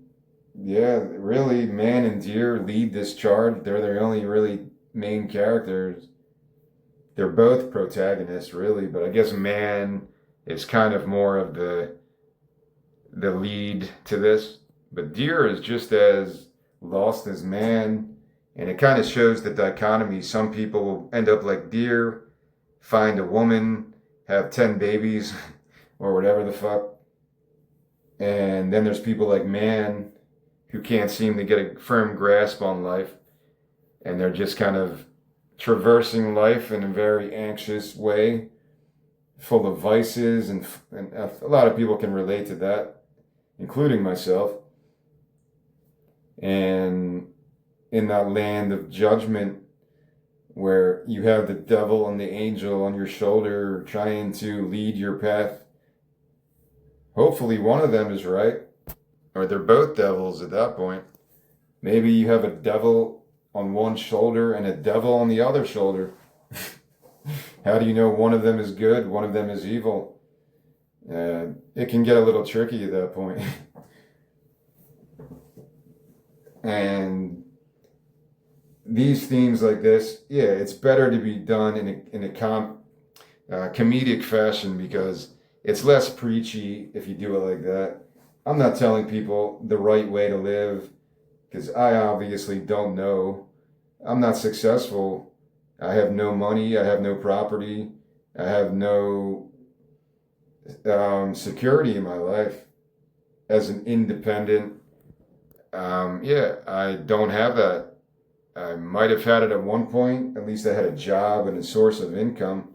yeah, really, Man and Deer lead this charge. They're the only really main characters. They're both protagonists, really, but I guess Man is kind of more of the lead to this. But Deer is just as lost as Man, and it kind of shows the dichotomy. Some people will end up like Deer, find a woman, have 10 babies, or whatever the fuck. And then there's people like Man who can't seem to get a firm grasp on life, and they're just kind of traversing life in a very anxious way, full of vices, and a lot of people can relate to that, including myself. And in that land of judgment where you have the devil and the angel on your shoulder trying to lead your path, hopefully one of them is right, or they're both devils at that point. Maybe you have a devil on one shoulder and a devil on the other shoulder. How do you know one of them is good, one of them is evil? It can get a little tricky at that point. And these themes like this, yeah, it's better to be done in a comedic fashion because it's less preachy if you do it like that. I'm not telling people the right way to live because I obviously don't know. I'm not successful. I have no money. I have no property. I have no security in my life as an independent. Yeah, I don't have that. I might have had it at one point. At least I had a job and a source of income.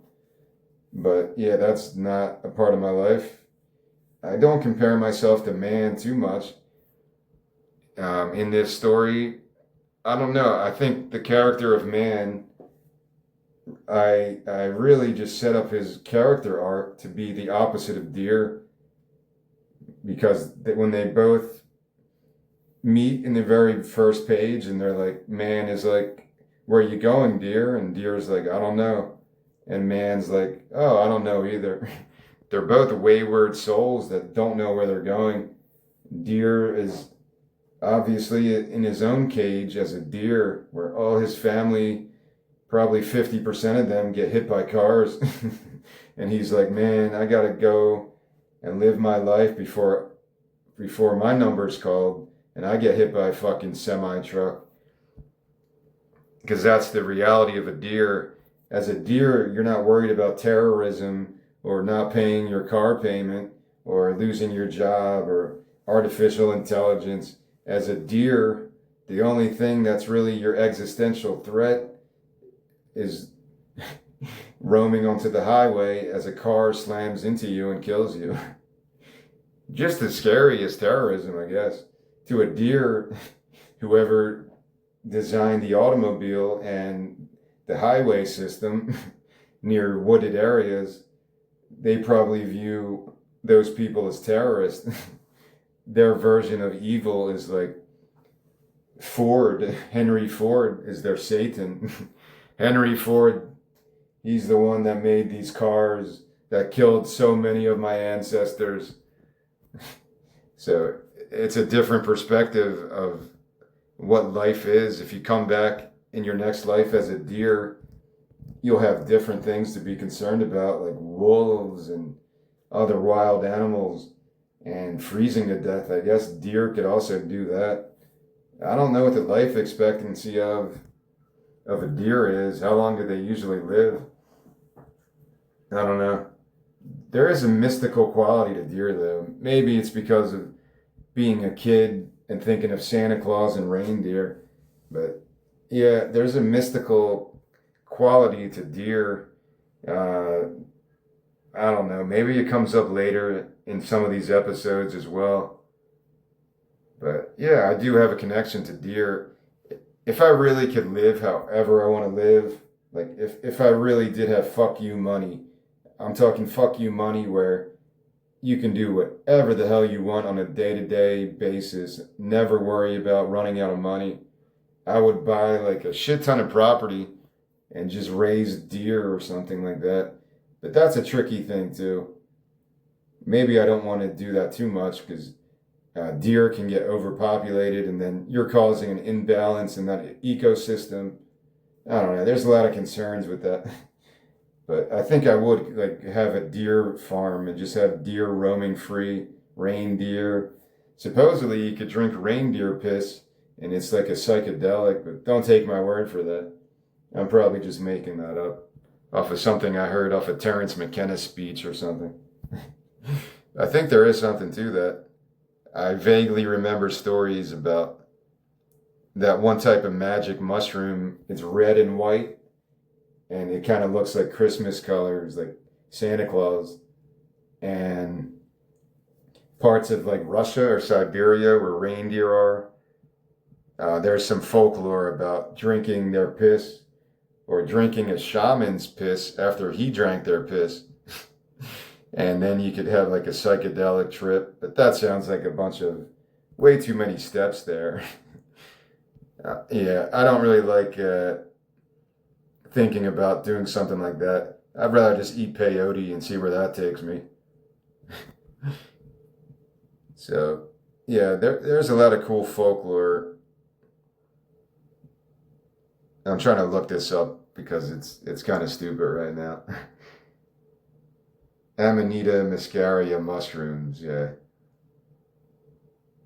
But yeah, that's not a part of my life. I don't compare myself to man too much. In this story, I don't know. I think the character of man, I really just set up his character arc to be the opposite of deer because when they both meet in the very first page and they're like, man is like, where are you going, deer? And deer's like, I don't know. And man's like, oh, I don't know either. They're both wayward souls that don't know where they're going. Deer is obviously in his own cage as a deer where all his family, probably 50% of them get hit by cars. And he's like, man, I gotta go and live my life before my number's called and I get hit by a fucking semi-truck. Because that's the reality of a deer. As a deer, you're not worried about terrorism or not paying your car payment or losing your job or artificial intelligence. As a deer, the only thing that's really your existential threat is roaming onto the highway as a car slams into you and kills you. Just as scary as terrorism, I guess. To a deer, whoever designed the automobile and the highway system near wooded areas, they probably view those people as terrorists. Their version of evil is like Ford. Henry Ford is their Satan. Henry Ford, he's the one that made these cars that killed so many of my ancestors. So it's a different perspective of what life is. If you come back in your next life as a deer, you'll have different things to be concerned about, like wolves and other wild animals and freezing to death. I guess deer could also do that. I don't know what the life expectancy of a deer is. How long do they usually live? I don't know. There is a mystical quality to deer, though. Maybe it's because of being a kid and thinking of Santa Claus and reindeer. But yeah, there's a mystical quality to deer. I don't know. Maybe it comes up later in some of these episodes as well. But yeah, I do have a connection to deer. If I really could live however I want to live, like if I really did have fuck you money, I'm talking fuck you money where you can do whatever the hell you want on a day-to-day basis, never worry about running out of money. I would buy like a shit ton of property and just raise deer or something like that. But that's a tricky thing too. Maybe I don't want to do that too much because deer can get overpopulated and then you're causing an imbalance in that ecosystem. I don't know. There's a lot of concerns with that. But I think I would like have a deer farm and just have deer roaming free, reindeer. Supposedly you could drink reindeer piss and it's like a psychedelic, but don't take my word for that. I'm probably just making that up off of something I heard off of Terence McKenna's speech or something. I think there is something to that. I vaguely remember stories about that one type of magic mushroom. It's red and white, and it kind of looks like Christmas colors, like Santa Claus, and parts of like Russia or Siberia where reindeer are. There's some folklore about drinking their piss or drinking a shaman's piss after he drank their piss. And then you could have like a psychedelic trip. But that sounds like a bunch of way too many steps there. Yeah, I don't really like thinking about doing something like that. I'd rather just eat peyote and see where that takes me. So, yeah, there's a lot of cool folklore. I'm trying to look this up because it's kind of stupid right now. Amanita muscaria mushrooms, yeah.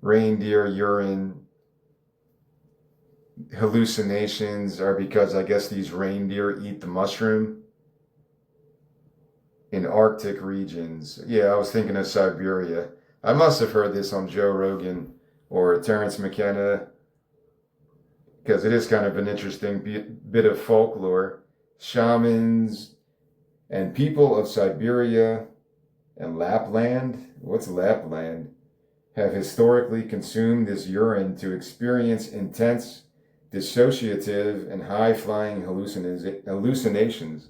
Reindeer urine hallucinations are because I guess these reindeer eat the mushroom in Arctic regions. Yeah, I was thinking of Siberia. I must have heard this on Joe Rogan or Terrence McKenna because it is kind of an interesting bit of folklore. Shamans and people of Siberia and Lapland, what's Lapland, have historically consumed this urine to experience intense, dissociative, and high-flying hallucinations.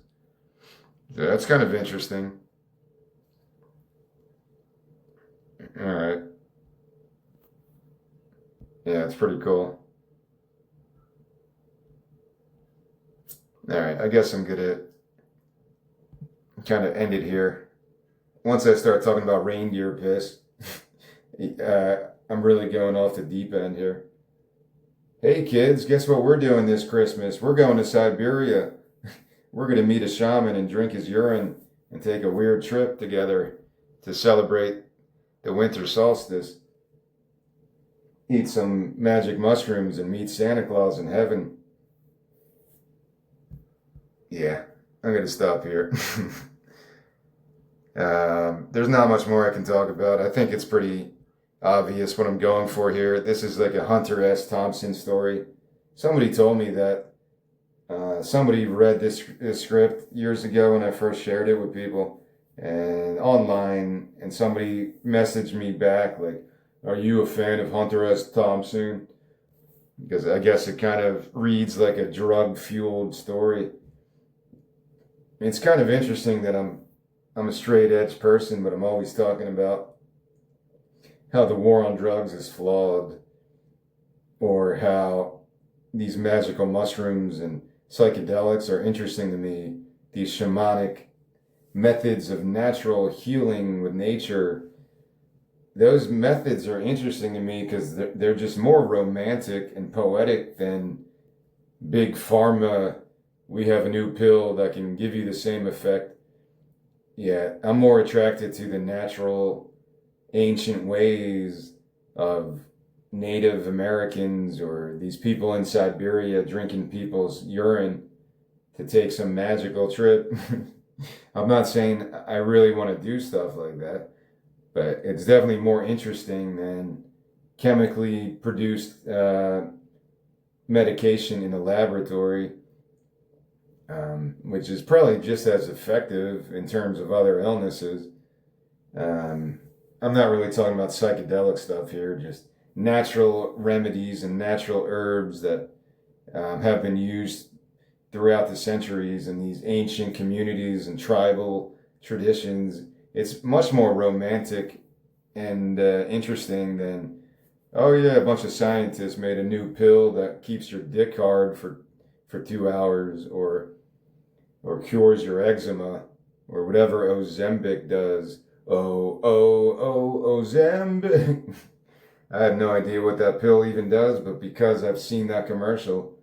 So that's kind of interesting. All right. Yeah, it's pretty cool. All right, I guess I'm gonna kind of end it here. Once I start talking about reindeer piss, I'm really going off the deep end here. Hey kids, guess what we're doing this Christmas? We're going to Siberia. We're going to meet a shaman and drink his urine and take a weird trip together to celebrate the winter solstice. Eat some magic mushrooms and meet Santa Claus in heaven. Yeah, I'm going to stop here. There's not much more I can talk about. I think it's pretty obvious what I'm going for here. This is like a Hunter S. Thompson story. Somebody told me that somebody read this script years ago when I first shared it with people and online, and somebody messaged me back like, "Are you a fan of Hunter S. Thompson?" Because I guess it kind of reads like a drug-fueled story. It's kind of interesting that I'm a straight edge person, but I'm always talking about how the war on drugs is flawed, or how these magical mushrooms and psychedelics are interesting to me. These shamanic methods of natural healing with nature, those methods are interesting to me because they're just more romantic and poetic than big pharma. We have a new pill that can give you the same effect. Yeah, I'm more attracted to the natural, ancient ways of Native Americans or these people in Siberia drinking people's urine to take some magical trip. I'm not saying I really want to do stuff like that, but it's definitely more interesting than chemically produced medication in a laboratory, which is probably just as effective in terms of other illnesses. I'm not really talking about psychedelic stuff here, just natural remedies and natural herbs that have been used throughout the centuries in these ancient communities and tribal traditions. It's much more romantic and interesting than, oh yeah, a bunch of scientists made a new pill that keeps your dick hard for 2 hours, or cures your eczema, or whatever Ozempic does. Ozempic. I have no idea what that pill even does, but because I've seen that commercial,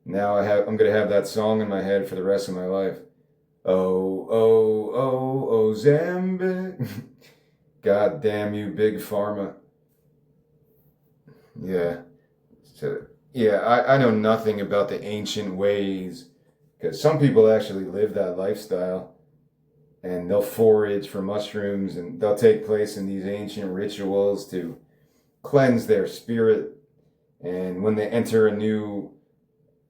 now I'm gonna have that song in my head for the rest of my life. Ozempic. God damn you, big pharma. Yeah. So yeah, I know nothing about the ancient ways because some people actually live that lifestyle, and they'll forage for mushrooms and they'll take place in these ancient rituals to cleanse their spirit. And when they enter a new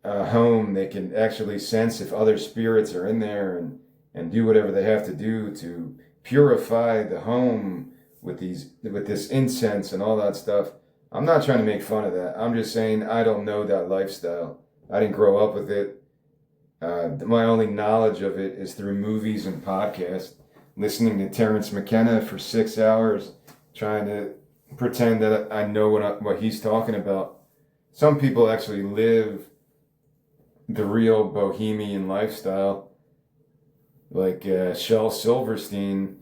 home, they can actually sense if other spirits are in there, and do whatever they have to do to purify the home with this incense and all that stuff. I'm not trying to make fun of that. I'm just saying I don't know that lifestyle. I didn't grow up with it. My only knowledge of it is through movies and podcasts, listening to Terrence McKenna for 6 hours, trying to pretend that I know what he's talking about. Some people actually live the real bohemian lifestyle, like Shel Silverstein.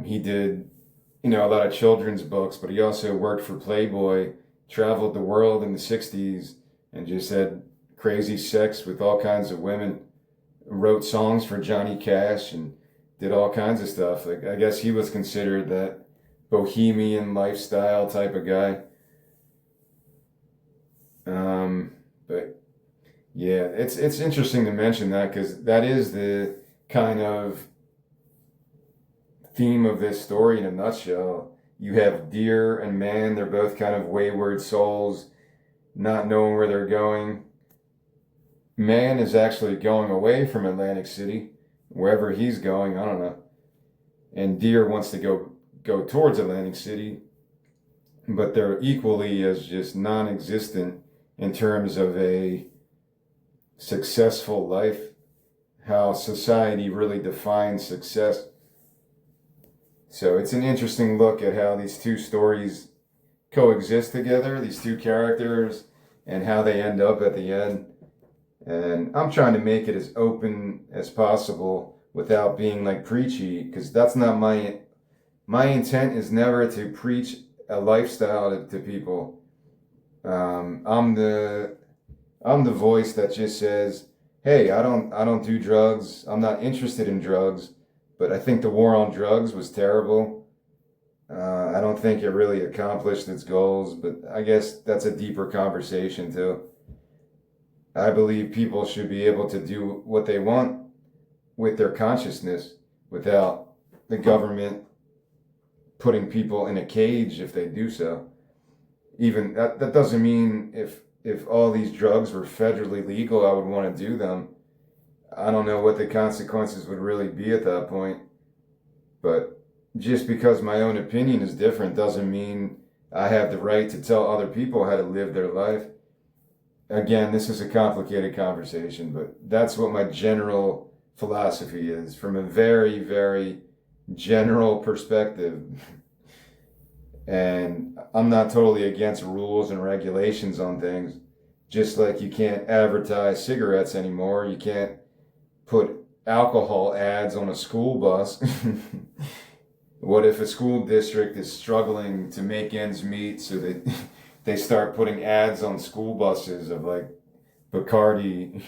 He did, a lot of children's books, but he also worked for Playboy, traveled the world in the 60s, and just had crazy sex with all kinds of women, wrote songs for Johnny Cash, and did all kinds of stuff. Like, I guess he was considered that bohemian lifestyle type of guy. But yeah, it's interesting to mention that, because that is the kind of theme of this story in a nutshell. You have Deer and Man, they're both kind of wayward souls, not knowing where they're going. Man is actually going away from Atlantic City, wherever he's going, I don't know. And Deer wants to go towards Atlantic City, but they're equally as just non-existent in terms of a successful life, how society really defines success. So it's an interesting look at how these two stories coexist together, these two characters, and how they end up at the end. And I'm trying to make it as open as possible without being like preachy, because that's not my intent is never to preach a lifestyle to people. I'm the voice that just says, hey, I don't do drugs. I'm not interested in drugs, but I think the war on drugs was terrible. I don't think it really accomplished its goals, but I guess that's a deeper conversation too. I believe people should be able to do what they want with their consciousness without the government putting people in a cage if they do so. Even that doesn't mean if all these drugs were federally legal, I would want to do them. I don't know what the consequences would really be at that point. But just because my own opinion is different doesn't mean I have the right to tell other people how to live their life. Again, this is a complicated conversation, but that's what my general philosophy is from a very, very general perspective. And I'm not totally against rules and regulations on things. Just like you can't advertise cigarettes anymore, you can't put alcohol ads on a school bus. What if a school district is struggling to make ends meet, so that they start putting ads on school buses of like Bacardi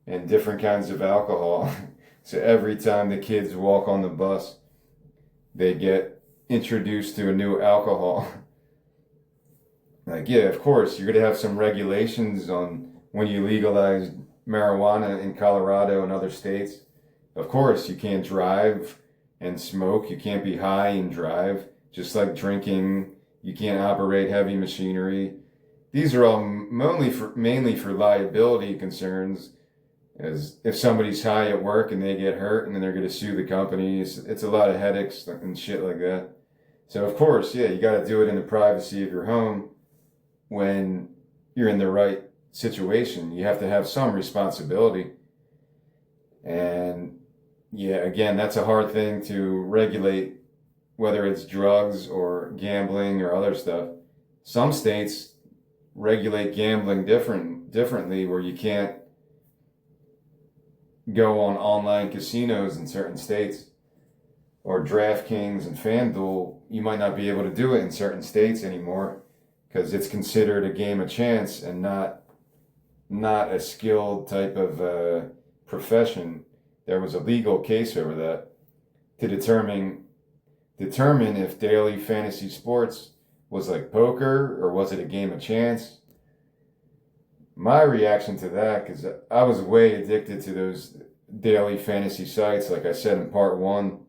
and different kinds of alcohol? So every time the kids walk on the bus, they get introduced to a new alcohol. Like, yeah, of course, you're going to have some regulations on when you legalize marijuana in Colorado and other states. Of course, you can't drive and smoke. You can't be high and drive. Just like drinking, you can't operate heavy machinery. These are all mainly for liability concerns. As if somebody's high at work and they get hurt and then they're going to sue the company, it's a lot of headaches and shit like that. So of course, yeah, you got to do it in the privacy of your home when you're in the right situation. You have to have some responsibility. And yeah, again, that's a hard thing to regulate, whether it's drugs or gambling or other stuff. Some states regulate gambling differently, where you can't go on online casinos in certain states, or DraftKings and FanDuel. You might not be able to do it in certain states anymore because it's considered a game of chance and not a skilled type of profession. There was a legal case over that to determine if daily fantasy sports was like poker or was it a game of chance. My reaction to that, because I was way addicted to those daily fantasy sites, like I said in part one.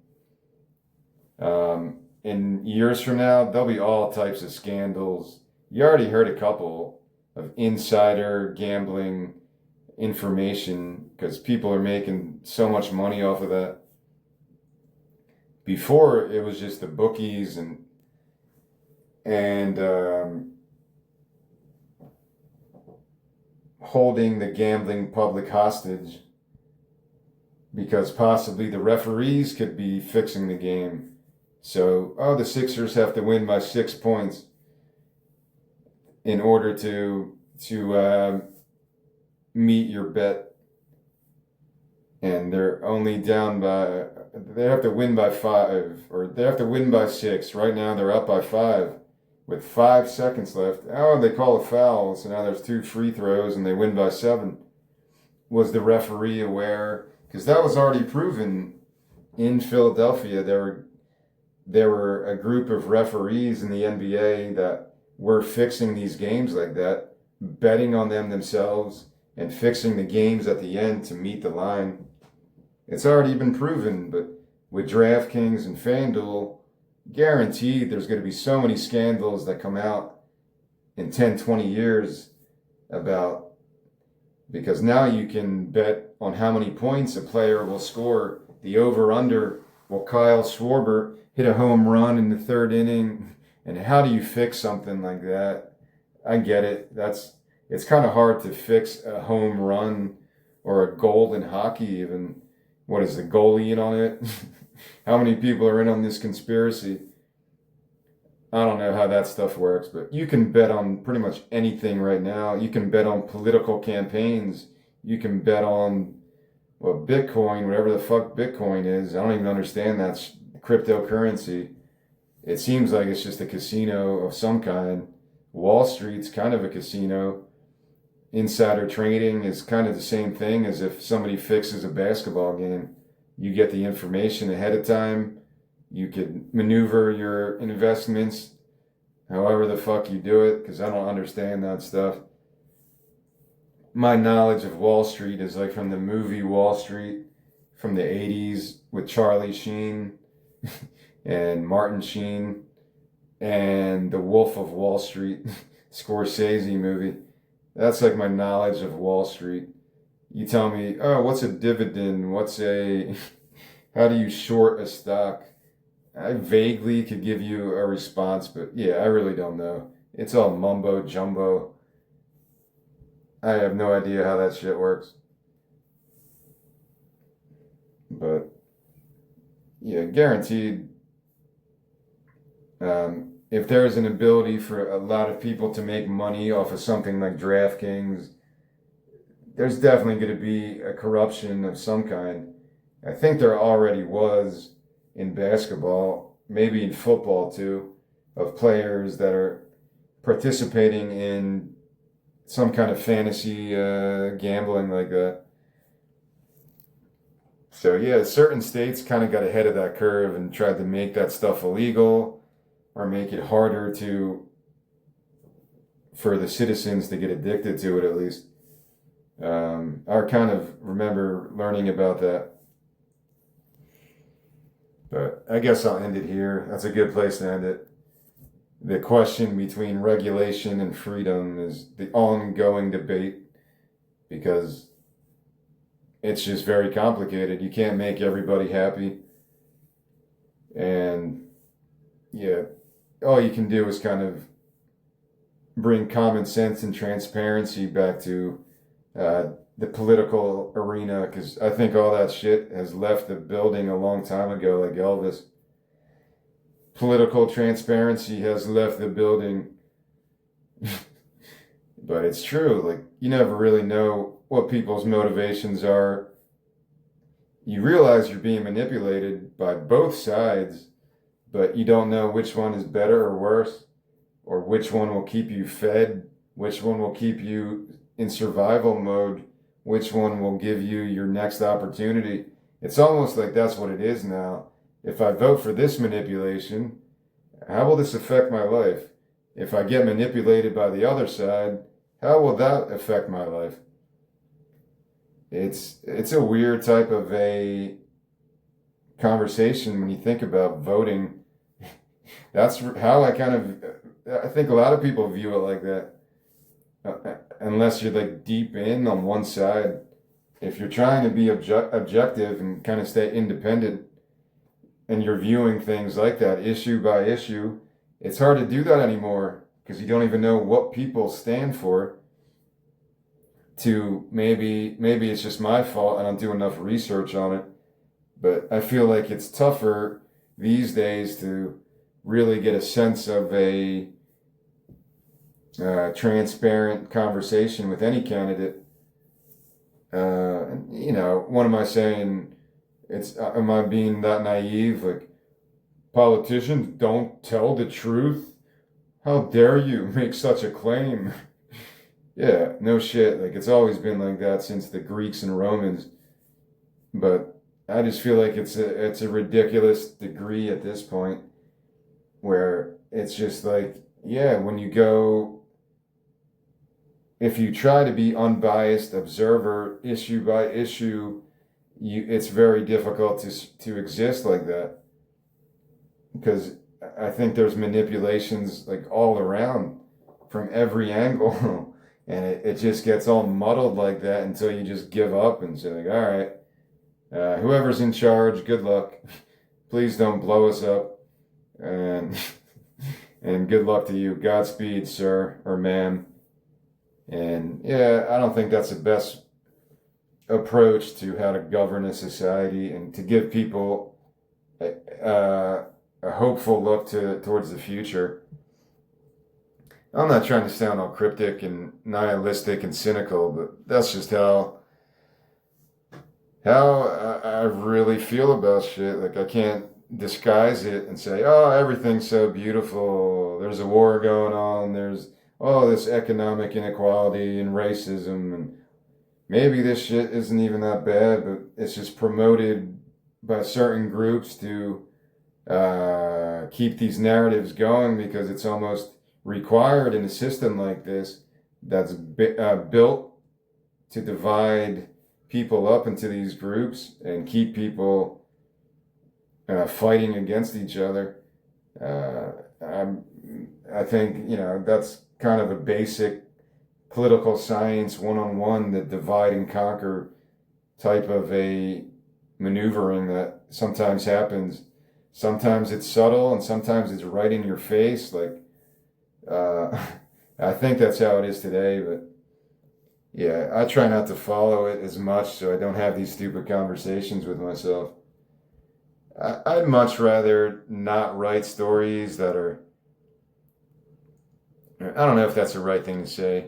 In years from now, there'll be all types of scandals. You already heard a couple of insider gambling information because people are making so much money off of that. Before it was just the bookies and holding the gambling public hostage because possibly the referees could be fixing the game. So, the Sixers have to win by 6 points in order to meet your bet, and they're only down by. They have to win by 5, or they have to win by 6. Right now, they're up by 5 with 5 seconds left. Oh, they call a foul, so now there's 2 free throws, and they win by 7. Was the referee aware? Because that was already proven in Philadelphia. There were a group of referees in the NBA that were fixing these games like that, betting on them themselves and fixing the games at the end to meet the line. It's already been proven, but with DraftKings and FanDuel, guaranteed there's going to be so many scandals that come out in 10, 20 years about, because now you can bet on how many points a player will score, the over-under. Will Kyle Schwarber hit a home run in the 3rd inning? And how do you fix something like that? I get it. It's kind of hard to fix a home run or a goal in hockey even. What is the goalie in on it? How many people are in on this conspiracy? I don't know how that stuff works, but you can bet on pretty much anything right now. You can bet on political campaigns. You can bet on, Bitcoin, whatever the fuck Bitcoin is. I don't even understand that cryptocurrency. It seems like it's just a casino of some kind. Wall Street's kind of a casino. Insider trading is kind of the same thing as if somebody fixes a basketball game. You get the information ahead of time. You could maneuver your investments however the fuck you do it, because I don't understand that stuff. My knowledge of Wall Street is like from the movie Wall Street from the 80s with Charlie Sheen and Martin Sheen and The Wolf of Wall Street, Scorsese movie. That's like my knowledge of Wall Street. You tell me, what's a dividend? How do you short a stock? I vaguely could give you a response, but yeah, I really don't know. It's all mumbo jumbo. I have no idea how that shit works. But yeah, guaranteed. If there's an ability for a lot of people to make money off of something like DraftKings, there's definitely going to be a corruption of some kind. I think there already was in basketball, maybe in football too, of players that are participating in some kind of fantasy gambling like that. So yeah, certain states kind of got ahead of that curve and tried to make that stuff illegal or make it harder for the citizens to get addicted to it at least. I kind of remember learning about that. But I guess I'll end it here. That's a good place to end it. The question between regulation and freedom is the ongoing debate because it's just very complicated. You can't make everybody happy. And yeah, all you can do is kind of bring common sense and transparency back to the political arena, because I think all that shit has left the building a long time ago, like Elvis. Political transparency has left the building. But it's true, like, you never really know what people's motivations are. You realize you're being manipulated by both sides, but you don't know which one is better or worse, or which one will keep you fed, which one will keep you in survival mode, which one will give you your next opportunity. It's almost like that's what it is now. If I vote for this manipulation, how will this affect my life? If I get manipulated by the other side, how will that affect my life? It's a weird type of a conversation when you think about voting. That's how I think a lot of people view it like that. unless you're like deep in on one side, if you're trying to be objective and kind of stay independent and you're viewing things like that issue by issue, it's hard to do that anymore because you don't even know what people stand for. To maybe it's just my fault. I don't do enough research on it, but I feel like it's tougher these days to really get a sense of a transparent conversation with any candidate. What am I saying? Am I being that naive? Like, politicians don't tell the truth? How dare you make such a claim? Yeah, no shit. Like, it's always been like that since the Greeks and Romans. But I just feel like it's a ridiculous degree at this point where it's just like, yeah, when you go, if you try to be unbiased observer issue by issue, it's very difficult to exist like that because I think there's manipulations like all around from every angle. And it just gets all muddled like that until you just give up and say, like, all right, whoever's in charge, good luck. Please don't blow us up. And and good luck to you. Godspeed, sir or ma'am. And yeah, I don't think that's the best approach to how to govern a society and to give people a hopeful look towards the future. I'm not trying to sound all cryptic and nihilistic and cynical, but that's just how I really feel about shit. Like, I can't disguise it and say, oh, everything's so beautiful. There's a war going on. There's this economic inequality and racism, and maybe this shit isn't even that bad, but it's just promoted by certain groups to keep these narratives going because it's almost required in a system like this that's built to divide people up into these groups and keep people fighting against each other. I think, that's kind of a basic political science 101, the divide and conquer type of a maneuvering that sometimes happens. Sometimes it's subtle and sometimes it's right in your face. Like, I think that's how it is today, but yeah, I try not to follow it as much so I don't have these stupid conversations with myself. I'd much rather not write stories that are, I don't know if that's the right thing to say.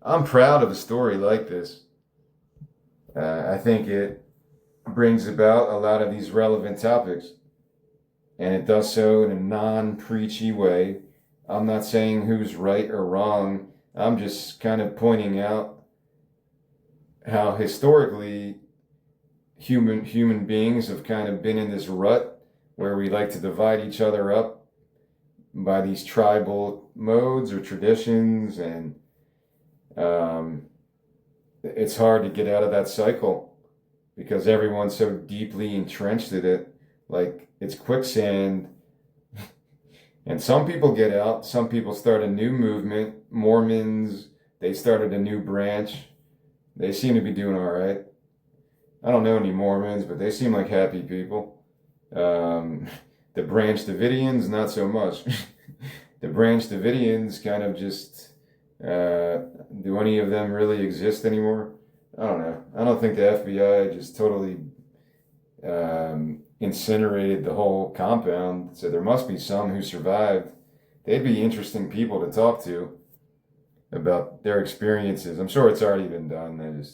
I'm proud of a story like this. I think it brings about a lot of these relevant topics, and it does so in a non-preachy way. I'm not saying who's right or wrong. I'm just kind of pointing out how historically human beings have kind of been in this rut where we like to divide each other up by these tribal modes or traditions, and it's hard to get out of that cycle because everyone's so deeply entrenched in it, like it's quicksand. And some people get out, some people start a new movement. Mormons, they started a new branch. They seem to be doing all right. I don't know any Mormons, but they seem like happy people. The Branch Davidians, not so much. The Branch Davidians kind of just, do any of them really exist anymore? I don't know. I don't think the FBI just totally incinerated the whole compound, so there must be some who survived. They'd be interesting people to talk to about their experiences. I'm sure it's already been done.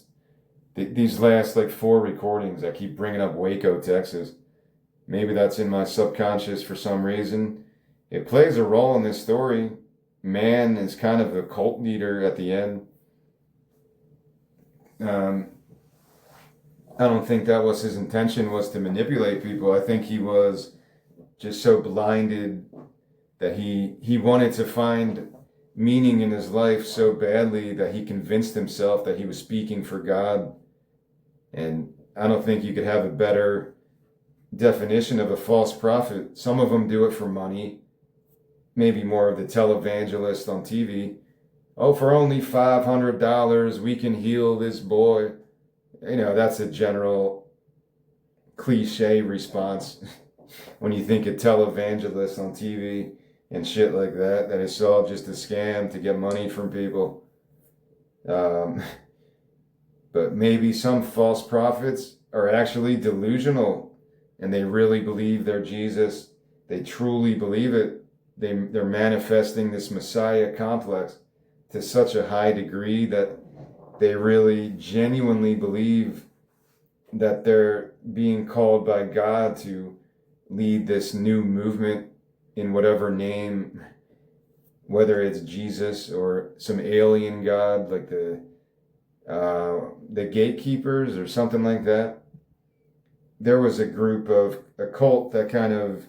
These last like 4 recordings, I keep bringing up Waco, Texas. Maybe that's in my subconscious for some reason. It plays a role in this story. Man is kind of the cult leader at the end. I don't think that was his intention, was to manipulate people. I think he was just so blinded that he wanted to find meaning in his life so badly that he convinced himself that he was speaking for God. And I don't think you could have a better definition of a false prophet. Some of them do it for money, maybe more of the televangelist on TV. oh, for only $500, we can heal this boy. That's a general cliche response when you think of televangelists on TV and shit like that, that it's all just a scam to get money from people. Um, but maybe some false prophets are actually delusional and they really believe they're Jesus. They truly believe it. They're manifesting this Messiah complex to such a high degree that they really genuinely believe that they're being called by God to lead this new movement in whatever name, whether it's Jesus or some alien god like the gatekeepers or something like that. There was a cult that kind of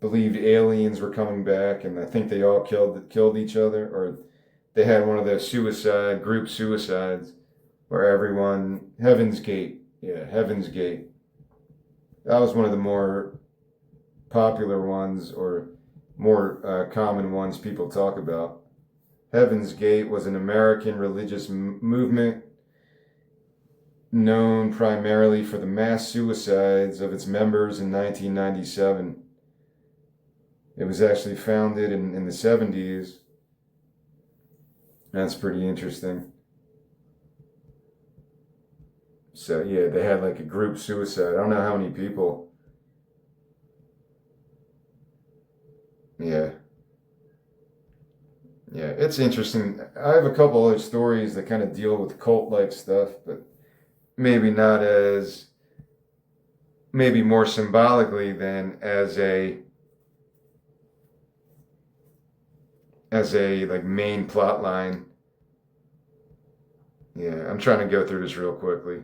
believed aliens were coming back, and I think they all killed each other, or they had one of those group suicides where everyone, Heaven's Gate. Yeah, Heaven's Gate. That was one of the more popular ones, or more common ones people talk about. Heaven's Gate was an American religious movement known primarily for the mass suicides of its members in 1997. It was actually founded in the 70s. That's pretty interesting. So yeah, they had like a group suicide. I don't know how many people. Yeah. Yeah, it's interesting. I have a couple other stories that kind of deal with cult-like stuff, but maybe not as, maybe more symbolically than as a like main plot line. Yeah, I'm trying to go through this real quickly.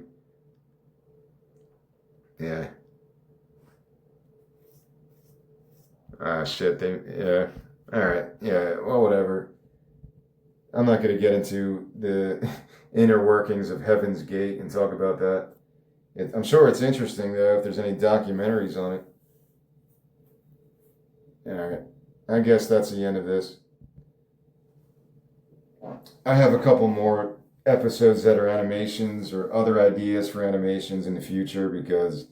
Yeah. Ah, shit. Yeah. All right. Yeah. Well, whatever. I'm not going to get into the inner workings of Heaven's Gate and talk about that. I'm sure it's interesting, though, if there's any documentaries on it. All right. I guess that's the end of this. I have a couple more episodes that are animations or other ideas for animations in the future because,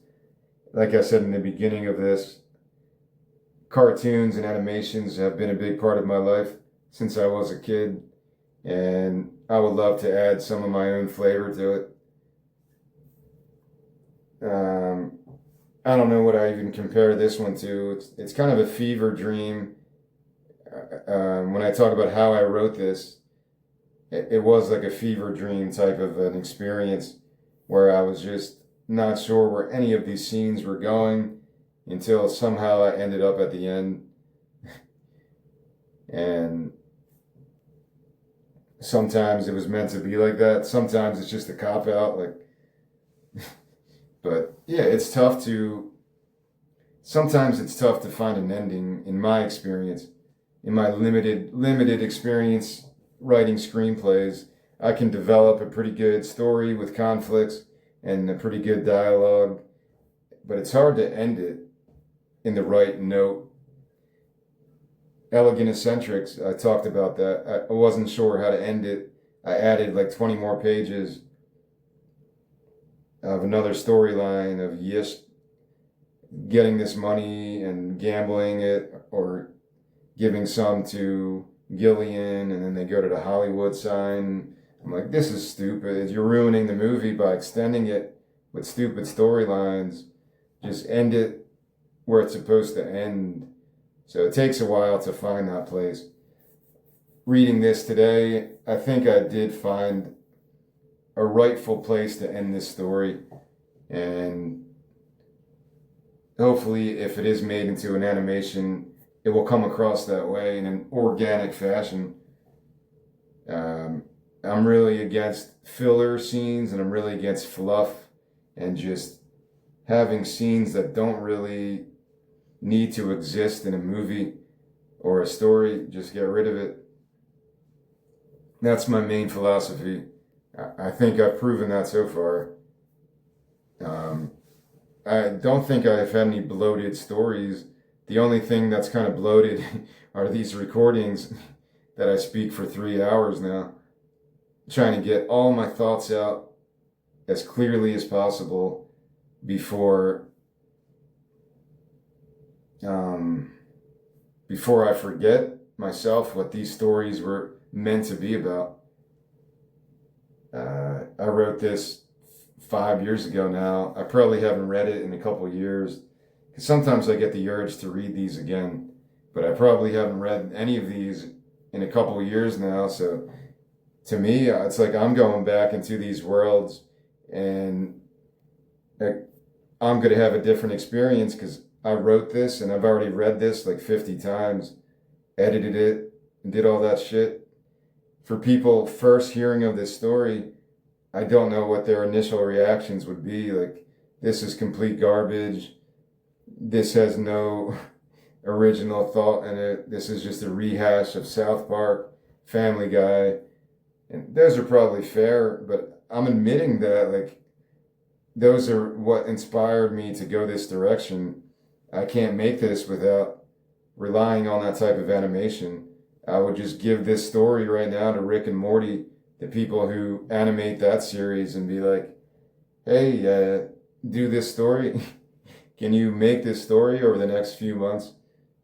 like I said in the beginning of this, cartoons and animations have been a big part of my life since I was a kid, and I would love to add some of my own flavor to it. I don't know what I even compare this one to. It's kind of a fever dream. When I talk about how I wrote this, it was like a fever dream type of an experience where I was just not sure where any of these scenes were going until somehow I ended up at the end. And sometimes it was meant to be like that. Sometimes it's just a cop out. But yeah, sometimes it's tough to find an ending in my experience. In my limited experience writing screenplays, I can develop a pretty good story with conflicts and a pretty good dialogue, but it's hard to end it in the right note. Elegant Eccentrics, I talked about that. I wasn't sure how to end it. I added like 20 more pages of another storyline of Yish getting this money and gambling it, or giving some to Gillian, and then they go to the Hollywood sign. I'm like, this is stupid. You're ruining the movie by extending it with stupid storylines. Just end it where it's supposed to end. So it takes a while to find that place. Reading this today, I think I did find a rightful place to end this story. And hopefully, if it is made into an animation, it will come across that way in an organic fashion. I'm really against filler scenes, and I'm really against fluff and just having scenes that don't really need to exist in a movie or a story. Just get rid of it. That's my main philosophy. I think I've proven that so far. I don't think I've had any bloated stories. The only thing that's kind of bloated are these recordings that I speak for 3 hours now, trying to get all my thoughts out as clearly as possible before before I forget myself what these stories were meant to be about. I wrote this 5 years ago now. I probably haven't read it in a couple of years, because sometimes I get the urge to read these again, but I probably haven't read any of these in a couple of years now. So to me, it's like I'm going back into these worlds, and I'm going to have a different experience because I wrote this and I've already read this like 50 times, edited it, and did all that shit. For people first hearing of this story, I don't know what their initial reactions would be. Like, this is complete garbage. This has no original thought in it. This is just a rehash of South Park, Family Guy. And those are probably fair, but I'm admitting that, like, those are what inspired me to go this direction. I can't make this without relying on that type of animation. I would just give this story right now to Rick and Morty, the people who animate that series, and be like, hey, do this story. Can you make this story over the next few months?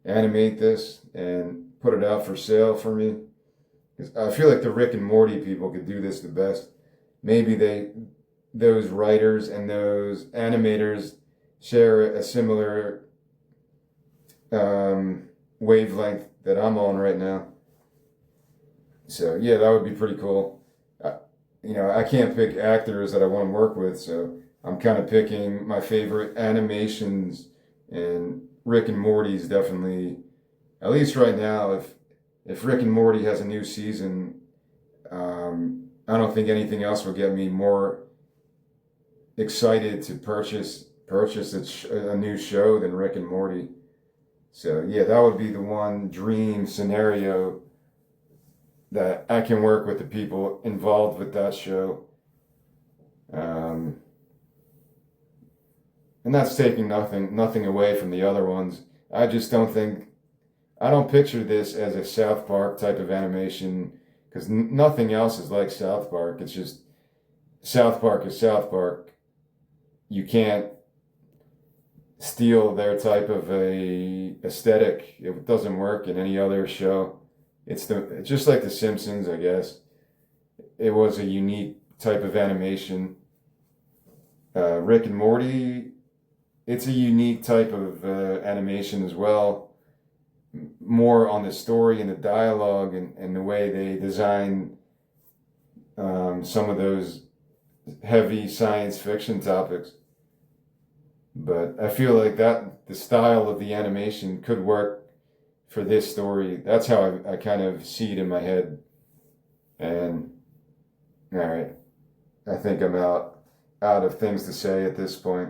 Animate this and put it out for sale for me? 'Cause I feel like the Rick and Morty people could do this the best. Maybe those writers and those animators share a similar wavelength that I'm on right now. So yeah, that would be pretty cool. I can't pick actors that I want to work with, so I'm kind of picking my favorite animations, and Rick and Morty's definitely, at least right now, if Rick and Morty has a new season, I don't think anything else will get me more excited to purchase a new show than Rick and Morty. So yeah, that would be the one dream scenario, that I can work with the people involved with that show. And that's taking nothing away from the other ones. I just I don't picture this as a South Park type of animation, because nothing else is like South Park. It's just, South Park is South Park. You can't steal their type of a aesthetic. It doesn't work in any other show. It's just like The Simpsons, I guess. It was a unique type of animation. Rick and Morty, it's a unique type of animation as well. More on the story and the dialogue, and the way they design some of those heavy science fiction topics. But I feel like that the style of the animation could work for this story. That's how I kind of see it in my head. And all right, I think I'm out of things to say at this point.